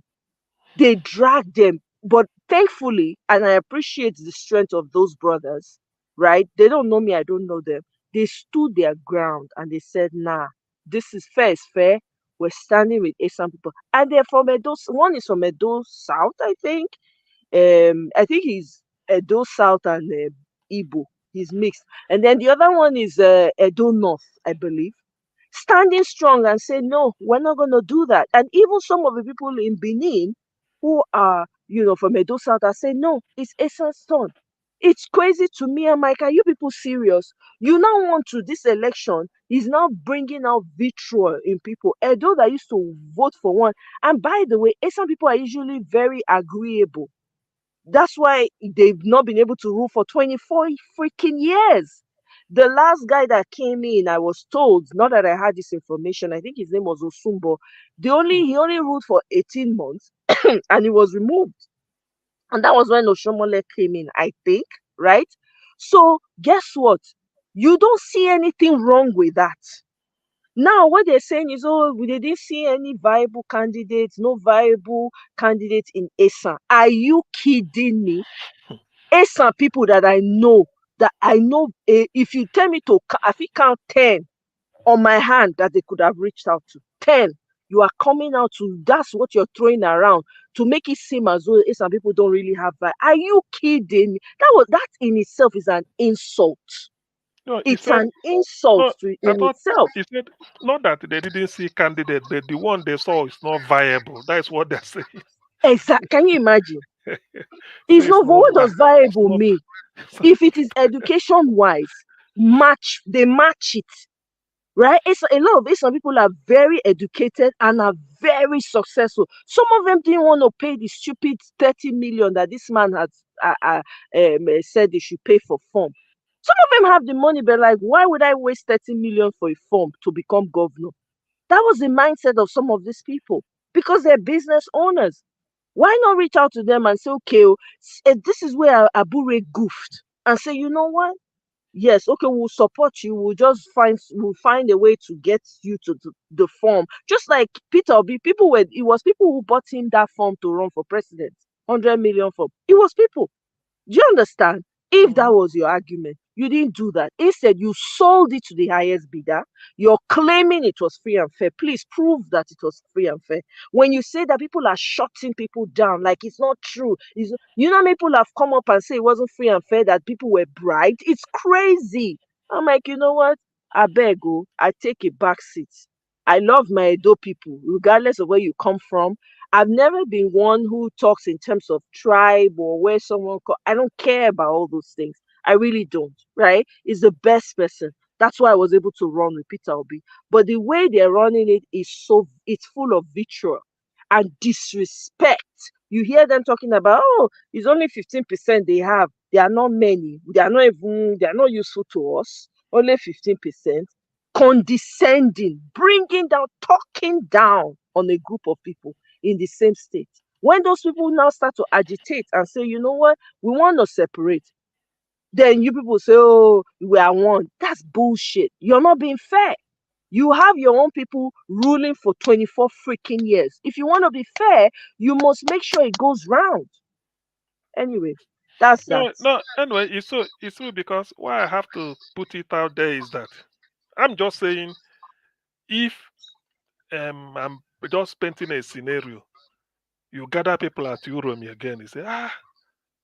they dragged them. But thankfully, and I appreciate the strength of those brothers, right? They don't know me, I don't know them. They stood their ground and they said, nah, this is fair, is fair. We're standing with ASAN people. And they're from Edo. One is from Edo South, I think. I think he's Edo South and Igbo. He's mixed. And then the other one is Edo North, I believe, standing strong and say, no, we're not going to do that. And even some of the people in Benin who are, from Edo South are saying, no, it's Esa's son. It's crazy to me. I'm like, are you people serious? You now want to, this election is now bringing out vitriol in people. Edo that used to vote for one. And by the way, Esan people are usually very agreeable. That's why they've not been able to rule for 24 freaking years. The last guy that came in, I was told, not that I had this information, I think his name was Osumbo. He only ruled for 18 months and he was removed. And that was when Oshomole came in, I think, right? So guess what? You don't see anything wrong with that. Now, what they're saying is, oh, they didn't see any viable candidates, no viable candidates in ESA. Are you kidding me? ESA people that I know, if you tell me to, I think count 10 on my hand that they could have reached out to. 10. You are coming out to, that's what you're throwing around to make it seem as though some people don't really have that. Are you kidding me? That in itself is an insult. No, he It's said, an insult no, I in thought itself. he said, not that they didn't see candidate, but the one they saw is not viable. That's what they're saying. Exactly. Can you imagine? So It's not, what does viable mean? If it is education wise, they match it. Right? It's a lot of some people are very educated and are very successful. Some of them didn't want to pay the stupid 30 million that this man has said they should pay for form. Some of them have the money, but like, why would I waste 30 million for a form to become governor? That was the mindset of some of these people because they're business owners. Why not reach out to them and say, okay, this is where Abure goofed, and say, you know what? Yes, okay, we'll support you. We'll find a way to get you to the form. Just like Peter Obi, it was people who bought him that form to run for president. 100 million form. It was people. Do you understand? If that was your argument, you didn't do that. Instead, you sold it to the highest bidder. You're claiming it was free and fair. Please prove that it was free and fair. When you say that people are shutting people down, like it's not true. You know, people have come up and say it wasn't free and fair, that people were bribed. It's crazy. I'm like, you know what? I beg you, I take a back seat. I love my Edo people, regardless of where you come from. I've never been one who talks in terms of tribe or where I don't care about all those things. I really don't, right? It's the best person. That's why I was able to run with Peter Obi. But the way they're running it is it's full of vitriol and disrespect. You hear them talking about, oh, it's only 15% they have. They are not many. They are not useful to us. Only 15%. Condescending, bringing down, talking down on a group of people in the same state. When those people now start to agitate and say, you know what, we want to separate, then you people say, oh, we are one. That's bullshit. You're not being fair. You have your own people ruling for 24 freaking years. If you want to be fair, you must make sure it goes round. Anyway, that's that. No, no. Anyway, it's so because why I have to put it out there is that I'm just saying if I'm just painting a scenario, you gather people at Uromi again, you say,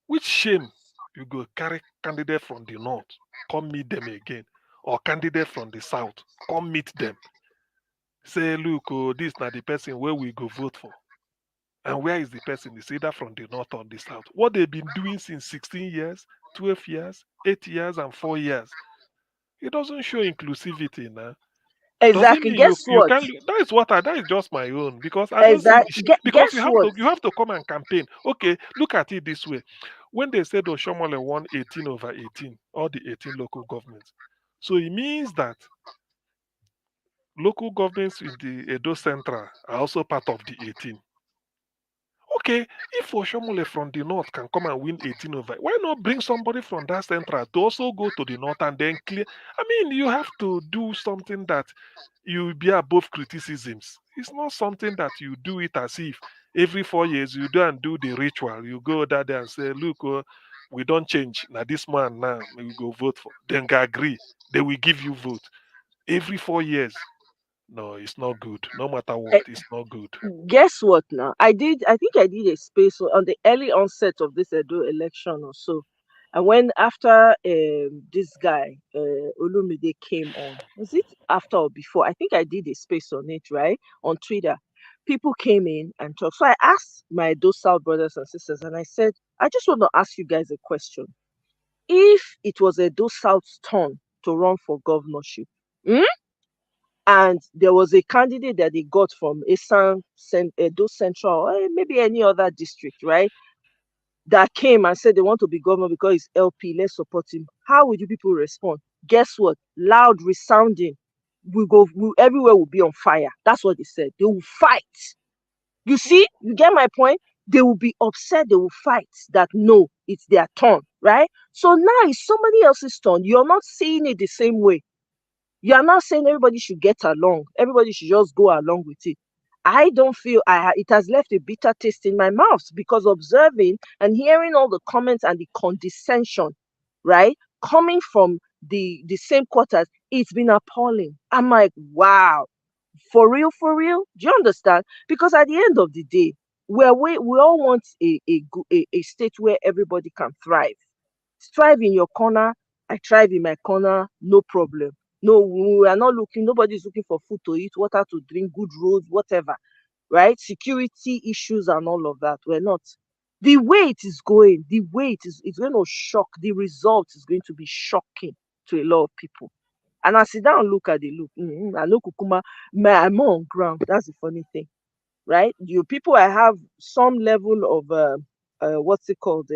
which shame you go carry candidate from the north, come meet them again, or candidate from the south, come meet them. Say, look, oh, this not the person where we go vote for. And where is the person? It's either from the north or the south. What they've been doing since 16 years, 12 years, 8 years, and 4 years. It doesn't show inclusivity now. Does it Exactly. mean Guess you what? can that is what that is just my own because I don't see Exactly. because Guess you have what? to come and campaign. Okay, look at it this way. When they said Oshomole won 18 over 18, all the 18 local governments. So it means that local governments in the Edo Central are also part of the 18. Okay, if Oshomole from the north can come and win 18 over, why not bring somebody from that central to also go to the north and then clear? I mean, you have to do something that you will be above criticisms. It's not something that you do it as if every 4 years you do and do the ritual. You go there and say, look, we don't change. Now this man now we go vote for. Then they agree. They will give you vote every 4 years. No, it's not good. No matter what, Eh, it's not good. Guess what now? I think I did a space on the early onset of this Edo election or so. And when after this guy, Olumide came on, was it after or before? I think I did a space on it, right? On Twitter. People came in and talked. So I asked my docile brothers and sisters, and I said, I just want to ask you guys a question. If it was Edo South's turn to run for governorship, hmm, and there was a candidate that they got from Edo Central, or maybe any other district, right? That came and said they want to be governor because it's LP, let's support him. How would you people respond? Guess what? Loud, resounding. Everywhere will be on fire. That's what they said. They will fight. You see, you get my point? They will be upset, they will fight that no, it's their turn, right? So now it's somebody else's turn. You're not seeing it the same way. You are not saying everybody should get along. Everybody should just go along with it. I don't feel it has left a bitter taste in my mouth because observing and hearing all the comments and the condescension, right, coming from the same quarters, it's been appalling. I'm like, wow, for real, for real. Do you understand? Because at the end of the day, we all want a state where everybody can thrive. Strive in your corner, I thrive in my corner, no problem. No, we are not looking, nobody's looking for food to eat, water to drink, good roads, whatever, right? Security issues and all of that. We're not. The way it is going, the way it's going to shock, the result is going to be shocking to a lot of people. And I sit down and look at the look. I know Kukuma, I'm more on ground. That's the funny thing, right? You people, I have some level of what's it called?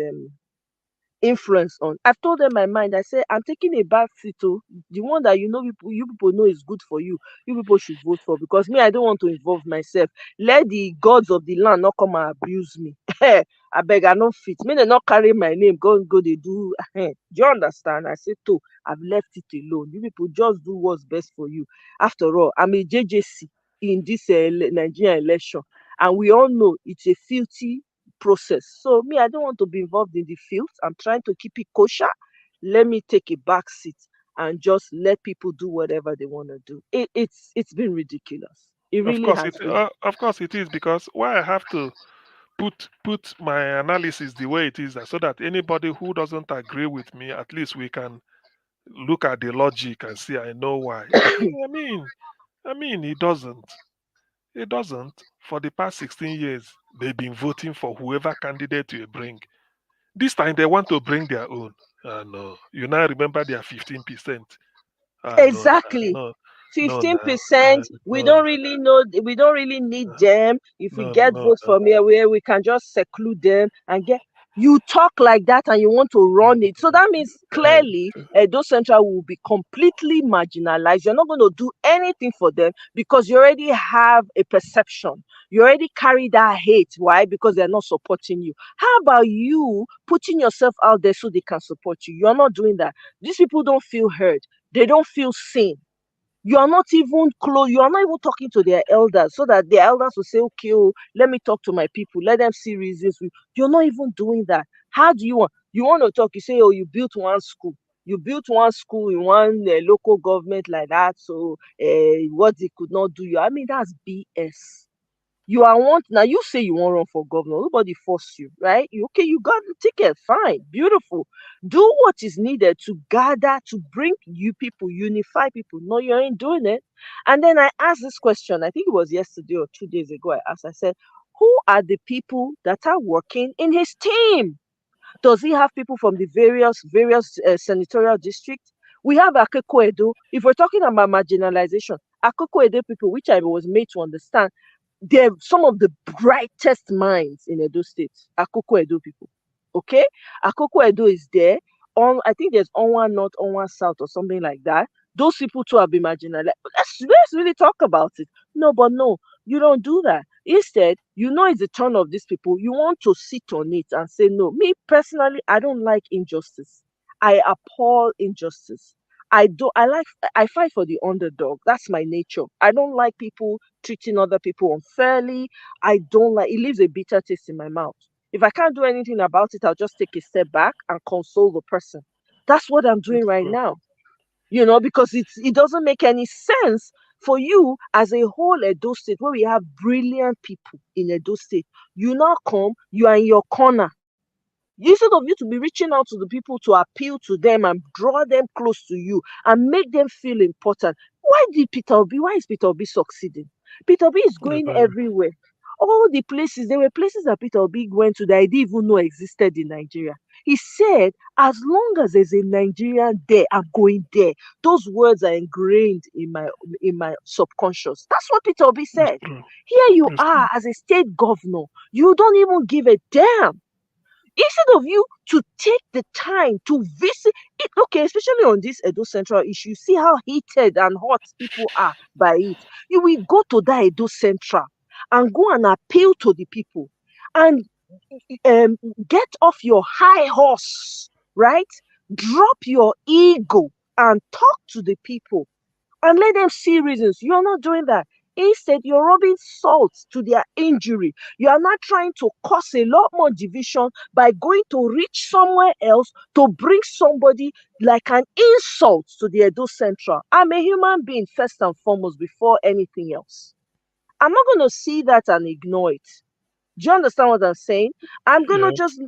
Influence on. I've told them my mind. I say I'm taking a back seat to the one that you people know is good for you. You people should vote for because me, I don't want to involve myself. Let the gods of the land not come and abuse me. I beg, I not fit. Me they not carry my name. Go they do. Do you understand? I say to I've left it alone. You people just do what's best for you. After all, I'm a JJC in this Nigerian election, and we all know it's a filthy process. So me, I don't want to be involved in the field. I'm trying to keep it kosher. Let me take a back seat and just let people do whatever they want to do. It's been ridiculous. It really has been. Of course it is because why I have to put my analysis the way it is so that anybody who doesn't agree with me, at least we can look at the logic and see I know why. I mean it doesn't. It doesn't. For the past 16 years, they've been voting for whoever candidate you bring. This time they want to bring their own. No. You now remember their 15%. No, Exactly. no, no, Fifteen no, percent. We no, don't really know. We don't really need them. If we no, get no, votes from here, where we can just seclude them and get. You talk like that, and you want to run it. So that means no. clearly, Edo Central will be completely marginalized. You're not going to do anything for them because you already have a perception. You already carry that hate. Why? Because they're not supporting you. How about you putting yourself out there so they can support you? You're not doing that. These people don't feel heard. They don't feel seen. You are not even close. You are not even talking to their elders so that the elders will say, okay, oh, let me talk to my people. Let them see reasons. You're not even doing that. How do you want to talk? You say, oh, you built one school. You built one school in one local government like that. So what they could not do you. I mean, that's BS. You are want now. You say you want to run for governor. Nobody force you, right? Okay, you got the ticket. Fine, beautiful. Do what is needed to gather to bring you people, unify people. No, you ain't doing it. And then I asked this question. I think it was yesterday or 2 days ago. I asked. I said, "Who are the people that are working in his team? Does he have people from the various senatorial districts? We have Akeko Edo. If we're talking about marginalization, Akeko Edo people, which I was made to understand, they're some of the brightest minds in Edo State. Akoko Edo people. Okay? Akoko Edo is there. I think there's Onwa North, Onwa South, or something like that. Those people too have been marginalized. Let's really talk about it. No, but no, you don't do that. Instead, it's the turn of these people. You want to sit on it and say no. Me personally, I don't like injustice. I abhor injustice. I fight for the underdog. That's my nature. I don't like people treating other people unfairly. I don't like it leaves a bitter taste in my mouth. If I can't do anything about it, I'll just take a step back and console the person. That's what I'm doing It's right true. now. Because it doesn't make any sense for you as a whole Edo State where we have brilliant people in Edo State. You now come, you are in your corner. Instead of you to be reaching out to the people to appeal to them and draw them close to you and make them feel important. Why is Peter Obi succeeding? Peter Obi is going Exactly. everywhere. All the places, there were places that Peter Obi went to that I didn't even know existed in Nigeria. He said, as long as there's a Nigerian there, I'm going there. Those words are ingrained in my subconscious. That's what Peter Obi It's said. true. Here you It's true. are as a state governor. You don't even give a damn. Instead of you to take the time to visit it, okay, especially on this Edo Central issue, see how heated and hot people are by it. You will go to that Edo Central and go and appeal to the people and um, get off your high horse, right? Drop your ego and talk to the people and let them see reasons. You're not doing that. Instead, you're rubbing salt to their injury. You are not trying to cause a lot more division by going to reach somewhere else to bring somebody like an insult to the Edo Central. I'm a human being first and foremost before anything else. I'm not going to see that and ignore it. Do you understand what I'm saying? I'm gonna Yeah. just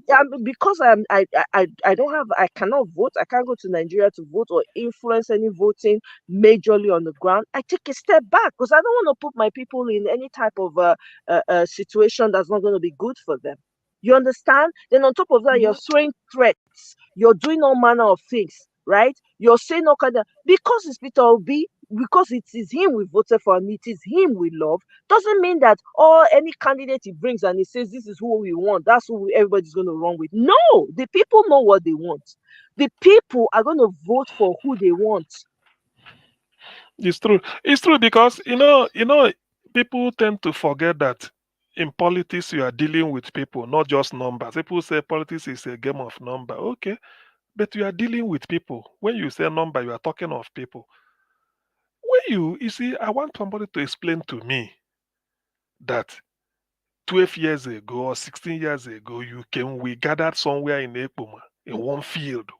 because I don't have I cannot vote. I can't go to Nigeria to vote or influence any voting majorly on the ground. I take a step back because I don't want to put my people in any type of situation that's not going to be good for them. You understand? Then on top of that, you're throwing threats. You're doing all manner of things, right? You're saying all kind of because it's Peter Obi, because it is him we voted for and it is him we love doesn't mean that any candidate he brings and he says this is who we want, that's who everybody's going to run with. No, the people know what they want. The people are going to vote for who they want. It's true. It's true because people tend to forget that in politics you are dealing with people, not just numbers. People say politics is a game of number. Okay, but you are dealing with people. When you say number, you are talking of people. When you see, I want somebody to explain to me that 12 years ago or 16 years ago, we gathered somewhere in Ekpoma in one field.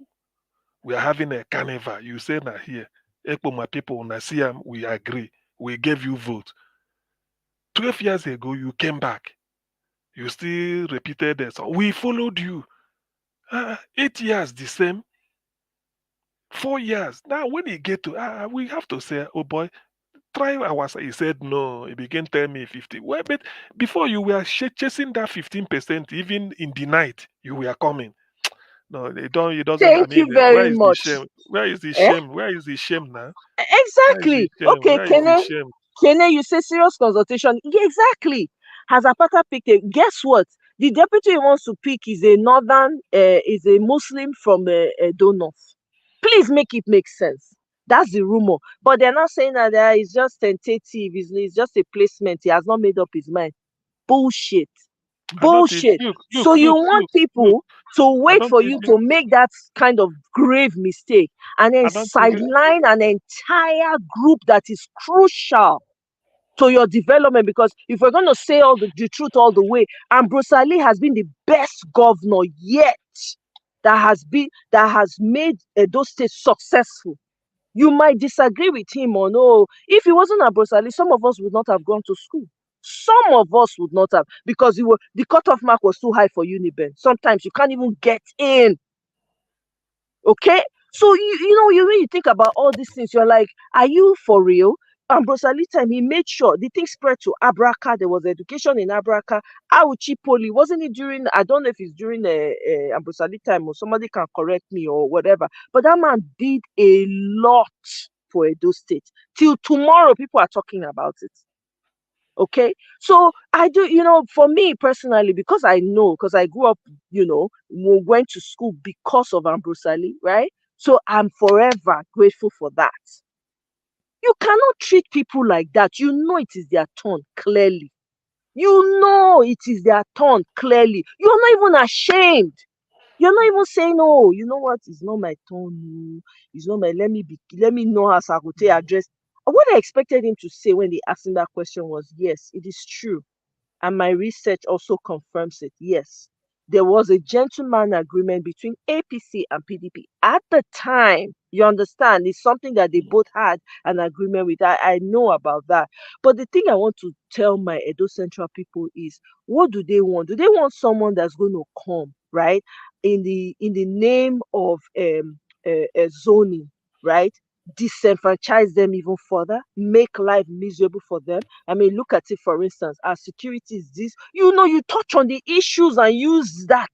We are having a carnival. You say now here, Ekpoma people, na see we agree. We gave you vote. 12 years ago, you came back. You still repeated the song. We followed you. 8 years, the same. 4 years. Now, when you get to, we have to say, oh boy, try our side. He said no. He began telling me 50. Well, but before you were chasing that 15%, even in the night, you were coming. No, they don't. It doesn't. I Thank mean, you where very is the much. shame? Where is the Eh? shame? Where is the shame now? Where is the Exactly. shame? Okay, Where is the Kene, shame? Kene, you say serious consultation. Yeah, exactly. Has Apata picked a guess what? The deputy he wants to pick is a is a Muslim from Edo North. Please make it make sense. That's the rumor. But they're not saying that it's just tentative, it's just a placement. He has not made up his mind. Bullshit. I don't think. Bullshit. So you want Look. people to I wait don't for think. you to make that kind of grave mistake and then I don't think. sideline an entire group that is crucial to your development. Because if we're going to say all the truth all the way, Ambrose Ali has been the best governor yet that has made Edo State successful. You might disagree with him or no. If he wasn't Ambrose Ali, some of us would not have gone to school. Some of us would not have, because the cutoff mark was too high for Uniben. Sometimes you can't even get in. Okay? So when you think about all these things, you're like, are you for real? Ambrose Ali time, he made sure the thing spread to Abraka. There was education in Abraka. Auchi Poly, wasn't it during, I don't know if it's during Ambrose Ali time, or somebody can correct me or whatever. But that man did a lot for Edo State. Till tomorrow, people are talking about it. Okay, so I do, for me personally, because I grew up, went to school because of Ambrose Ali, right? So I'm forever grateful for that. You cannot treat people like that. You know it is their turn, clearly. You know it is their turn, clearly. You're not even ashamed. You're not even saying, oh, you know what? It's not my turn. It's not my, let me know how Sagote address. What I expected him to say when they asked him that question was, yes, it is true. And my research also confirms it. Yes, there was a gentleman agreement between APC and PDP at the time. You understand? It's something that they both had an agreement with. I know about that. But the thing I want to tell my Edo Central people is, what do they want? Do they want someone that's going to come, right, in the name of zoning, right? Disenfranchise them even further, make life miserable for them. I mean, look at it, for instance, our security is this. You touch on the issues and use that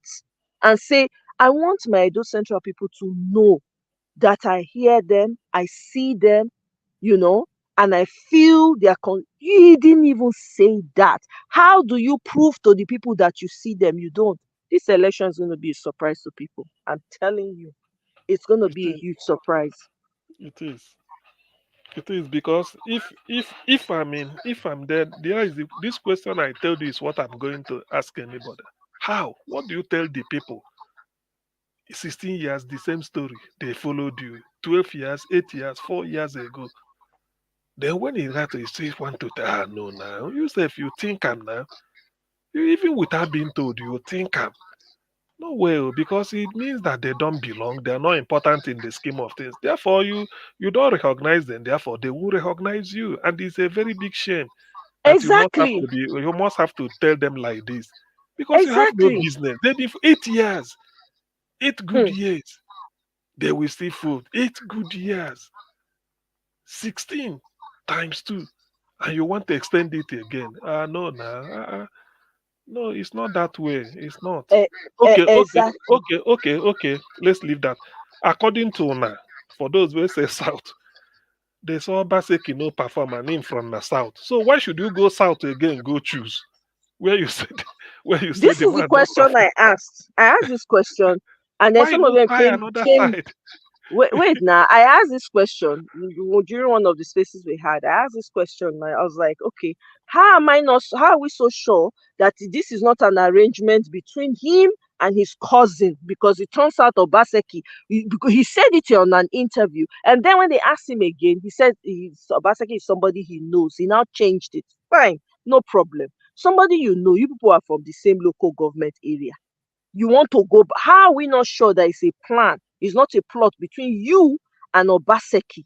and say, I want my Edo Central people to know that I hear them, I see them, and I feel you didn't even say that. How do you prove to the people that you see them? You don't. This election is going to be a surprise to people. I'm telling you, it's going to It be a is. huge surprise. It is. It is because if I'm dead, this question I told you is what I'm going to ask anybody. How? What do you tell the people? 16 years, the same story. They followed you. 12 years, 8 years, 4 years ago. Then when he got to his say want to tell, no now. You say if you think I'm now, you even without being told, you think I'm. No way, because it means that they don't belong. They're not important in the scheme of things. Therefore, you don't recognize them. Therefore, they will recognize you, and it's a very big shame that Exactly. you must have to tell them like this, because you have no Exactly. business. They did for 8 years, 8 good Hmm. years. They will still food 8 good years, 16 times two, and you want to extend it again? No, nah. No, it's not that way. It's not. E- exactly. Okay. Let's leave that. According to now, for those who say south, they saw Baseki no perform and him from the south. So why should you go south again? Go choose where you said where you say This the is the man don't question perform. I asked. I asked this question, and then Why some of no them try came another came side? wait now. I asked this question during one of the spaces we had. I asked this question. I was like, okay, how are we so sure that this is not an arrangement between him and his cousin? Because it turns out Obaseki, because he said it on an interview, and then when they asked him again, he said Obaseki is somebody he knows. He now changed it. Fine, no problem. Somebody you people are from the same local government area. You want to go, how are we not sure that it's a plan? It's not a plot between you and Obaseki.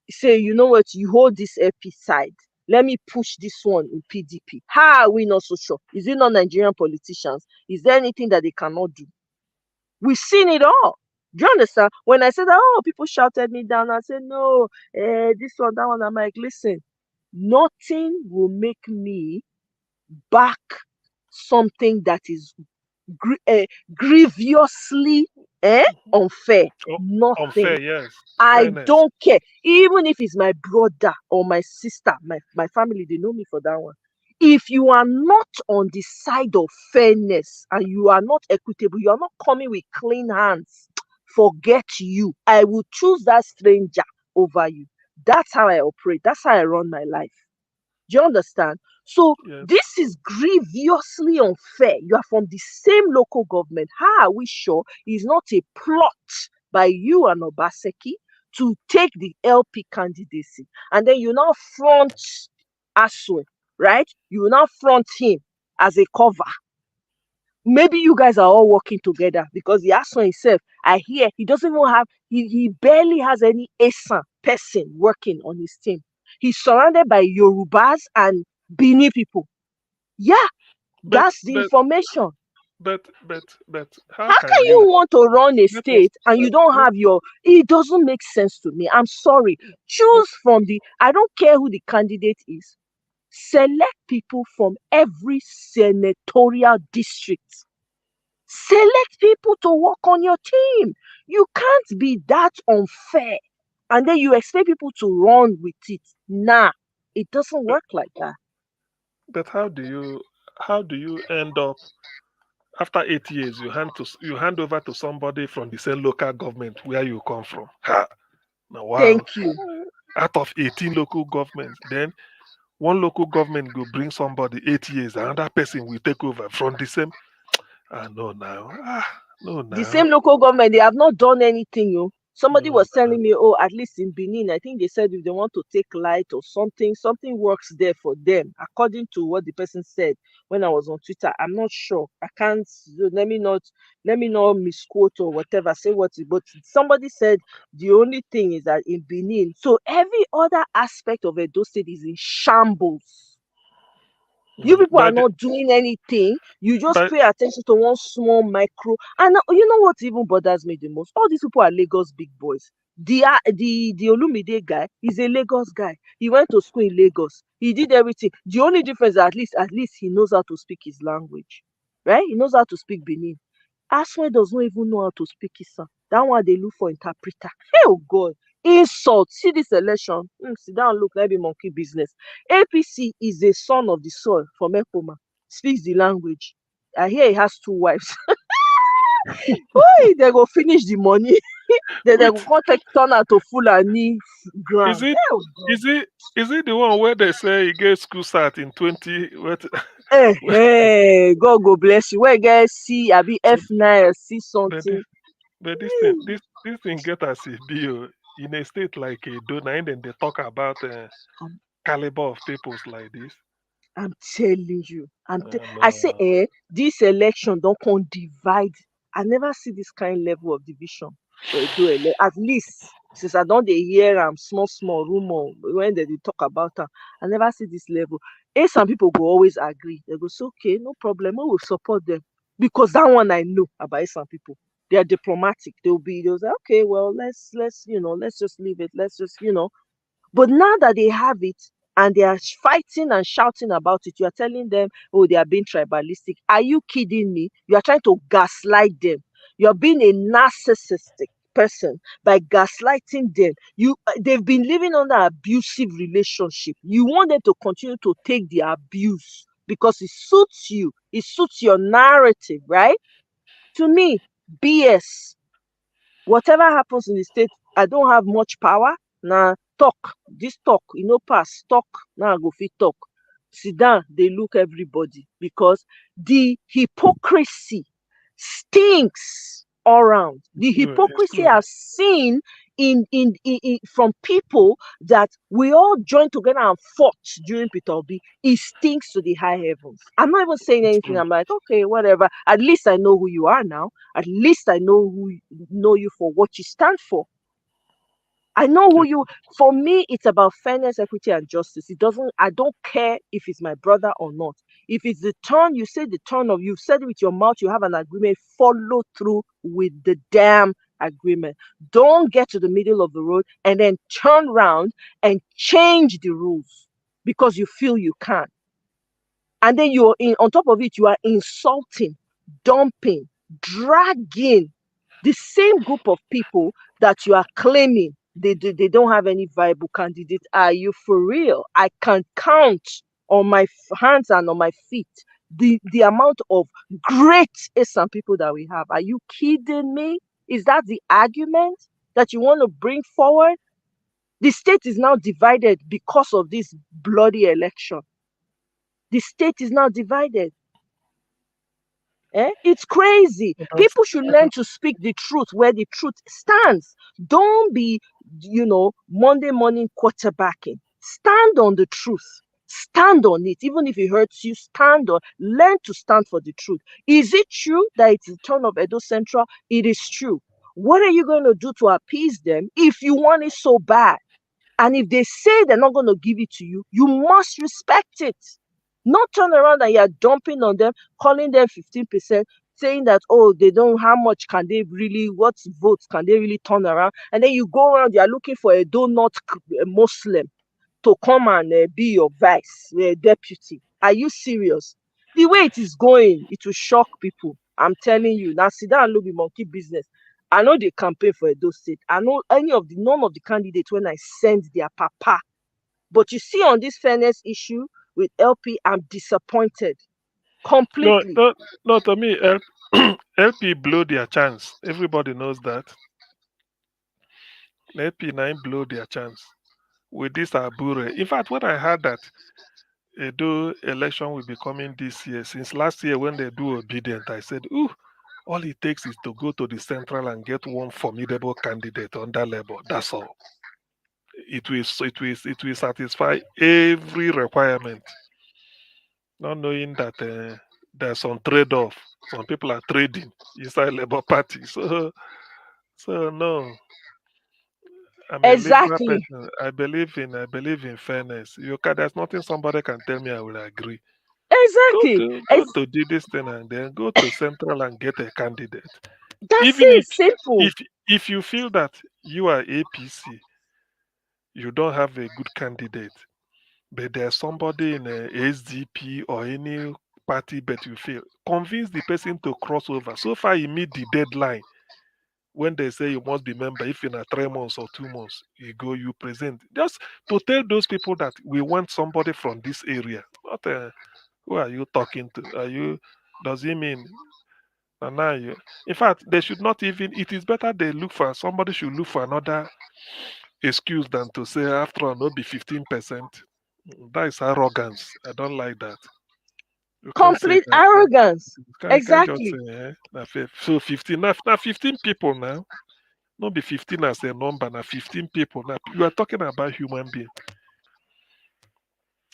Say, you know what, you hold this AP side. Let me push this one in PDP. How are we not so sure? Is it not Nigerian politicians? Is there anything that they cannot do? We've seen it all. Do you understand? When I said, oh, people shouted me down, I said, no, this one, that one. I'm like, listen, nothing will make me back something that is grievously unfair. Oh, Nothing. unfair, yes. I Fairness. don't care. Even if it's my brother or my sister, my family, they know me for that one. If you are not on the side of fairness and you are not equitable, you are not coming with clean hands, forget you. I will choose that stranger over you. That's how I operate. That's how I run my life. Do you understand? So Yes. this is grievously unfair. You are from the same local government. How are we sure it's not a plot by you and Obaseki to take the LP candidacy? And then you now front Aswe, right? You now front him as a cover. Maybe you guys are all working together because the Aswe himself, I hear he doesn't even have, he barely has any Asa person working on his team. He's surrounded by Yorubas and Bini people. Yeah, But that's the information. but how How can can you you want to run a let us state and you don't let have your, it doesn't make sense to me. I'm sorry. let Choose from the, I don't care who the candidate is. Select people from every senatorial district. Select people to work on your team. You can't be that unfair. And then you expect people to run with it. Nah, it doesn't but, work like that. but how do you end up after 8 years you hand over to somebody from the same local government where you come from? Ha! Now wow. Thank you. Out of 18 local governments, then one local government go bring somebody 8 years, another person will take over from the same. No now. No The same now. local government, they have not done anything. Somebody No was now. telling me, oh, at least in Benin, I think they said if they want to take light or something, something works there for them, according to what the person said when I was on Twitter. I'm not sure. I can't. Let me not misquote or whatever. Say what, but somebody said the only thing is that in Benin, so every other aspect of Edo State is in shambles. You people are By the not doing anything. You just by pay attention to one small micro. And you know what even bothers me the most? All these people are Lagos big boys. The Olumide guy is a Lagos guy. He went to school in Lagos. He did everything. The only difference, at least he knows how to speak his language, right? He knows how to speak Benin. Aswe does not even know how to speak Isa. That one they look for interpreter. Oh God, insult. See this election. Sit down, look, let me monkey business. APC is a son of the soil from Ekoma. Speaks the language. I hear he has two wives. Why they go finish the money? Then they wait, go come take turn out to Fulani is ground. it Oh God. is it the one where they say you get school start in 20 what what- Hey, God go bless you. Where guys see, I be but F9 or see but this something. but this thing get as if be in a state like a donor and then they talk about caliber of peoples like this. I'm telling you. I say, No. this election don't come divide. I never see this kind level of division. But at least since I don't dey hear small rumor when they dey talk about am, I never see this level. Some people go always agree. They go say, okay, no problem, we will support them because that one I know about some people. They are diplomatic. They'll say, okay, well, let's just leave it. Let's just. But now that they have it and they are fighting and shouting about it, you are telling them, oh, they are being tribalistic. Are you kidding me? You are trying to gaslight them. You're being a narcissistic person by gaslighting them. They've been living under abusive relationship. You want them to continue to take the abuse because it suits you. It suits your narrative, right? To me, BS. Whatever happens in the state, I don't have much power. Now talk. This talk, pass. Talk. Now I go fit talk. Sit down, they look everybody because the hypocrisy stinks all around. The No, hypocrisy explode. I've seen in from people that we all joined together and fought during Peter Obi. It stinks to the high heavens. I'm not even saying anything. Explode. I'm like, okay, whatever. At least I know who you are now. At least I know you for what you stand for. I know who you. For me, it's about fairness, equity, and justice. I don't care if it's my brother or not. If it's the turn, you say the turn of. You've said it with your mouth. You have an agreement. Follow through with the damn agreement. Don't get to the middle of the road and then turn around and change the rules because you feel you can. And then on top of it, you are insulting, dumping, dragging the same group of people that you are claiming they don't have any viable candidates. Are you for real? I can count on my hands and on my feet the amount of great Esan people that we have. Are you kidding me? Is that the argument that you want to bring forward? The state is now divided because of this bloody election. The state is now divided. It's crazy. Because People should learn to speak the truth where the truth stands. Don't be, Monday morning quarterbacking. Stand on the truth. Stand on it. Even if it hurts you, learn to stand for the truth. Is it true that it's the turn of Edo Central? It is true. What are you going to do to appease them if you want it so bad? And if they say they're not going to give it to you, you must respect it. Not turn around and you're dumping on them, calling them 15%, saying that, oh, they don't, how much can they really, what votes can they really turn around? And then you go around, you're looking for a donut Muslim to come and be your vice deputy. Are you serious? The way it is going, it will shock people. I'm telling you. Now sit down and look at monkey business. I know they campaign for Edo State. I know none of the candidates when I send their papa. But you see on this fairness issue with LP, I'm disappointed no, completely. no, no. To me, LP blew their chance. Everybody knows that. LP9 blew their chance with this Abure. In fact, when I heard that Edo election will be coming this year, since last year when they do obedient, I said, ooh, all it takes is to go to the central and get one formidable candidate under Labour. That's all. It will satisfy every requirement. Not knowing that there's some trade-off. Some people are trading inside Labour Party. So no. I'm a liberal Exactly. person. I believe in fairness. There's nothing somebody can tell me I will agree. Go Exactly. to go to do this thing and then go to central and get a candidate. That's Even it. Simple. if you feel that you are APC, you don't have a good candidate, but there's somebody in a SDP or any party, but you feel convince the person to cross over. So far, you meet the deadline when they say you must be member. If in a 3 months or 2 months, you present. Just to tell those people that we want somebody from this area. Not who are you talking to? Are you? Does it mean? And now you, in fact, they should not even. It is better they look for somebody should look for another excuse than to say after all, not be 15%. That is arrogance. I don't like that. You can't say Complete that. arrogance. You can't just say Exactly. so 15. Now 15 people now. Not be 15 as a number. Now 15 people. Now you are talking about human being.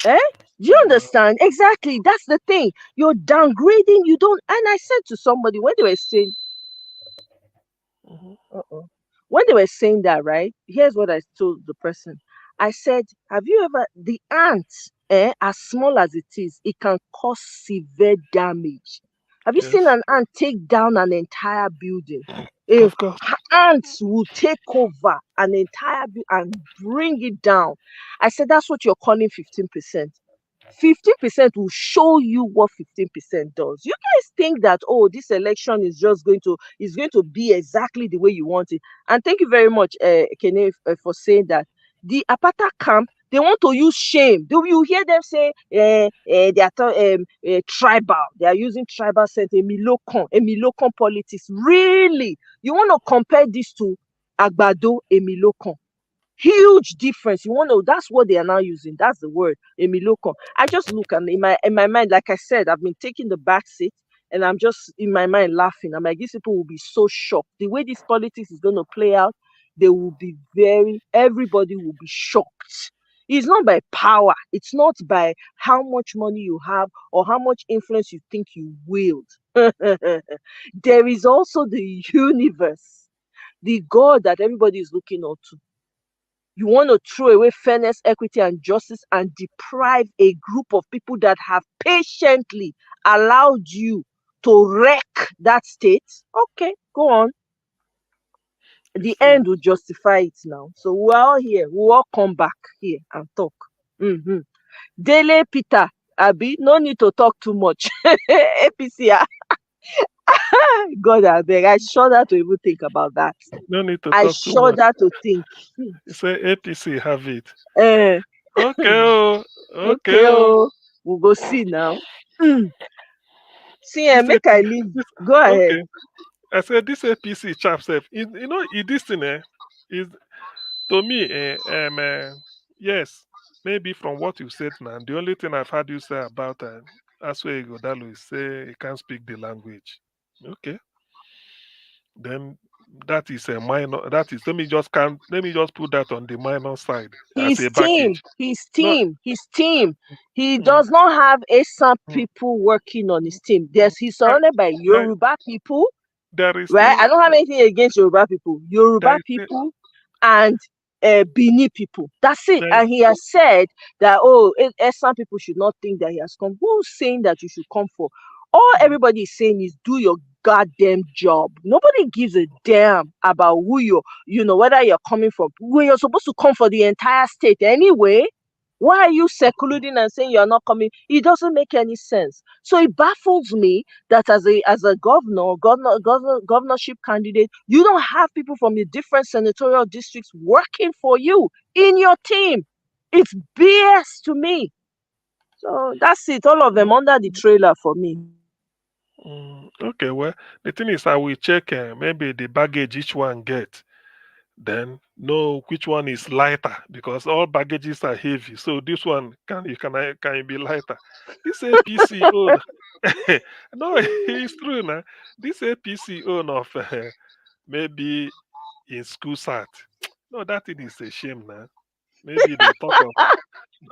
Eh? Do you Uh, understand? Exactly. That's the thing. You're downgrading. You don't. And I said to somebody when they were saying, mhm. when they were saying that, right? Here's what I told the person. I said, have you ever, the ant, as small as it is, it can cause severe damage. Have you seen Yes, an ant take down an entire building? A of course. ants will take over an entire building and bring it down. I said, that's what you're calling 15%. 15% will show you what 15% does. You guys think that, oh, this election is going to be exactly the way you want it. And thank you very much, Kene, for saying that. The Apata camp, they want to use shame. Do you hear them say they are tribal? They are using tribal sense, Emilokon politics. Really? You want to compare this to Agbado Emilokon? Huge difference. You want to, that's what they are now using. That's the word, Emiloko. I just look and in my mind, like I said, I've been taking the back seat and I'm just in my mind laughing. I'm like, these people will be so shocked. The way this politics is going to play out, they will be everybody will be shocked. It's not by power, it's not by how much money you have or how much influence you think you wield. There is also the universe, the God that everybody is looking up to. You want to throw away fairness, equity, and justice and deprive a group of people that have patiently allowed you to wreck that state? Okay, go on. You The see, end will justify it now. So we're all here. We'll all come back here and talk. Dele Peter, Abi, no need to talk too much. APC, God, I beg. I shudder to even think about that. no need to I talk too much. shudder to think. You say APC have it. Eh, Okay, oh, okay, okay, oh. oh, we'll go see now. See, This make AP, I leave. this Go ahead. okay. I said this APC chap self. This thing is to me. Yes, maybe from what you said now, the only thing I've heard you say about Aswe Igodalo is say he can't speak the language. Okay, then that is a minor. That is let me just put that on the minor side as His a team, baggage. his No, team, his team. He mm, does not have ASAP mm, people working on his team. mm. He's I, surrounded by there, Yoruba people, there is right? still I don't have anything against Yoruba people. there Yoruba is still people and Bini people. That's it. there, And he has said that, oh, some people should not think that he has come. Who's saying that you should come for? All mm, everybody is saying is do your goddamn job. Nobody gives a damn about who whether you're coming from. When you're supposed to come for the entire state anyway. Why are you secluding and saying you're not coming? It doesn't make any sense. So it baffles me that as a governorship candidate, you don't have people from the different senatorial districts working for you in your team. It's BS to me. So that's it. All of them under the trailer for me. okay, well, the thing is, I will check maybe the baggage each one get. Then know which one is lighter because all baggages are heavy. So this one can be lighter. This APC own, no, it's true now. This APC own of maybe in school sat. No, that thing is a shame now. Maybe they talk of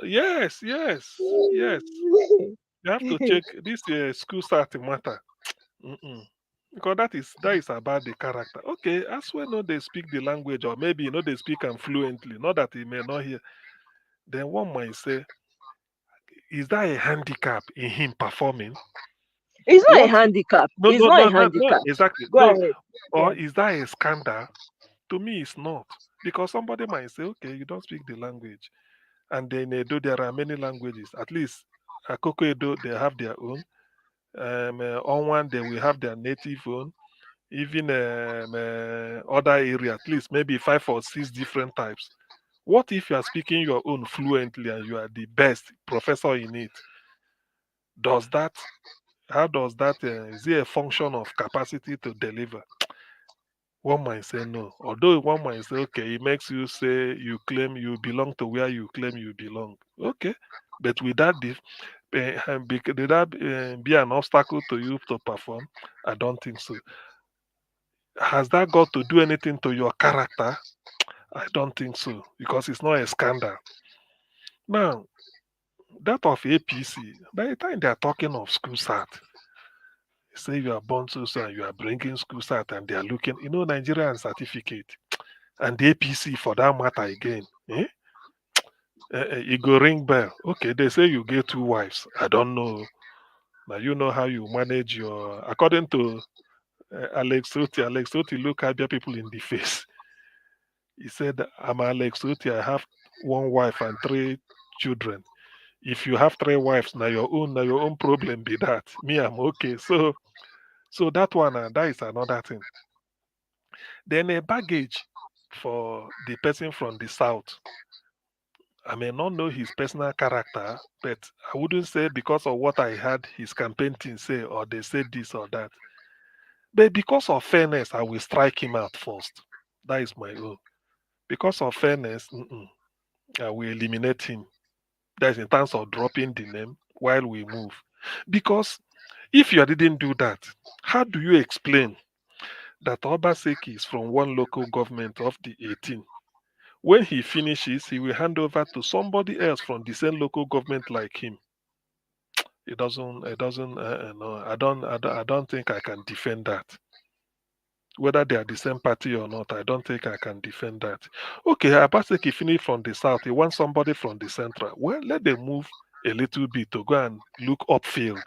yes, yes, yes. You have to check this school sat matter. Mm-mm. Because that is about the character. Okay, as well know they speak the language, or maybe they speak them fluently, not that he may not hear. Then one might say, is that a handicap in him performing? It's not a What if handicap. no It's no not a no no no handicap. exactly Go no, ahead. or Yeah. is that a scandal? To me it's not. Because somebody might say, okay, you don't speak the language. And then in Edo there are many languages. At least Akoko Edo they have their own. On they will have their native own. Even other area, at least maybe 5 or 6 different types. What if you are speaking your own fluently and you are the best professor in it? Does that, how does that, is it a function of capacity to deliver? One might say no. Although one might say, okay, it makes you say you claim you belong to where you claim you belong. Okay. But with that, did that be an obstacle to you to perform? I don't think so. Has that got to do anything to your character? I don't think so because it's not a scandal. Now, that of APC, by the time they are talking of school start, say you are born so and you are bringing school start and they are looking, Nigerian certificate and the APC for that matter again. You go ring bell. Okay, they say you get 2 wives. I don't know. Now you know how you manage your. According to Alex Oti look Abia people in the face. He said, I'm Alex Oti. I have 1 wife and 3 children. If you have 3 wives, now your own problem be that. Me, I'm okay. So that one, that is another thing. Then a baggage for the person from the south. I may not know his personal character, but I wouldn't say because of what I heard his campaign team say or they said this or that. But because of fairness, I will strike him out first. That is my own. Because of fairness, I will eliminate him. That is in terms of dropping the name while we move. Because if you didn't do that, how do you explain that Obaseki is from one local government of the 18? When he finishes, he will hand over to somebody else from the same local government like him. It doesn't, no, I don't think I can defend that. Whether they are the same party or not, I don't think I can defend that. Okay, Abaseki finished from the south. He wants somebody from the central. Well, let them move a little bit to go and look upfield.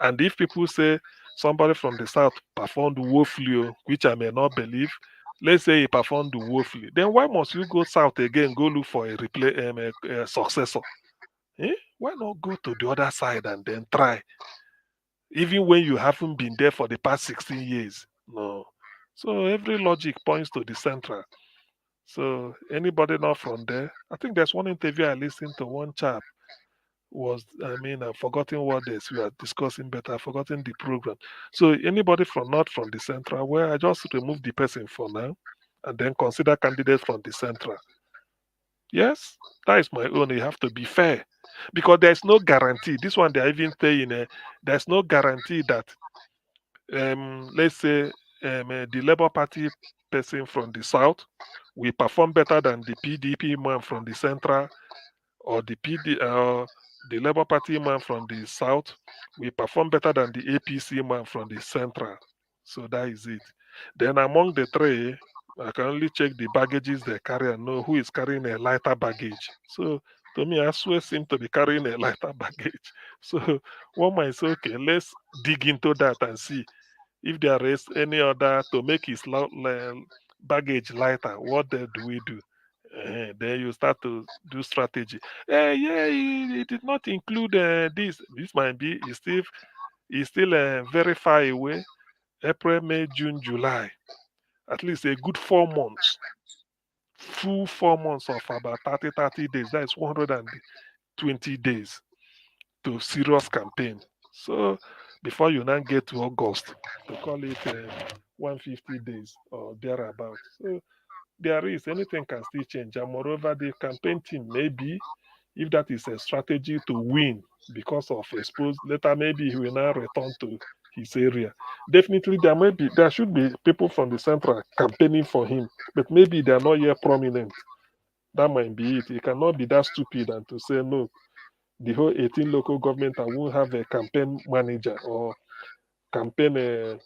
And if people say somebody from the south performed woefully, which I may not believe, let's say he performed woefully, then why must you go south again, go look for a successor? Why not go to the other side and then try, even when you haven't been there for the past 16 years? No. So every logic points to the central. So anybody not from there, I think there's one interview I listened to one chap was I've forgotten what this we are discussing, but I've forgotten the program. So anybody from not from the central, where I just remove the person for now and then consider candidates from the central. Yes, that is my own. You have to be fair because there's no guarantee. This one they're even saying there's no guarantee that let's say the Labour Party person from the south will perform better than the PDP man from the central, or the Labour Party man from the south will perform better than the APC man from the central. So that is it. Then among the three, I can only check the baggages they carry and know who is carrying a lighter baggage. So to me, Asue seem to be carrying a lighter baggage. So one might say, okay, let's dig into that and see if there is any other to make his baggage lighter. What do we do? Then you start to do strategy. Yeah, it did not include this. This might be is still very far away. April, May, June, July. At least a good 4 months. Full 4 months of about 30 days. That is 120 days to serious campaign. So before you now get to August, to call it 150 days or thereabout. So there is anything can still change. And moreover, the campaign team maybe if that is a strategy to win because of exposed later, maybe he will now return to his area. Definitely there should be people from the central campaigning for him, but maybe they are not yet prominent. That might be it. He cannot be that stupid and to say no, the whole 18 local government I won't have a campaign manager or campaign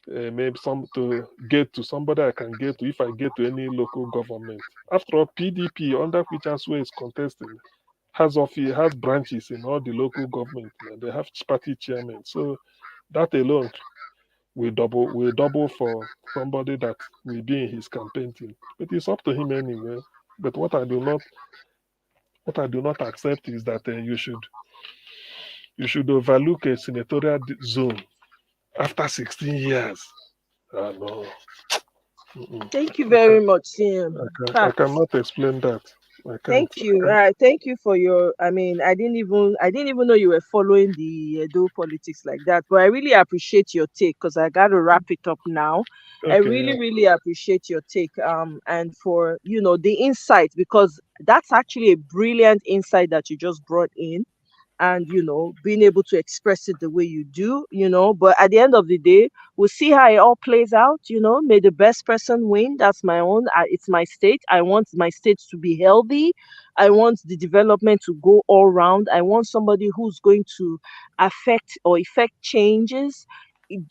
maybe some to get to somebody I can get to if I get to any local government. After all, PDP, under which Asue is contesting, has branches in all the local government. And they have party chairmen. So that alone will double for somebody that will be in his campaign team. But it's up to him anyway. But what I do not accept is that you should overlook a senatorial zone after 16 years. No. Mm-mm. Thank you I can, very much, CM. I Facts. cannot explain that. I Thank can't. I you. can't. Thank you for your. I mean, I didn't even know you were following the Edo politics like that. But I really appreciate your take because I got to wrap it up now. I Okay, yeah. really, really appreciate your take. And for the insight because that's actually a brilliant insight that you just brought in, and being able to express it the way you do. But at the end of the day, we'll see how it all plays out. May the best person win. That's my own. It's my state. I want my state to be healthy. I want the development to go all round. I want somebody who's going to affect or effect changes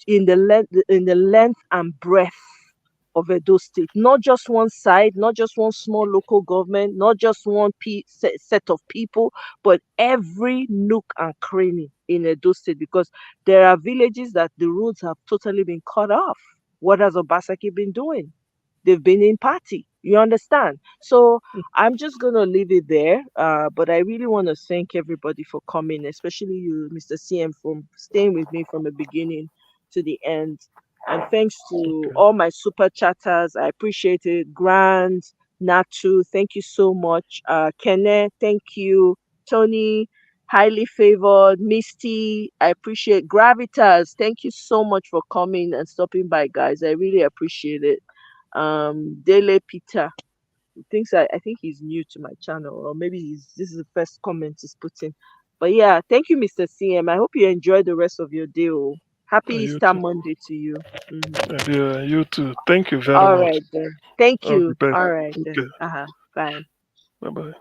in the length and breadth of Edo State, not just one side, not just one small local government, not just one set of people, but every nook and cranny in Edo State, because there are villages that the roads have totally been cut off. What has Obasaki been doing? They've been in party. You understand? So I'm just gonna leave it there. But I really want to thank everybody for coming, especially you, Mr. CM, for staying with me from the beginning to the end. And thanks to Okay. all my super chatters. I appreciate it. Grant, Natu, thank you so much. Kenne, thank you. Tony, highly favored. Misty, I appreciate. Gravitas, thank you so much for coming and stopping by, guys. I really appreciate it. Dele Peter thinks I think he's new to my channel, or maybe this is the first comment he's putting. But yeah, thank you, Mr. CM. I hope you enjoy the rest of your day. Oh. Happy You Easter too. Monday to you. Yeah, you too. Thank you very All much. right then. Thank All the you. best. All right then. Okay. Bye. Bye bye.